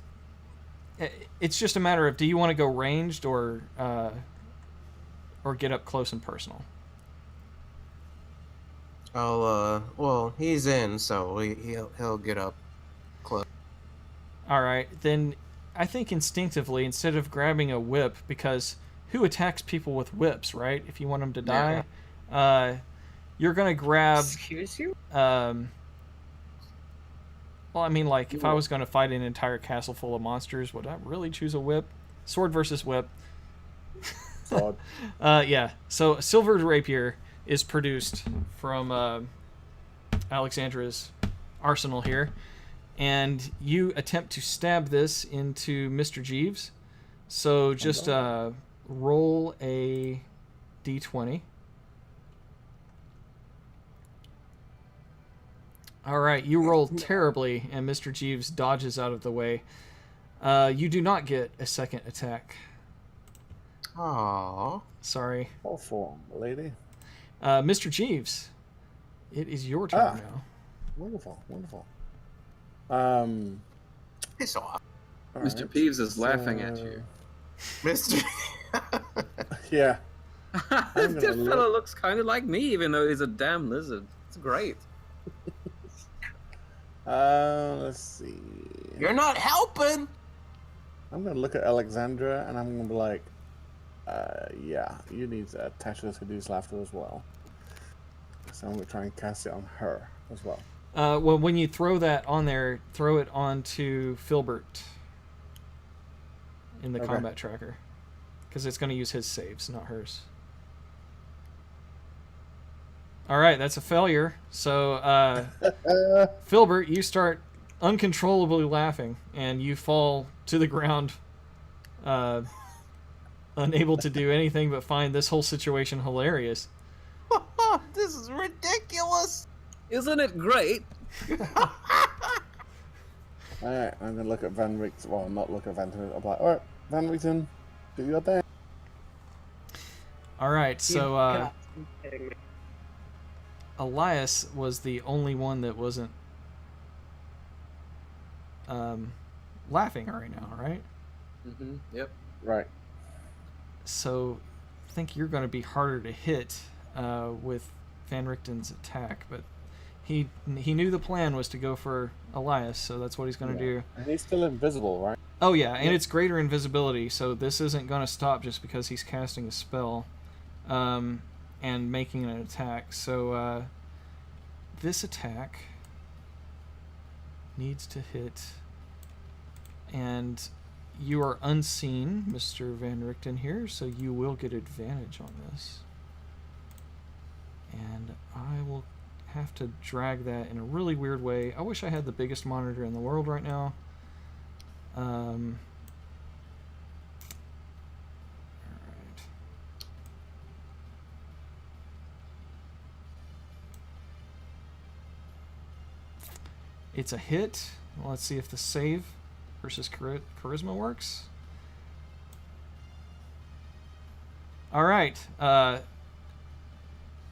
just a matter of, do you want to go ranged or get up close and personal? Well, he's in, so he'll get up close. All right, then I think instinctively, instead of grabbing a whip, because who attacks people with whips, right? If you want them to die, you're gonna grab. Excuse you? Well, I mean, like, if I was going to fight an entire castle full of monsters, would I really choose a whip? Sword versus whip. Sword. Yeah. So, a silvered rapier is produced from Alexandra's arsenal here. And you attempt to stab this into Mr. Jeeves. So, just roll a d20. All right, you rolled terribly, and Mr. Jeeves dodges out of the way. You do not get a second attack. Aww. Sorry. All for him, lady. Mr. Jeeves, it is your turn now. Wonderful, wonderful. Piss off, all Mr. right, Peeves is laughing at you. Mister. Yeah. This gonna fellow looks kind of like me, even though he's a damn lizard. It's great. Let's see. You're not helping. I'm gonna look at Alexandra and I'm gonna be like, yeah, you need to attach this to Hadoos Laughter as well. So I'm gonna try and cast it on her as well. Well, when you throw that on there, throw it onto Filbert in the Okay. combat tracker, because it's going to use his saves, not hers. All right, that's a failure. So, Filbert, you start uncontrollably laughing, and you fall to the ground, unable to do anything but find this whole situation hilarious. This is ridiculous. Isn't it great? Alright, I'm gonna look at Van Richten. Well, not look at Van Richten. I'm like, alright, Van Richten, do your thing. All right, so Got to be kidding me. Elias was the only one that wasn't laughing right now, right? Mm-hmm. Yep. Right. So I think you're going to be harder to hit with Van Richten's attack, but he knew the plan was to go for Elias, so that's what he's going to do. And he's still invisible, right? Oh yeah, and it's greater invisibility, so this isn't going to stop just because he's casting a spell and making an attack. So this attack needs to hit, and you are unseen, Mr. Van Richten here, so you will get advantage on this. And I will have to drag that in a really weird way. I wish I had the biggest monitor in the world right now. Alright. It's a hit. Well, let's see if the save versus charisma works. Alright.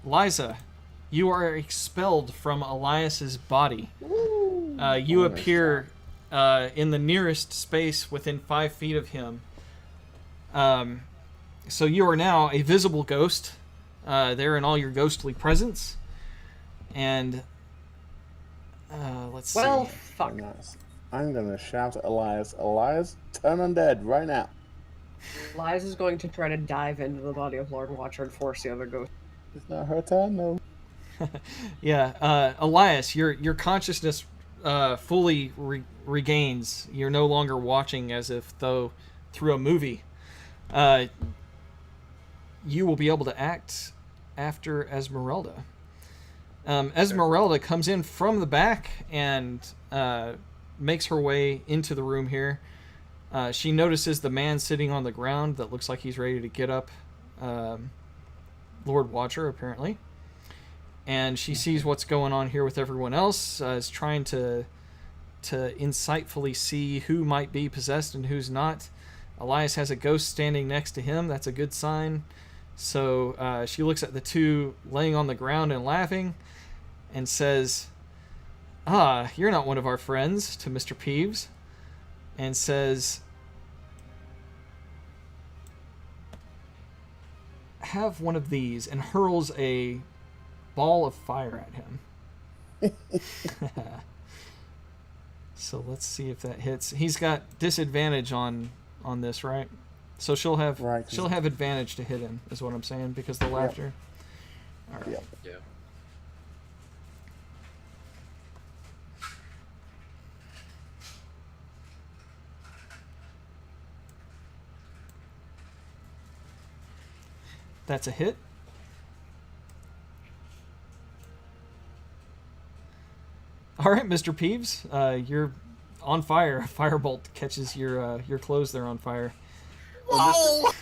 Liza, you are expelled from Elias's body. You appear in the nearest space within 5 feet of him. So you are now a visible ghost there in all your ghostly presence. And let's Well, see. fuck. Nice. I'm gonna shout at Elias, Elias, turn undead right now. Liz is going to try to dive into the body of Lord Watcher and force the other ghost. It's not her turn, no. Yeah, Elias, your consciousness fully regains. You're no longer watching as if though through a movie. You will be able to act after Esmeralda. Esmeralda comes in from the back and makes her way into the room here. She notices the man sitting on the ground that looks like he's ready to get up. Lord Watcher, apparently. And she sees what's going on here with everyone else, is trying to insightfully see who might be possessed and who's not. Elias has a ghost standing next to him. That's a good sign. So she looks at the two laying on the ground and laughing and says, "Ah, you're not one of our friends," to Mr. Peeves, and says, "Have one of these," and hurls a ball of fire at him. So let's see if that hits. He's got disadvantage on this, right? So she'll have advantage to hit him, is what I'm saying, because of the laughter. All right. Yep. Yeah. That's a hit. All right, Mr. Peeves, you're on fire. A firebolt catches your clothes there on fire. Well,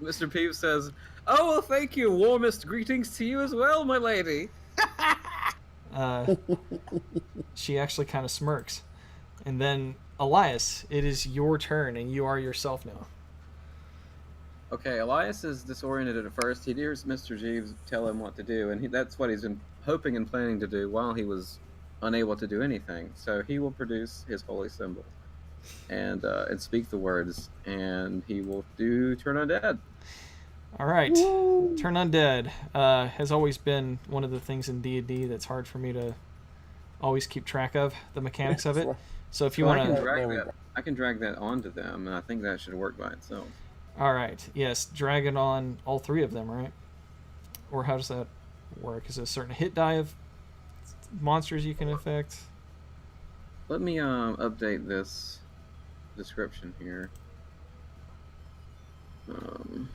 Mr. Peeves says, "Oh, well, thank you. Warmest greetings to you as well, my lady." She actually kind of smirks. And then, Elias, it is your turn, and you are yourself now. Okay, Elias is disoriented at first. He hears Mr. Jeeves tell him what to do, and that's what he's been hoping and planning to do while he was unable to do anything. So he will produce his holy symbol and speak the words, and he will do Turn Undead. All right. Woo! Turn Undead has always been one of the things in D&D that's hard for me to always keep track of, the mechanics of it. So if you want to... I can drag that onto them, and I think that should work by itself. All right. Yes, drag it on all three of them, right? Or how does that work? Is it a certain hit die of monsters you can affect? Let me update this description here. All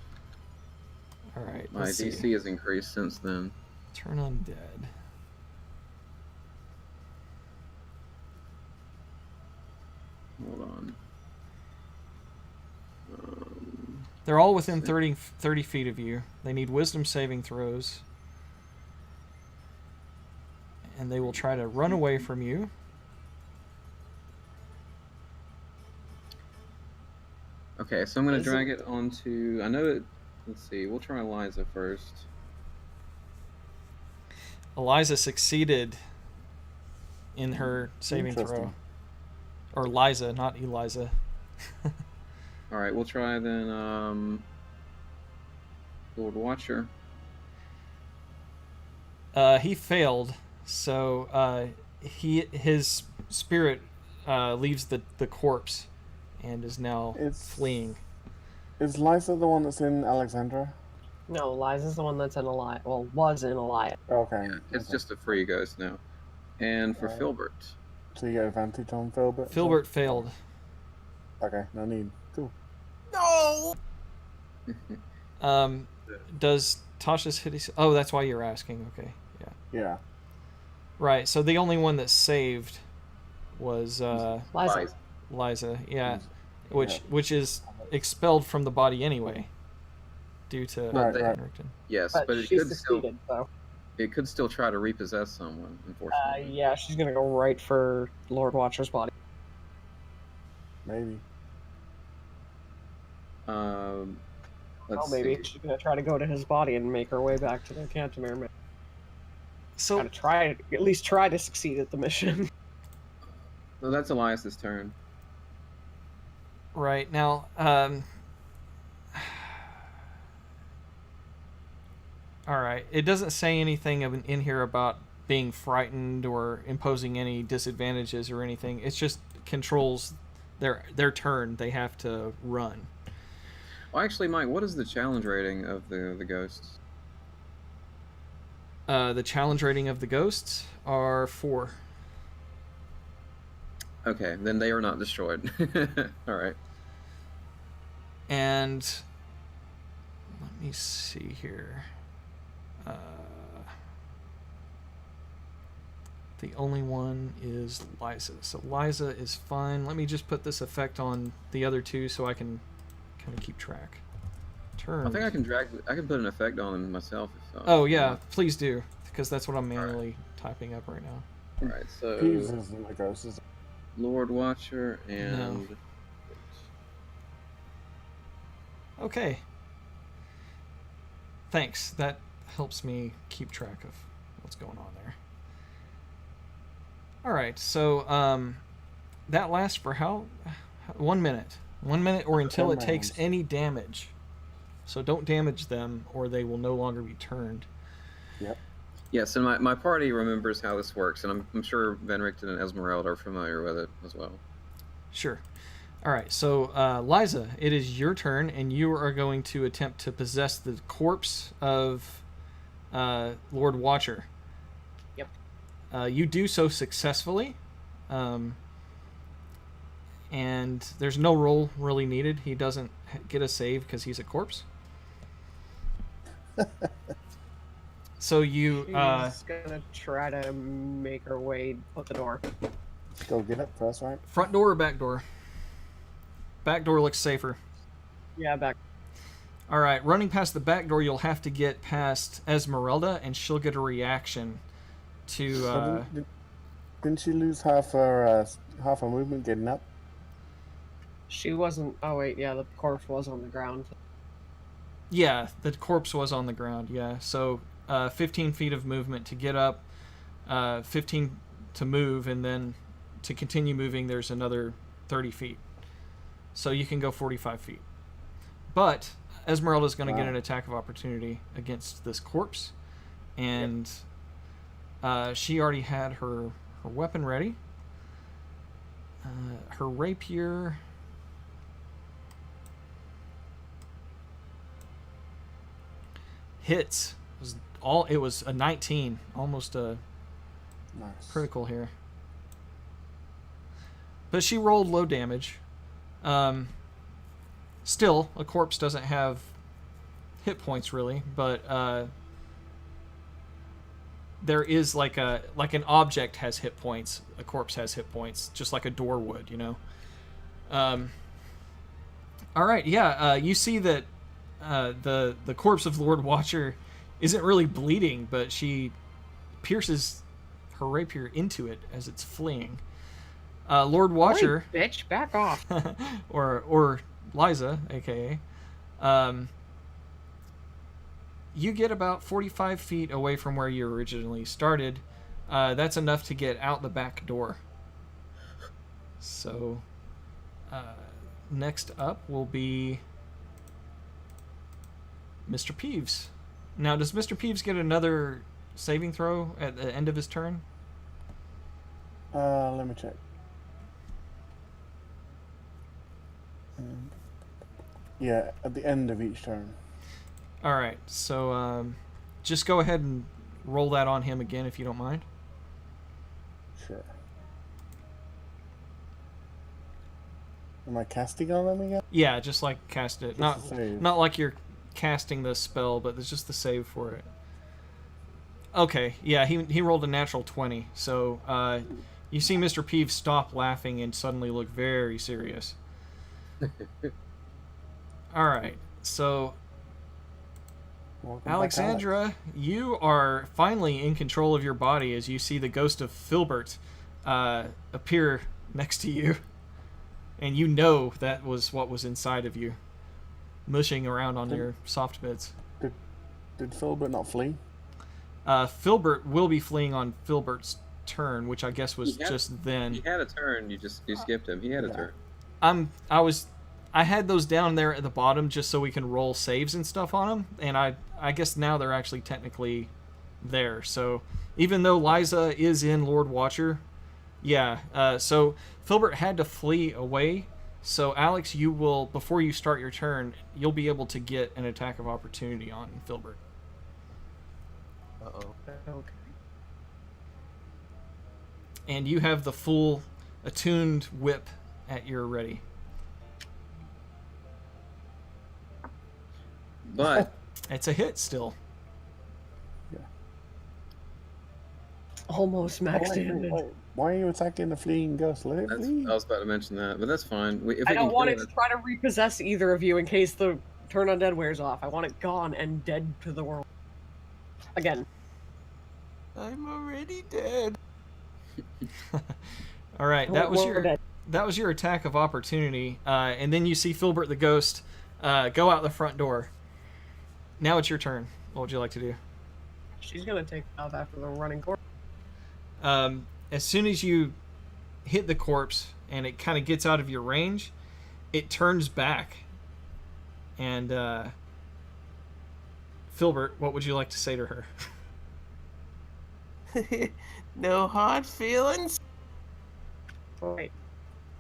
right. My DC has increased since then. Turn Undead. Hold on. They're all within 30 feet of you. They need wisdom saving throws. And they will try to run away from you. Okay, so I'm going to drag it onto... I know it... Let's see. We'll try Eliza first. Eliza succeeded in her saving throw. Or Liza, not Eliza. All right, we'll try then Lord Watcher. He failed, so his spirit leaves the corpse and is now fleeing. Is Liza the one that's in Alexandra? No, Liza's the one that's in Elias. Well, was in Elias. Okay. Yeah, it's just a free ghost now. And for Filbert. So you get advantage on Filbert? Filbert failed. Okay, no need. Cool. No! Does Tasha's hit... Oh, that's why you're asking. Okay, yeah. Yeah. Right, so the only one that saved was Liza, yeah. Which is expelled from the body anyway. Due to right. Yes, but it could still try to repossess someone, unfortunately. Yeah, she's gonna go right for Lord Watcher's body. Maybe. Maybe she's gonna try to go to his body and make her way back to the Canterbury. So gotta at least try to succeed at the mission. So that's Elias's turn. Right now, all right. It doesn't say anything in here about being frightened or imposing any disadvantages or anything. It just controls their turn. They have to run. Well, actually, Mike, what is the challenge rating of the ghosts? The challenge rating of the ghosts are 4. Okay, then they are not destroyed. All right. And let me see here. The only one is Liza. So Liza is fine. Let me just put this effect on the other two so I can kind of keep track. turned. I think I can put an effect on him myself. If, Oh yeah, please do, because that's what I'm manually typing up right now. All right, so Peeves isn't the ghost, is it? Lord Watcher and Okay. Thanks. That helps me keep track of what's going on there. All right, so that lasts for how 1 minute. 1 minute or until it takes any damage. So don't damage them or they will no longer be turned. Yep. Yes, and my party remembers how this works, and I'm sure Van Richten and Esmeralda are familiar with it as well. Sure. All right, so Liza, it is your turn, and you are going to attempt to possess the corpse of Lord Watcher. Yep. You do so successfully, and there's no roll really needed. He doesn't get a save because he's a corpse. So you... She's gonna try to make her way out the door. Go get it first, right? Front door or back door? Back door looks safer. Yeah, back. All right, running past the back door, you'll have to get past Esmeralda, and she'll get a reaction to... So didn't she lose half her movement getting up? She wasn't. Oh wait, yeah, the corpse was on the ground. Yeah, the corpse was on the ground, yeah. So 15 feet of movement to get up, 15 to move, and then to continue moving, there's another 30 feet. So you can go 45 feet. But Esmeralda's going to get an attack of opportunity against this corpse. And she already had her weapon ready. Her rapier... hits. It was a 19, almost a critical here. But she rolled low damage. Still, a corpse doesn't have hit points really, but there is like an object has hit points. A corpse has hit points, just like a door would, you know. All right, yeah. You see that the corpse of Lord Watcher isn't really bleeding, but she pierces her rapier into it as it's fleeing. Lord Watcher, Holy bitch, back off. or Liza, aka, you get about 45 feet away from where you originally started. That's enough to get out the back door. So, next up will be Mr. Peeves. Now, does Mr. Peeves get another saving throw at the end of his turn? Let me check. Yeah, at the end of each turn. All right, so just go ahead and roll that on him again if you don't mind. Sure. Am I casting on him again? Yeah, just like cast it. Just the save. Not like you're casting the spell, but there's just the save for it. Okay, yeah, he rolled a natural 20. So you see Mr. Peeves stop laughing and suddenly look very serious. All right, so Welcome back, Alexandra, you are finally in control of your body as you see the ghost of Filbert appear next to you. And you know that was what was inside of you, mushing around on your soft bits. Did Filbert not flee? Filbert will be fleeing on Filbert's turn, which I guess was just then. He had a turn. You skipped him. He had a turn. I had those down there at the bottom just so we can roll saves and stuff on them, and I guess now they're actually technically there. So even though Liza is in Lord Watcher, yeah. So Filbert had to flee away. So Alex, you will, before you start your turn, you'll be able to get an attack of opportunity on Filbert. Uh-oh. Okay. And you have the full attuned whip at your ready. But It's a hit still. Almost max damage. Why are you attacking the fleeing ghost? Let it I flee. was about to mention that, but that's fine. If I we don't can want kill it to try to repossess either of you in case the Turn Undead wears off. I want it gone and dead to the world. Again. I'm already dead. All right, We're dead. that was your attack of opportunity, and then you see Filbert the ghost go out the front door. Now it's your turn. What would you like to do? She's gonna take off after the running corpse. As soon as you hit the corpse and it kind of gets out of your range, it turns back. And Filbert, what would you like to say to her? No hard feelings? Wait.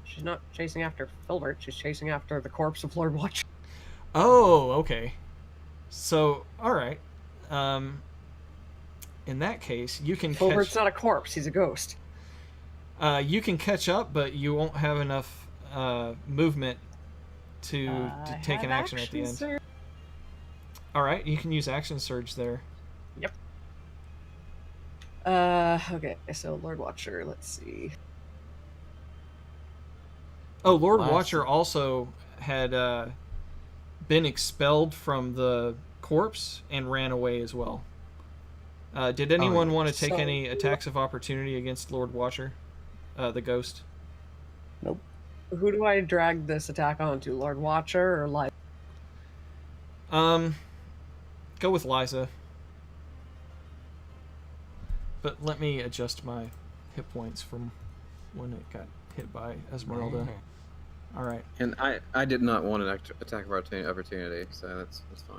She's not chasing after Filbert, she's chasing after the corpse of Lord Watcher. Oh, okay. So, all right. In that case, you can Filbert's catch. not a corpse, he's a ghost. You can catch up, but you won't have enough movement to take an action at the end. Surge. All right, you can use action surge there. Yep. Okay, so Lord Watcher, let's see. Oh, Lord Last- Watcher also had been expelled from the corpse and ran away as well. Did anyone want to take So- any attacks of opportunity against Lord Watcher, the ghost? Nope. Who do I drag this attack onto? Lord Watcher or Liza? Go with Liza. But let me adjust my hit points from when it got hit by Esmeralda. All right. And I did not want an attack of opportunity, so that's fine.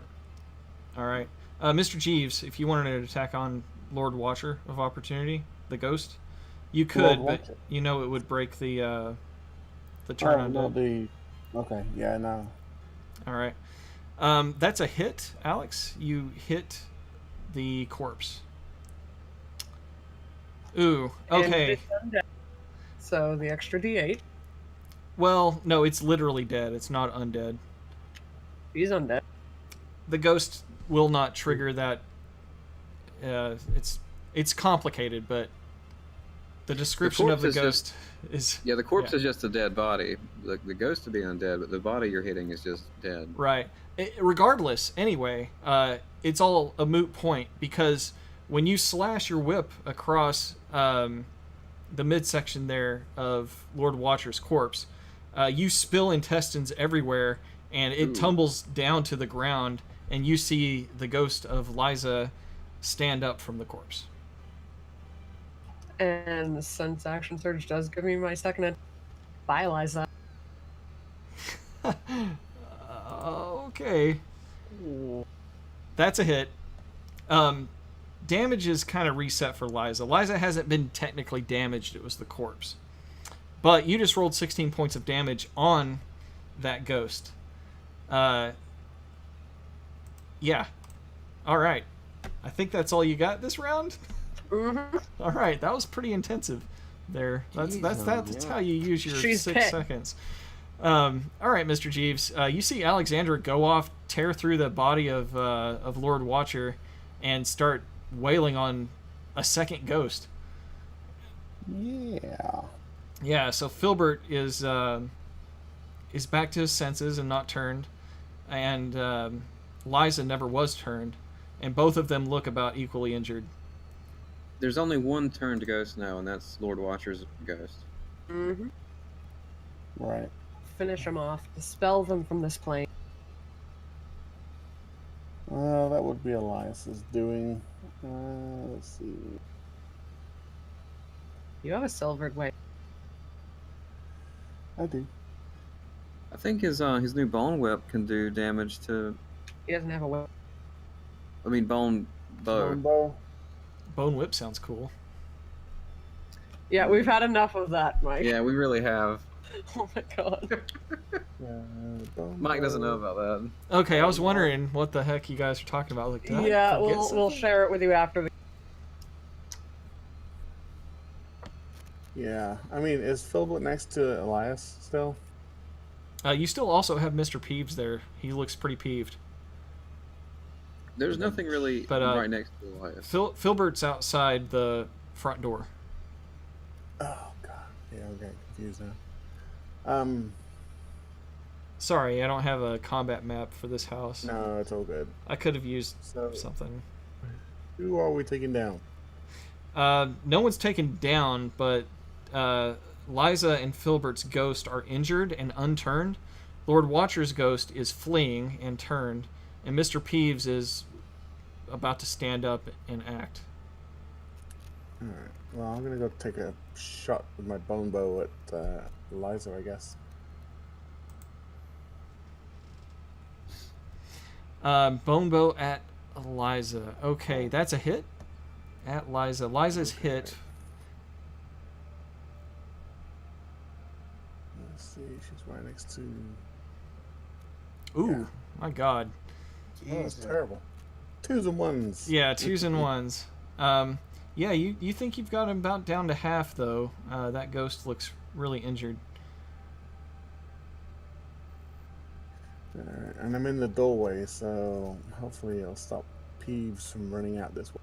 All right. Mr. Jeeves, if you wanted an attack on Lord Watcher of Opportunity, the ghost, you could, Lord but Watcher. you know it would break the turn on. no, okay, yeah, no. All right. That's a hit, Alex. You hit the corpse. Ooh, And okay. it's undead. So the extra D8. Well, no, it's literally dead. It's not undead. He's undead. The ghost will not trigger that. It's complicated, but the description of corpse the is ghost is Yeah, the corpse Yeah. is just a dead body. The ghost would be undead, but the body you're hitting is just dead. right. Regardless, anyway, it's all a moot point because when you slash your whip across the midsection there of Lord Watcher's corpse, you spill intestines everywhere, and it Ooh. tumbles down to the ground, and you see the ghost of Liza stand up from the corpse. And since Action Surge does give me my second bye, Liza. Okay. That's a hit. Damage is kind of reset for Liza. Liza hasn't been technically damaged. It was the corpse. But you just rolled 16 points of damage on that ghost. Yeah. All right. I think that's all you got this round. Mm-hmm. All right. That was pretty intensive there. That's Jeez, how you use your She's 6 pissed. seconds. All right, Mr. Jeeves. You see Alexandra go off, tear through the body of Lord Watcher, and start wailing on a second ghost. Yeah. Yeah, so Filbert is back to his senses and not turned, and Liza never was turned, and both of them look about equally injured. There's only one turned ghost now, and that's Lord Watcher's ghost. Mm-hmm. Right. Finish them off. Dispel them from this plane. That would be Elias's doing. Let's see. You have a silvered way. I do. I think his new bone whip can do damage to. He doesn't have a way. I mean, bone bow. Longbow. Bone Whip sounds cool. Yeah, we've had enough of that, Mike. Yeah, we really have. Oh my god. Mike doesn't know about that. Okay, I was wondering what the heck you guys are talking about. Like, did I Yeah, forget we'll something? share it with you after the. Yeah. I mean, is Philbert next to Elias still? You still also have Mr. Peeves there. He looks pretty peeved. There's nothing really But, right next to Elias. Filbert's outside the front door. Oh god. Yeah, I'm getting confused now. Sorry, I don't have a combat map for this house. No, it's all good. I could have used So, something. who are we taking down? No one's taken down, but Liza and Filbert's ghost are injured and unturned. Lord Watcher's ghost is fleeing and turned, and Mr. Peeves is about to stand up and act. Alright. Well, I'm gonna go take a shot with my bone bow at Liza, I guess. Bone bow at Eliza. Okay, that's a hit. At Liza. Liza's hit. Let's see, she's right next to. Ooh, Yeah. my God. Oh, that's terrible. 2s and 1s. Yeah, 2s and 1s. Yeah, you think you've got him about down to half, though. That ghost looks really injured. Alright, and I'm in the doorway, so hopefully it'll stop Peeves from running out this way.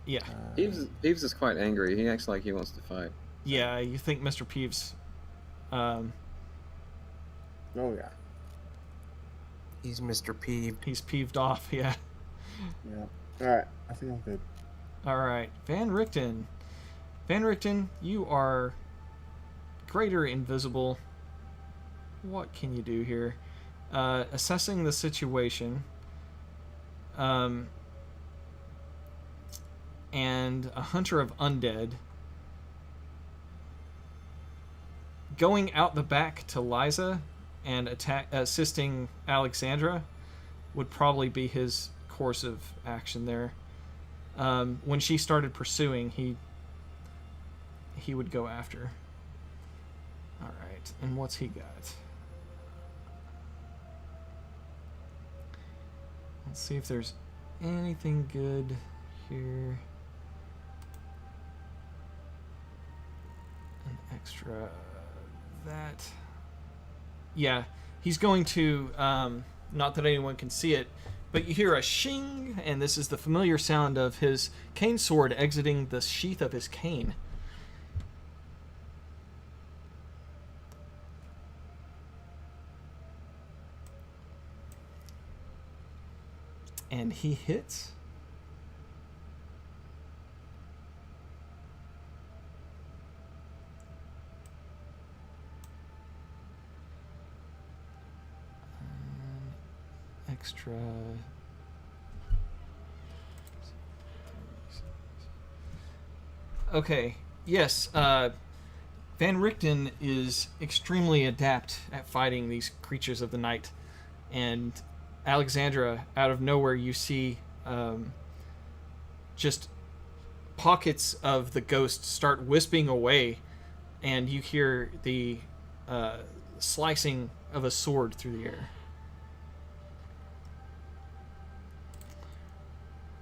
Yeah. Peeves is quite angry. He acts like he wants to fight. Yeah, you think Mr. Peeves... Oh, yeah. He's Mr. Peeved. He's peeved off, yeah. Yeah. Alright, I think I'm good. Alright, Van Richten. Van Richten, you are greater invisible. What can you do here? Assessing the situation. And a hunter of undead. Going out the back to Liza and assisting Alexandra would probably be his course of action there. When she started pursuing, he would go after. All right, and what's he got? Let's see if there's anything good here. An extra that. Yeah, he's going to, not that anyone can see it, but you hear a shing, and this is the familiar sound of his cane sword exiting the sheath of his cane. And he hits. Extra. Okay. Yes. Van Richten is extremely adept at fighting these creatures of the night, and Alexandra, out of nowhere, you see just pockets of the ghost start wisping away, and you hear the slicing of a sword through the air.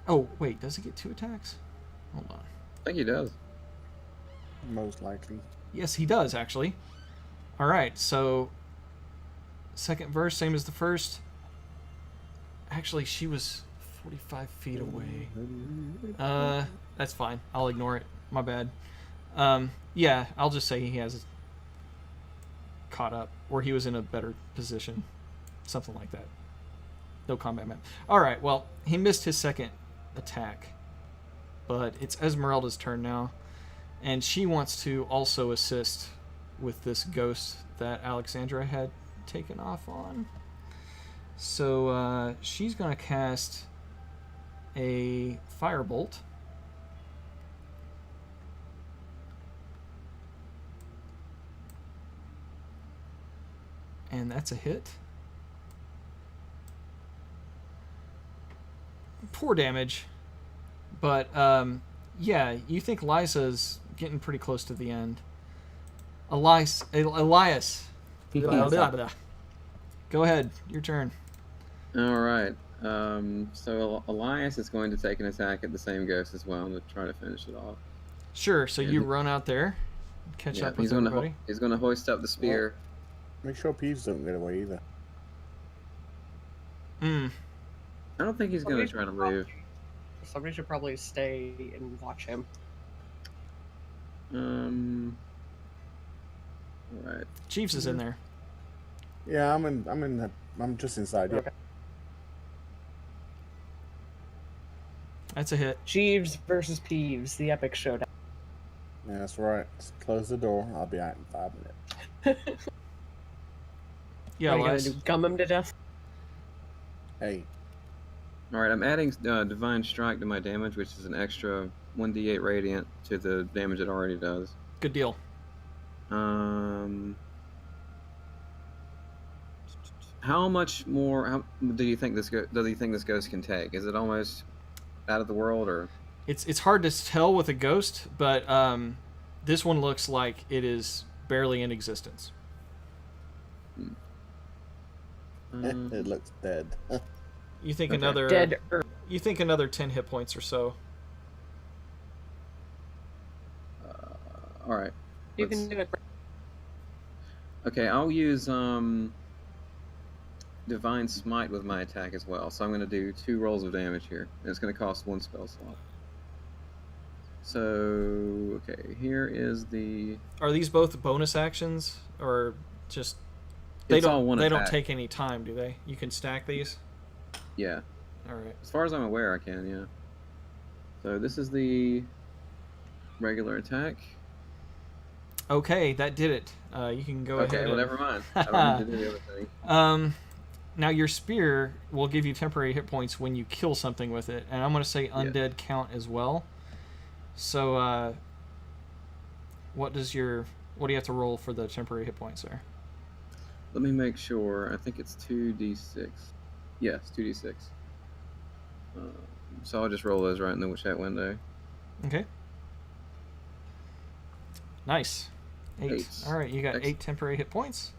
Oh, wait, does he get 2 attacks? Hold on. I think he does. Most likely. Yes, he does, actually. All right, so second verse, same as the first. Actually, she was 45 feet away. That's fine. I'll ignore it. My bad. Yeah, I'll just say he has caught up, or he was in a better position. Something like that. No combat map. All right, well, he missed his second attack, but it's Esmeralda's turn now, and she wants to also assist with this ghost that Alexandra had taken off on. So she's going to cast a firebolt. And that's a hit. Poor damage. But, yeah, you think Liza's getting pretty close to the end. Elias. Blah, blah, blah. Go ahead. Your turn. All right. So Elias is going to take an attack at the same ghost as well to try to finish it off. Sure. So you run out there, catch up with everybody. He's going to hoist up the spear. Make sure Peeves don't get away either. I don't think he's going to try to leave. Somebody should probably stay and watch him. All right. Jeeves is in there. Yeah, I'm just inside. Yeah. Okay. That's a hit. Jeeves versus Peeves, the epic showdown. Yeah, that's right. Just close the door. I'll be out in 5 minutes. Yeah, What are you gonna Elias. do? Gum him to death? Hey, All right. I'm adding Divine Strike to my damage, which is an extra 1d8 radiant to the damage it already does. Good deal. How much more? How do you think this ghost can take? Is it almost out of the world, or? It's hard to tell with a ghost, but this one looks like it is barely in existence. it looks dead. You think Okay. another Dead. You think another 10 hit points or so. All right. You Let's- can do it. Okay, I'll use Divine Smite with my attack as well. So I'm going to do 2 rolls of damage here. And it's going to cost 1 spell slot. So, okay, here is the... Are these both bonus actions or just they It's don't all one they don't attack. take any time, do they? You can stack these? Yeah. All right. As far as I'm aware, I can, yeah. So this is the regular attack. Okay, that did it. You can go Okay, ahead. well, and- never mind. I don't need to do the other thing. Now your spear will give you temporary hit points when you kill something with it, and I'm going to say Yeah. undead count as well. So, what do you have to roll for the temporary hit points there? Let me make sure. I think it's 2d6. Yes, 2d6. So I'll just roll those right in the chat window. Okay. Nice. 8. Eight. All right, you got Excellent. 8 temporary hit points.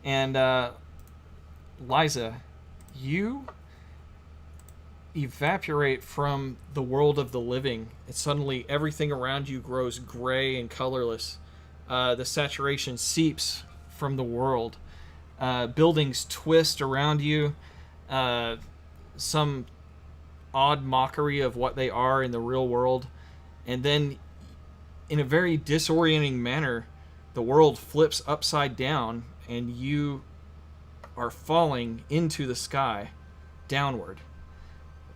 And Liza, you evaporate from the world of the living. And suddenly everything around you grows gray and colorless. The saturation seeps from the world. Buildings twist around you. Some odd mockery of what they are in the real world. And then, in a very disorienting manner, the world flips upside down and you are falling into the sky downward.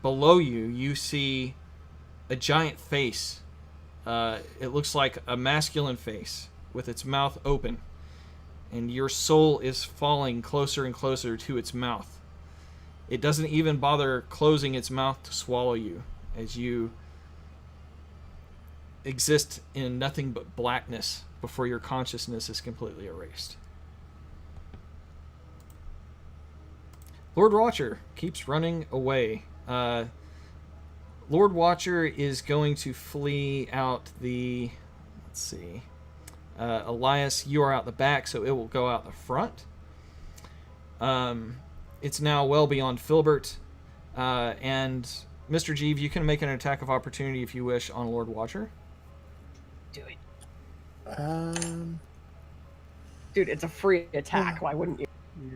Below you, you see a giant face. It looks like a masculine face with its mouth open. And your soul is falling closer and closer to its mouth. It doesn't even bother closing its mouth to swallow you as you exist in nothing but blackness before your consciousness is completely erased. Lord Watcher keeps running away. Lord Watcher is going to flee out the... Let's see. Elias, you are out the back, so it will go out the front. It's now well beyond Filbert. And Mr. Jeeve, you can make an attack of opportunity if you wish on Lord Watcher. Do it. Dude, it's a free attack. Why wouldn't you?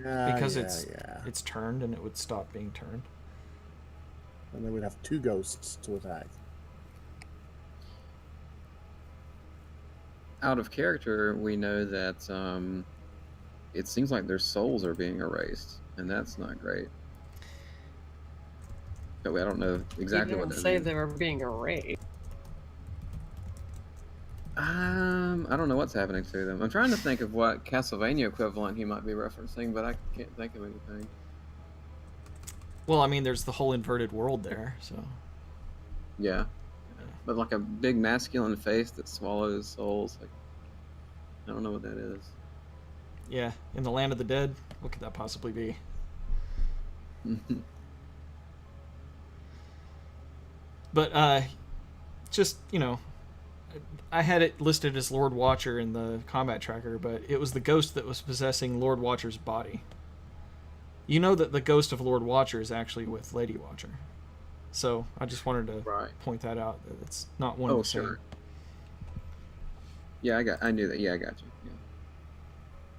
Yeah, Because yeah. it's turned and it would stop being turned. And then we'd have 2 ghosts to attack. Out of character, we know that it seems like their souls are being erased, and that's not great. But I don't know exactly You what didn't that say means. they were being erased. I don't know what's happening to them. I'm trying to think of what Castlevania equivalent he might be referencing, but I can't think of anything. Well, I mean, there's the whole inverted world there, so... Yeah. But like a big masculine face that swallows souls. Like, I don't know what that is. Yeah, in the land of the dead, what could that possibly be? But, just, I had it listed as Lord Watcher in the combat tracker, but it was the ghost that was possessing Lord Watcher's body. You know that the ghost of Lord Watcher is actually with Lady Watcher. So, I just wanted to Right. point that out, that it's not one Oh, of the same. sure. Yeah, I knew that. Yeah, I got you. Yeah.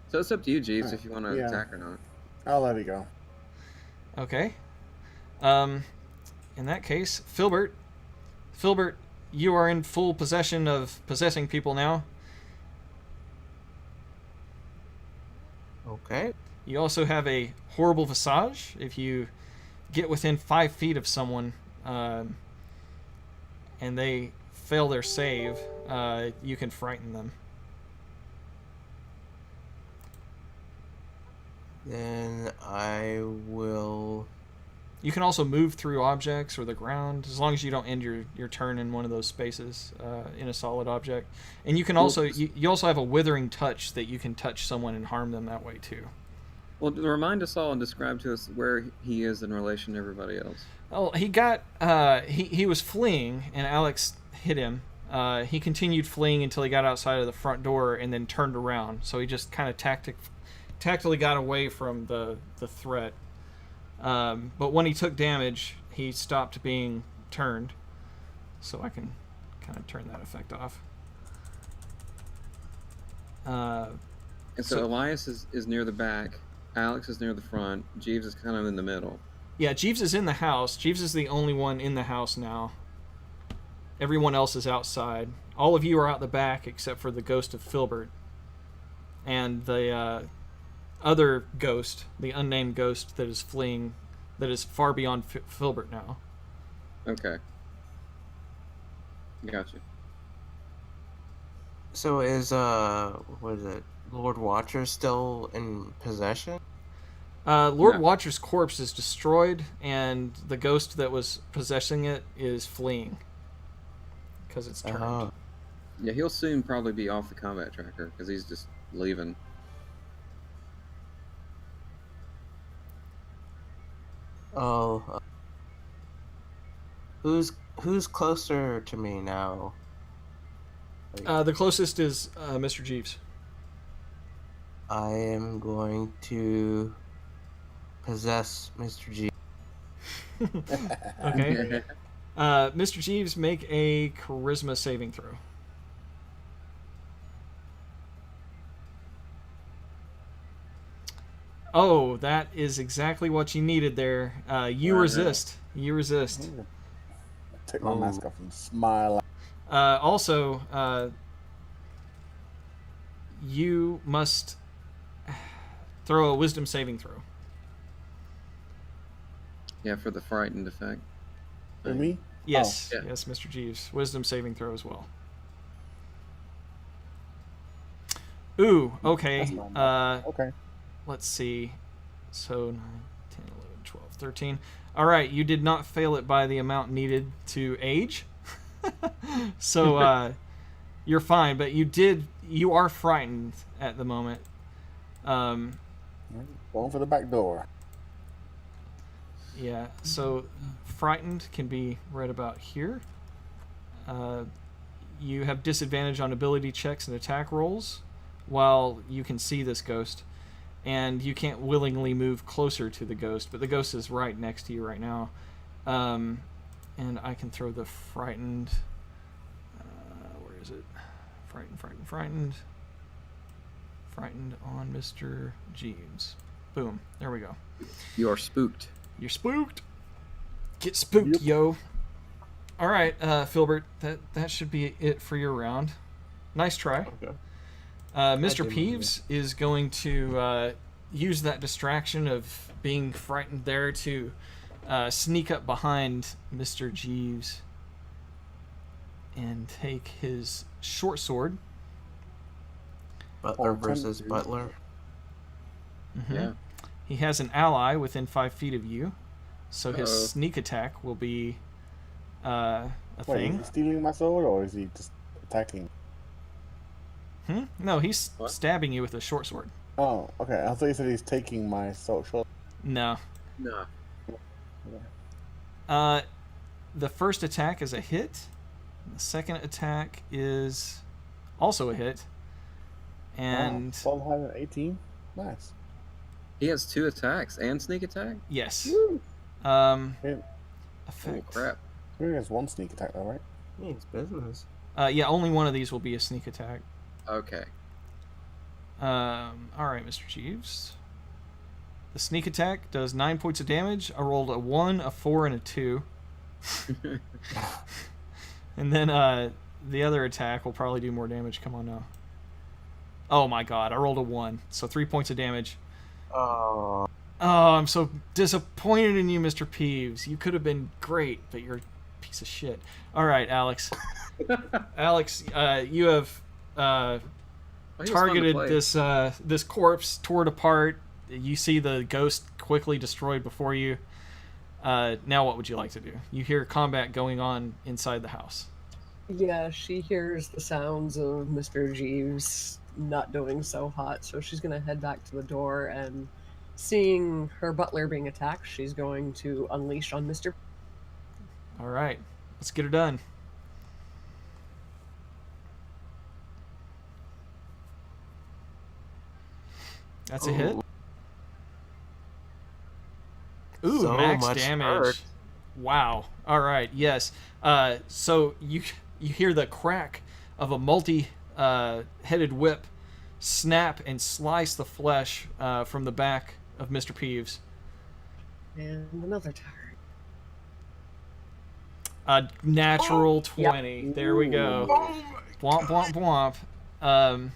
So it's up to you, Jeeves, if you want to Yeah. attack or not. I'll let it go. Okay. In that case, Filbert, you are in full possession of possessing people now. Okay. You also have a horrible visage. If you get within 5 feet of someone and they fail their save, you can frighten them. Then I will. You can also move through objects or the ground, as long as you don't end your turn in one of those spaces in a solid object. And you can also you also have a withering touch that you can touch someone and harm them that way too. Well, remind us all and describe to us where he is in relation to everybody else. Oh, he got he was fleeing and Alex hit him. He continued fleeing until he got outside of the front door and then turned around. So he just kind of tactically got away from the threat. But when he took damage, he stopped being turned. So I can kind of turn that effect off. And so Elias is near the back, Alex is near the front, Jeeves is kind of in the middle. Yeah, Jeeves is in the house. Jeeves is the only one in the house now. Everyone else is outside. All of you are out the back except for the ghost of Filbert. And the other ghost, the unnamed ghost that is fleeing, that is far beyond Filbert now. Okay. Gotcha. So is what is it? Lord Watcher still in possession? Lord No. Watcher's corpse is destroyed, and the ghost that was possessing it is fleeing because it's turned. Oh. Yeah, he'll soon probably be off the combat tracker because he's just leaving. Oh. Who's closer to me now? The closest is Mr. Jeeves. I am going to possess Mr. G. Okay. Mr. Jeeves, make a charisma saving throw. Oh, that is exactly what you needed there. You resist. You resist. Take my mask off and smile. Also, you must throw a wisdom saving throw. Yeah, for the frightened effect. For me? Yes, Oh, yeah. yes, Mr. Jeeves. Wisdom saving throw as well. Ooh, okay. That's not bad. Okay. Let's see. So 9, 10, 11, 12, 13. All right, you did not fail it by the amount needed to age. So you're fine, but you are frightened at the moment. Going for the back door. Yeah, so frightened can be right about here. You have disadvantage on ability checks and attack rolls while you can see this ghost. And you can't willingly move closer to the ghost, but the ghost is right next to you right now. And I can throw the frightened... where is it? Frightened. Frightened on Mr. Jeeves. Boom. There we go. You are spooked. You're spooked. Get spooked, Yep. yo. All right, Filbert, that should be it for your round. Nice try. Okay. Mr. didn't Peeves is going to use that distraction of being frightened there to sneak up behind Mr. Jeeves and take his short sword. Butler Oh, versus ten- Butler. Mhm. Yeah. He has an ally within 5 feet of you, so his Uh-oh. sneak attack will be a Wait, thing. is he stealing my sword or is he just attacking? No, he's What? stabbing you with a short sword. Oh, okay. I thought you said he's taking my sword. No. No. The first attack is a hit. The second attack is also a hit. And 12 had an 18. Nice. He has 2 attacks and sneak attack? yes. Yeah. Oh, Effect. crap. He only has one sneak attack though, right? It's business. Yeah, only one of these will be a sneak attack. Okay. All right, Mr. Jeeves. The sneak attack does 9 points of damage. I rolled a 1, a 4, and a 2. And then the other attack will probably do more damage. Come on now. Oh my god, I rolled a 1. So 3 points of damage. Oh, Oh, I'm so disappointed in you, Mr. Peeves. You could have been great, but you're a piece of shit. All right, Alex. Alex, you have Oh, he was fun to targeted play. this corpse, tore it apart. You see the ghost quickly destroyed before you. Now, what would you like to do? You hear combat going on inside the house. Yeah, she hears the sounds of Mr. Jeeves not doing so hot, so she's gonna head back to the door and seeing her butler being attacked, she's going to unleash on Mr. All right, let's get her done. That's a hit. Ooh, So max much damage. hurt. Wow. All right. Yes. So you hear the crack of a multi-headed whip snap and slice the flesh from the back of Mr. Peeves. And another turn. A natural Yep. 20. There we go. Oh Blomp, blomp, blomp.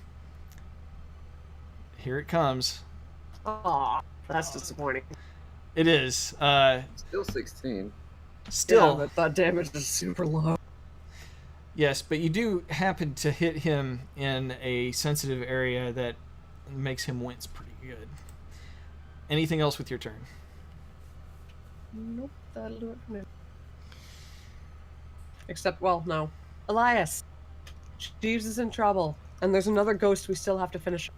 Here it comes. Aw, that's disappointing. It is. Still 16. Still. Yeah, but that damage is super low. Yes, but you do happen to hit him in a sensitive area that makes him wince pretty good. Anything else with your turn? Nope, that'll do it for me. Except, well, no. Elias! Jeeves is in trouble, and there's another ghost we still have to finish.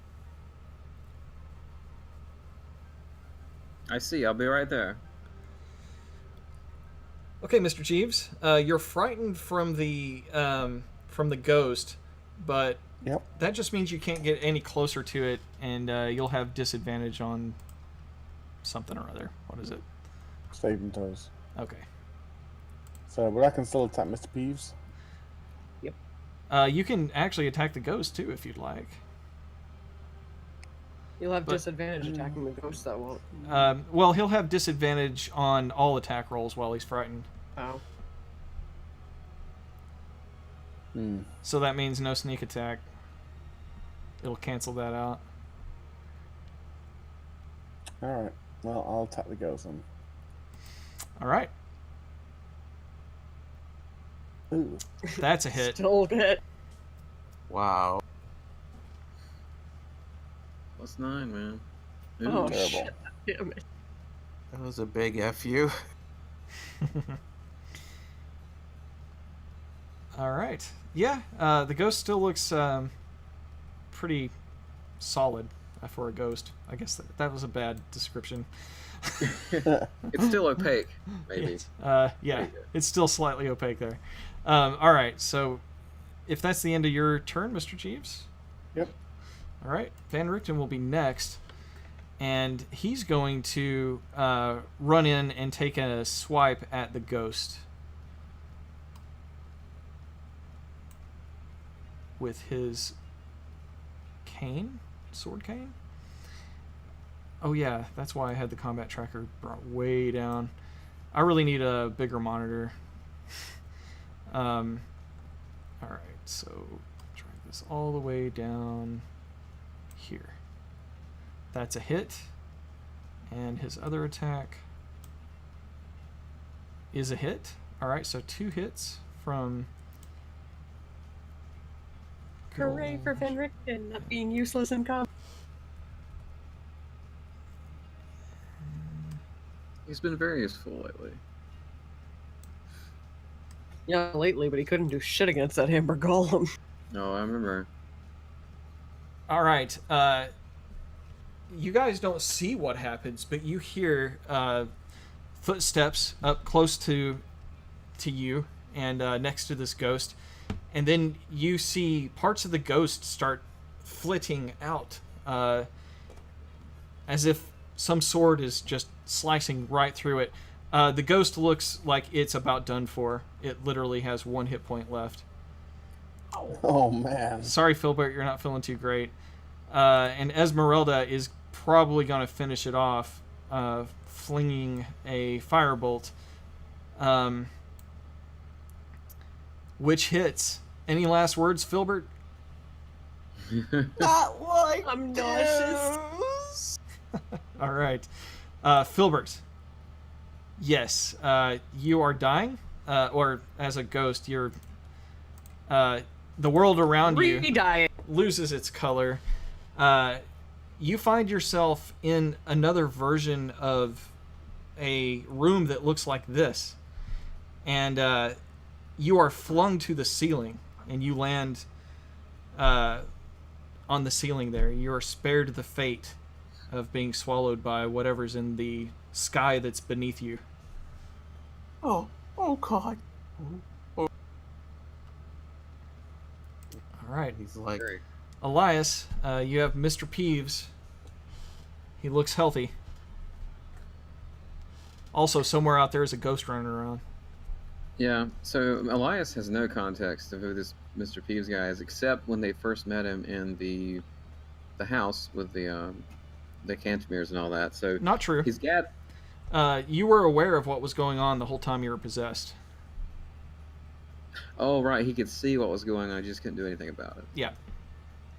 I see. I'll be right there. Okay, Mr. Jeeves, you're frightened from the ghost, but Yep. that just means you can't get any closer to it, and you'll have disadvantage on something or other. What is it? Saving throws. Okay. So, but I can still attack Mr. Peeves. You can actually attack the ghost too if you'd like. You'll have But- disadvantage attacking the ghost, that won't. Well, he'll have disadvantage on all attack rolls while he's frightened. Oh. Hmm. So that means no sneak attack. It'll cancel that out. Alright. Well, I'll attack the ghost then. All right. Ooh. That's a hit. Still good. wow. Plus 9, man. Oh, Terrible. shit. Damn it. That was a big FU. All right. Yeah, the ghost still looks pretty solid for a ghost. I guess that was a bad description. It's still opaque, maybe. Yes. Yeah, it's still slightly opaque there. All right, so if that's the end of your turn, Mr. Jeeves. Yep. All right, Van Richten will be next, and he's going to run in and take a swipe at the ghost with his cane, sword cane. Oh yeah, that's why I had the combat tracker brought way down. I really need a bigger monitor. All right, so drag this all the way down here. That's a hit, and his other attack is a hit. All right, so 2 hits from. Hooray for Van Richten not being useless in combat. He's been very useful lately. Yeah, lately, but he couldn't do shit against that Amber Golem. No, I remember. All right. You guys don't see what happens, but you hear footsteps up close to you and next to this ghost, and then you see parts of the ghost start flitting out, as if some sword is just slicing right through it. The ghost looks like it's about done for. It literally has 1 hit point left. Oh, man. Sorry, Philbert, you're not feeling too great. And Esmeralda is probably going to finish it off, flinging a firebolt, which hits. Any last words, Philbert? Not like I'm nauseous. All right. Filbert. Yes, you are dying, or as a ghost, you're. The world around you Re-dying. loses its color. You find yourself in another version of a room that looks like this, and you are flung to the ceiling, and you land on the ceiling there. You are spared the fate of being swallowed by whatever's in the sky that's beneath you. Oh God. All right. He's like, Very. Elias, you have Mr. Peeves. He looks healthy. Also, somewhere out there is a ghost running around. Yeah, so Elias has no context of who this Mr. Peeves guy is, except when they first met him in the house with the Cantermeres and all that. So Not true. he's got. You were aware of what was going on the whole time you were possessed. Oh, right, he could see what was going on, he just couldn't do anything about it. Yeah.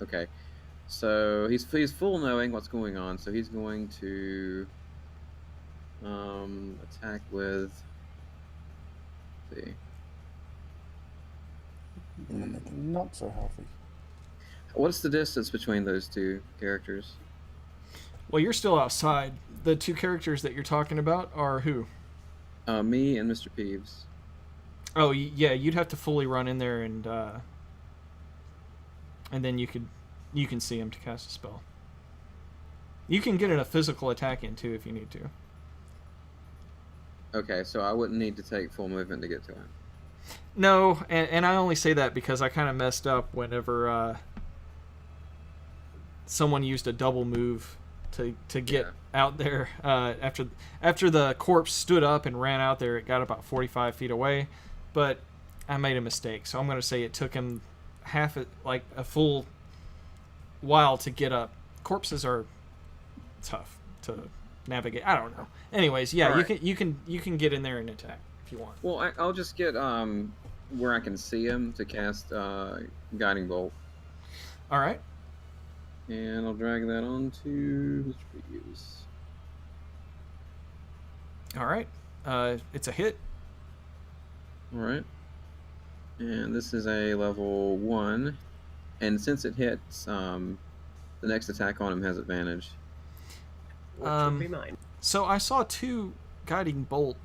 Okay, so he's full knowing what's going on, so he's going to attack with. Let's see. You're gonna make it not so healthy. What's the distance between those two characters? Well, you're still outside. The two characters that you're talking about are who? Me and Mr. Peeves. Oh, yeah, you'd have to fully run in there and then you can see him to cast a spell. You can get a physical attack in too if you need to. Okay, so I wouldn't need to take full movement to get to him. No, and I only say that because I kind of messed up whenever someone used a double move to get out there. After the corpse stood up and ran out there, it got about 45 feet away, but I made a mistake, so I'm going to say it took him a full while to get up. Corpses are tough to navigate. I don't know. Anyways, yeah, Right. you can get in there and attack if you want. Well, I'll just get where I can see him to cast Guiding Bolt, All right. and I'll drag that on to Mr. Peeves. All right. It's a hit. All right, and this is a level 1, and since it hits, the next attack on him has advantage. Which would be mine. So I saw 2 guiding bolt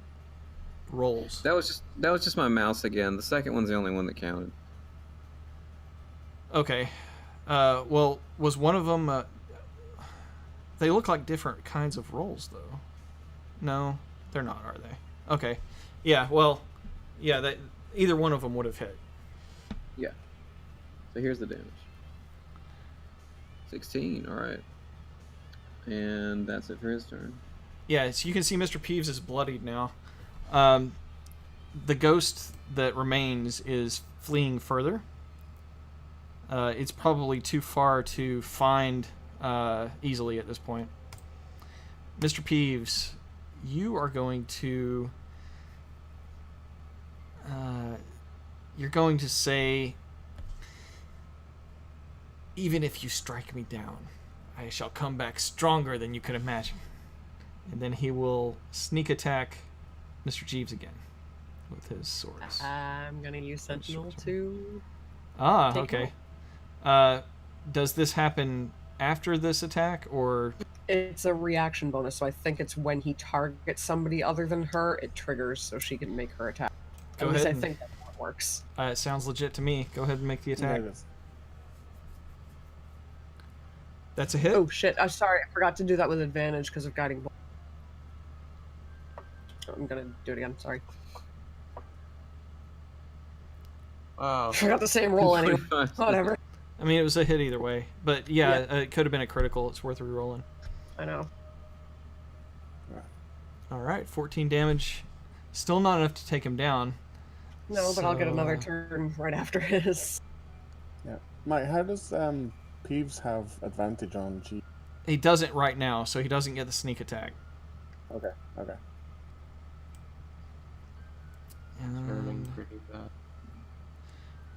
rolls. That was just my mouse again. The second one's the only one that counted. Okay. Well, was one of them... they look like different kinds of rolls, though. No, they're not, are they? Okay. Yeah, well... Yeah, either one of them would have hit. Yeah. So here's the damage. 16, alright. And that's it for his turn. Yeah, so you can see Mr. Peeves is bloodied now. The ghost that remains is fleeing further. It's probably too far to find easily at this point. Mr. Peeves, you are going to... you're going to say, even if you strike me down, I shall come back stronger than you could imagine. And then he will sneak attack Mr. Jeeves again with his swords. I'm gonna use Sentinel to. Take Okay. Does this happen after this attack, or... It's a reaction bonus, so I think it's when he targets somebody other than her, it triggers so she can make her attack. Go At least ahead I and- think that's how it works. it sounds legit to me. Go ahead and make the attack. There it is. That's a hit. Oh shit! I'm sorry, I forgot to do that with advantage because of guiding bolt. I'm gonna do it again. Sorry, oh, I forgot the same roll anyway. Whatever. I mean, it was a hit either way. But yeah, it could have been a critical. It's worth rerolling. I know. All right, 14 damage. Still not enough to take him down. No, but I'll get another So- turn right after his. Yeah. Mike, how does Peeves have advantage on G? He doesn't right now, so he doesn't get the sneak attack. Okay. turning Um, pretty bad.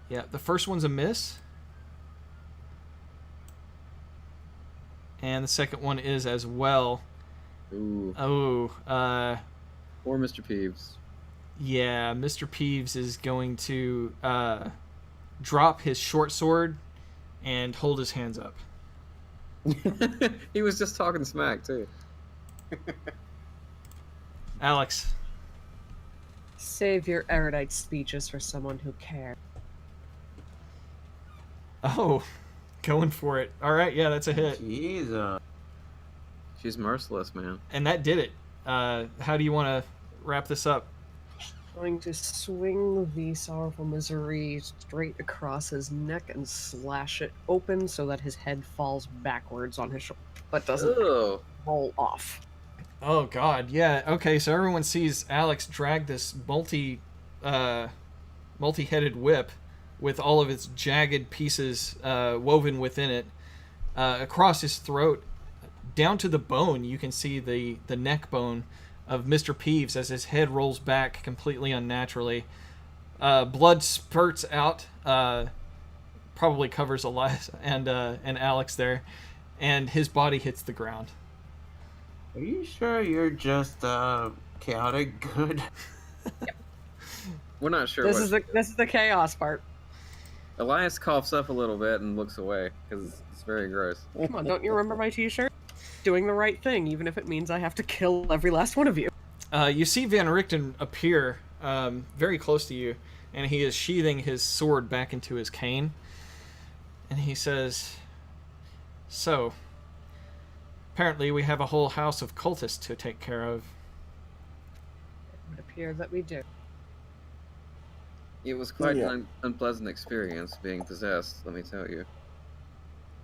yeah, the first one's a miss. And the second one is as well. Ooh. Oh, Or Mr. Peeves. yeah, Mr. Peeves is going to drop his short sword and hold his hands up. He was just talking smack too. Alex. Save your erudite speeches for someone who cares. Oh, going for it. All right, yeah, that's a hit. Jesus. She's merciless, man. And that did it. How do you want to wrap this up? Going to swing the Sorrowful Misery straight across his neck and slash it open so that his head falls backwards on his shoulder, but doesn't Ugh. roll off. Oh God, yeah. Okay, so everyone sees Alex drag this multi-headed whip with all of its jagged pieces woven within it across his throat, down to the bone. You can see the neck bone of Mr. Peeves as his head rolls back completely unnaturally. Blood spurts out, probably covers Elias and Alex there, and his body hits the ground. Are you sure you're just chaotic good? We're not sure. This is the chaos part. Elias coughs up a little bit and looks away because it's very gross. Come on, don't you remember my T-shirt? Doing the right thing, even if it means I have to kill every last one of you. You see Van Richten appear very close to you, and he is sheathing his sword back into his cane. And he says, "So, apparently we have a whole house of cultists to take care of." It would appear that we do. It was quite an unpleasant experience being possessed, let me tell you.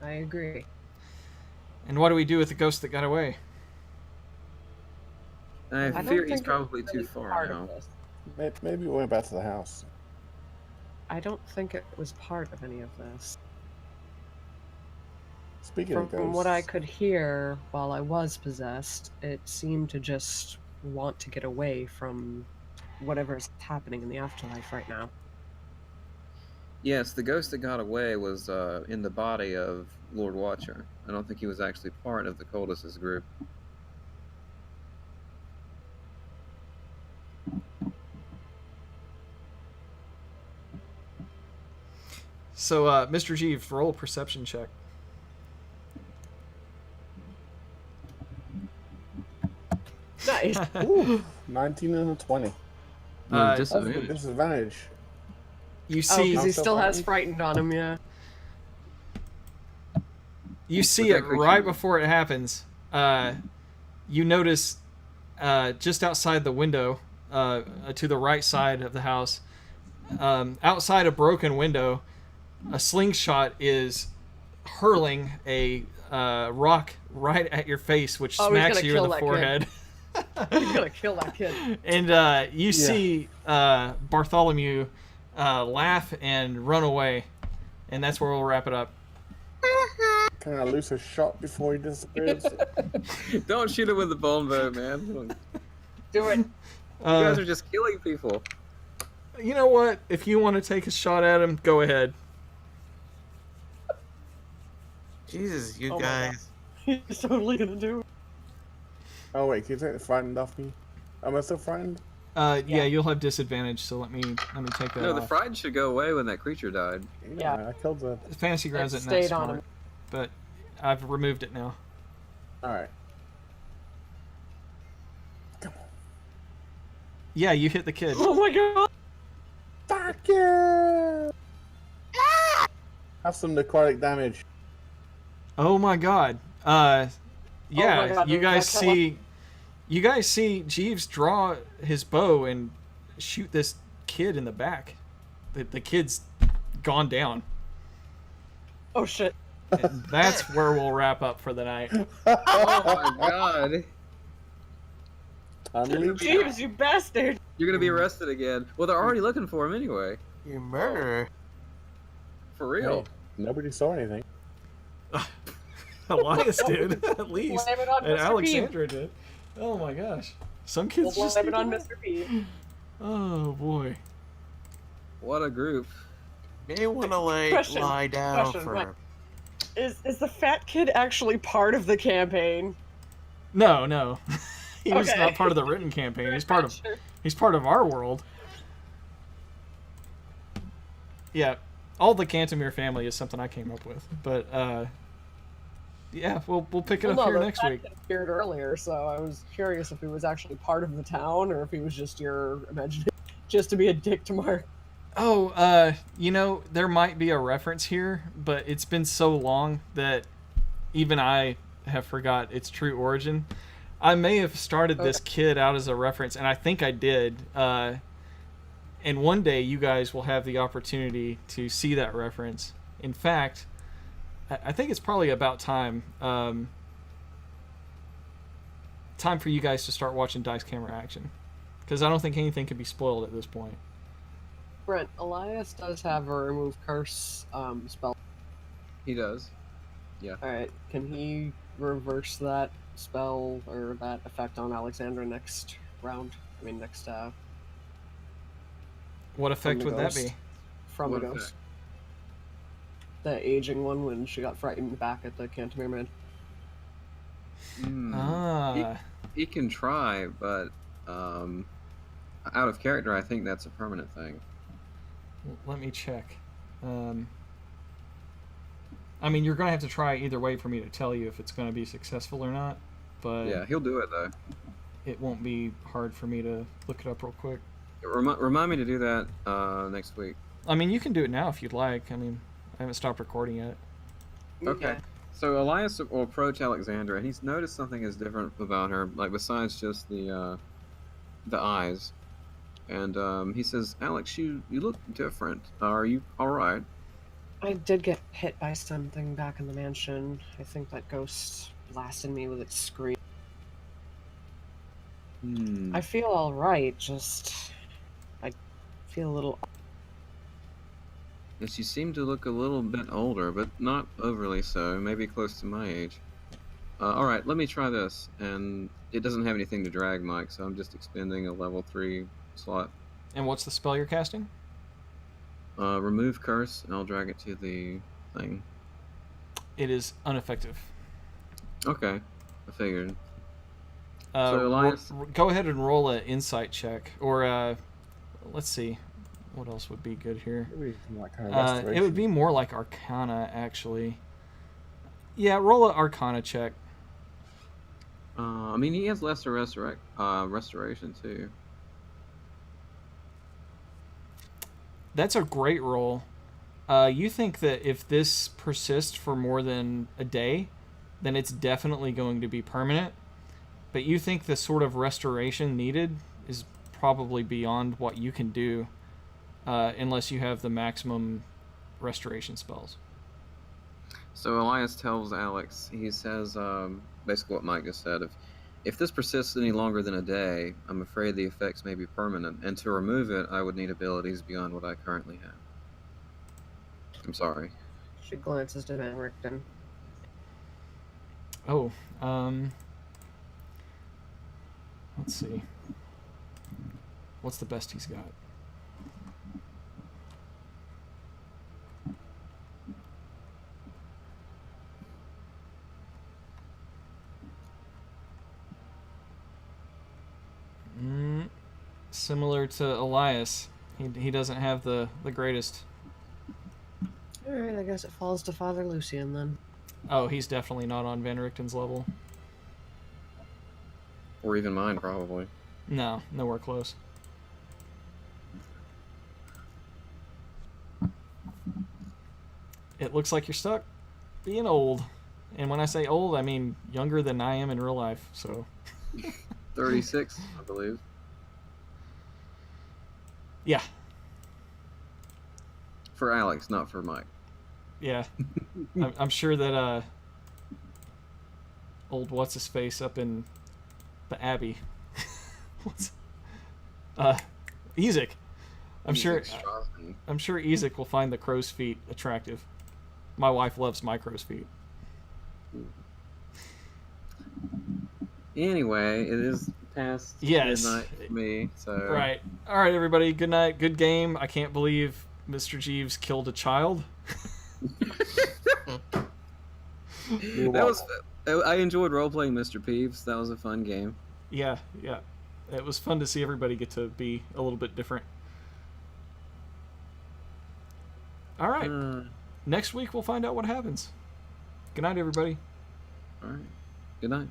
I agree. And what do we do with the ghost that got away? I don't fear he's think probably it's too really far part now. of this. Maybe we went back to the house. I don't think it was part of any of this. Speaking of ghosts, From what I could hear while I was possessed, it seemed to just want to get away from whatever's happening in the afterlife right now. Yes, the ghost that got away was in the body of Lord Watcher. I don't think he was actually part of the cultists' group. So, Mr. Jeeves, roll a perception check. Nice. Ooh, 19 and a 20. Uh, That's a Disadvantage. disadvantage. You Oh, see, because he so still has funny. frightened on him, yeah. you see that it creature right was- before it happens. You notice just outside the window, to the right side of the house, outside a broken window, a slingshot is hurling a rock right at your face, which Oh, he's smacks gonna you in kill the that kid. forehead. He's gonna kill that kid. And you see Bartholomew laugh and run away, and that's where we'll wrap it up. Can I lose a shot before he disappears? Don't shoot him with the bone bow, man. You Do it. guys are just killing people. You know what? If you want to take a shot at him, go ahead. Jesus, you Oh my guys. He's totally gonna do it. Oh wait, can you take the frightened off me? Am I still frightened? Yeah, you'll have disadvantage, so let me take that No, the off. fried should go away when that creature died. Yeah. I killed the. Fantasy grounds It it not stayed on smart, him. but I've removed it now. Alright. Yeah, you hit the kid. Oh my god! Fuck you! Have some necrotic damage. Oh my god. Yeah, God, you guys that killer. see Jeeves draw his bow and shoot this kid in the back. The kid's gone down. Oh shit. And that's where we'll wrap up for the night. Oh my god. Unleash. Jeeves, you bastard! You're gonna be arrested again. Well, they're already looking for him anyway. You murderer. For real. Hey, nobody saw anything. Elias did, at least. Blame it on And Mr. Alexandra did. Oh my gosh. Some We'll kids just blame it do on that. Mr. P. Oh boy. What a group. May want to Question, lie down question, for. what? Is the fat kid actually part of the campaign? No. He was Okay. not part of the written campaign. He's part of Sure. he's part of our world. Yeah, all the Cantemir family is something I came up with, but yeah, we'll pick it up here next week. Appeared earlier, so I was curious if he was actually part of the town or if he was just your imagination, just to be a dick to Mark. Oh, there might be a reference here, but it's been so long that even I have forgot its true origin. I may have started this kid out as a reference, and I think I did. And one day you guys will have the opportunity to see that reference. In fact, I think it's probably about time. Time for you guys to start watching Dice Camera Action, because I don't think anything can be spoiled at this point. Brent, Elias does have a remove curse spell. He does. Alright, can he reverse that spell or that effect on Alexandra next round? I mean, next, What effect the would that ghost. be? From What the ghost. effect? The aging one when she got frightened back at the Canterbury Man. Ah, He can try, but out of character, I think that's a permanent thing. let me check. I mean, you're going to have to try either way for me to tell you if it's going to be successful or not, but Yeah, he'll do it though. it won't be hard for me to look it up real quick. Remind me to do that next week. I mean, you can do it now if you'd like. I mean, I haven't stopped recording yet. Okay. So Elias will approach Alexandra, and he's noticed something is different about her, like besides just the eyes. And he says, "Alex, you look different. Are you all right?" I did get hit by something back in the mansion. I think that ghost blasted me with its scream. I feel alright, just... I feel a little... Yes, you seem to look a little bit older, but not overly so. Maybe close to my age. All right, let me try this. And it doesn't have anything to drag, Mike, so I'm just expending a level 3 slot. And what's the spell you're casting? Remove curse, and I'll drag it to the thing. It is ineffective. Okay, I figured. So Elias, Go ahead and roll an insight check, or let's see, what else would be good here? Maybe some like kind of It restoration. would be more like Arcana, actually. Yeah, roll an Arcana check. I mean, he has lesser restoration too. That's a great roll. You think that if this persists for more than a day, then it's definitely going to be permanent. But you think the sort of restoration needed is probably beyond what you can do, unless you have the maximum restoration spells. So Elias tells Alex, he says basically what Mike just said. If this persists any longer than a day, I'm afraid the effects may be permanent, and to remove it, I would need abilities beyond what I currently have. I'm sorry. She glances to Van Richten. Oh, let's see. What's the best he's got? Similar to Elias, he doesn't have the greatest. Alright, I guess it falls to Father Lucian then. Oh, he's definitely not on Van Richten's level. Or even mine, probably. No, nowhere close. It looks like you're stuck being old. And when I say old, I mean younger than I am in real life, so... 36, I believe. Yeah. For Alex, not for Mike. Yeah. I'm sure that, old what's-his-face up in the Abbey. Ezek. I'm sure Ezek will find the crow's feet attractive. My wife loves my crow's feet. Anyway, it is past midnight for me, so... Right. All right, everybody. Good night. Good game. I can't believe Mr. Jeeves killed a child. That I enjoyed role playing Mr. Peeves. That was a fun game. Yeah, yeah. It was fun to see everybody get to be a little bit different. All right. Next week we'll find out what happens. Good night, everybody. All right. Good night.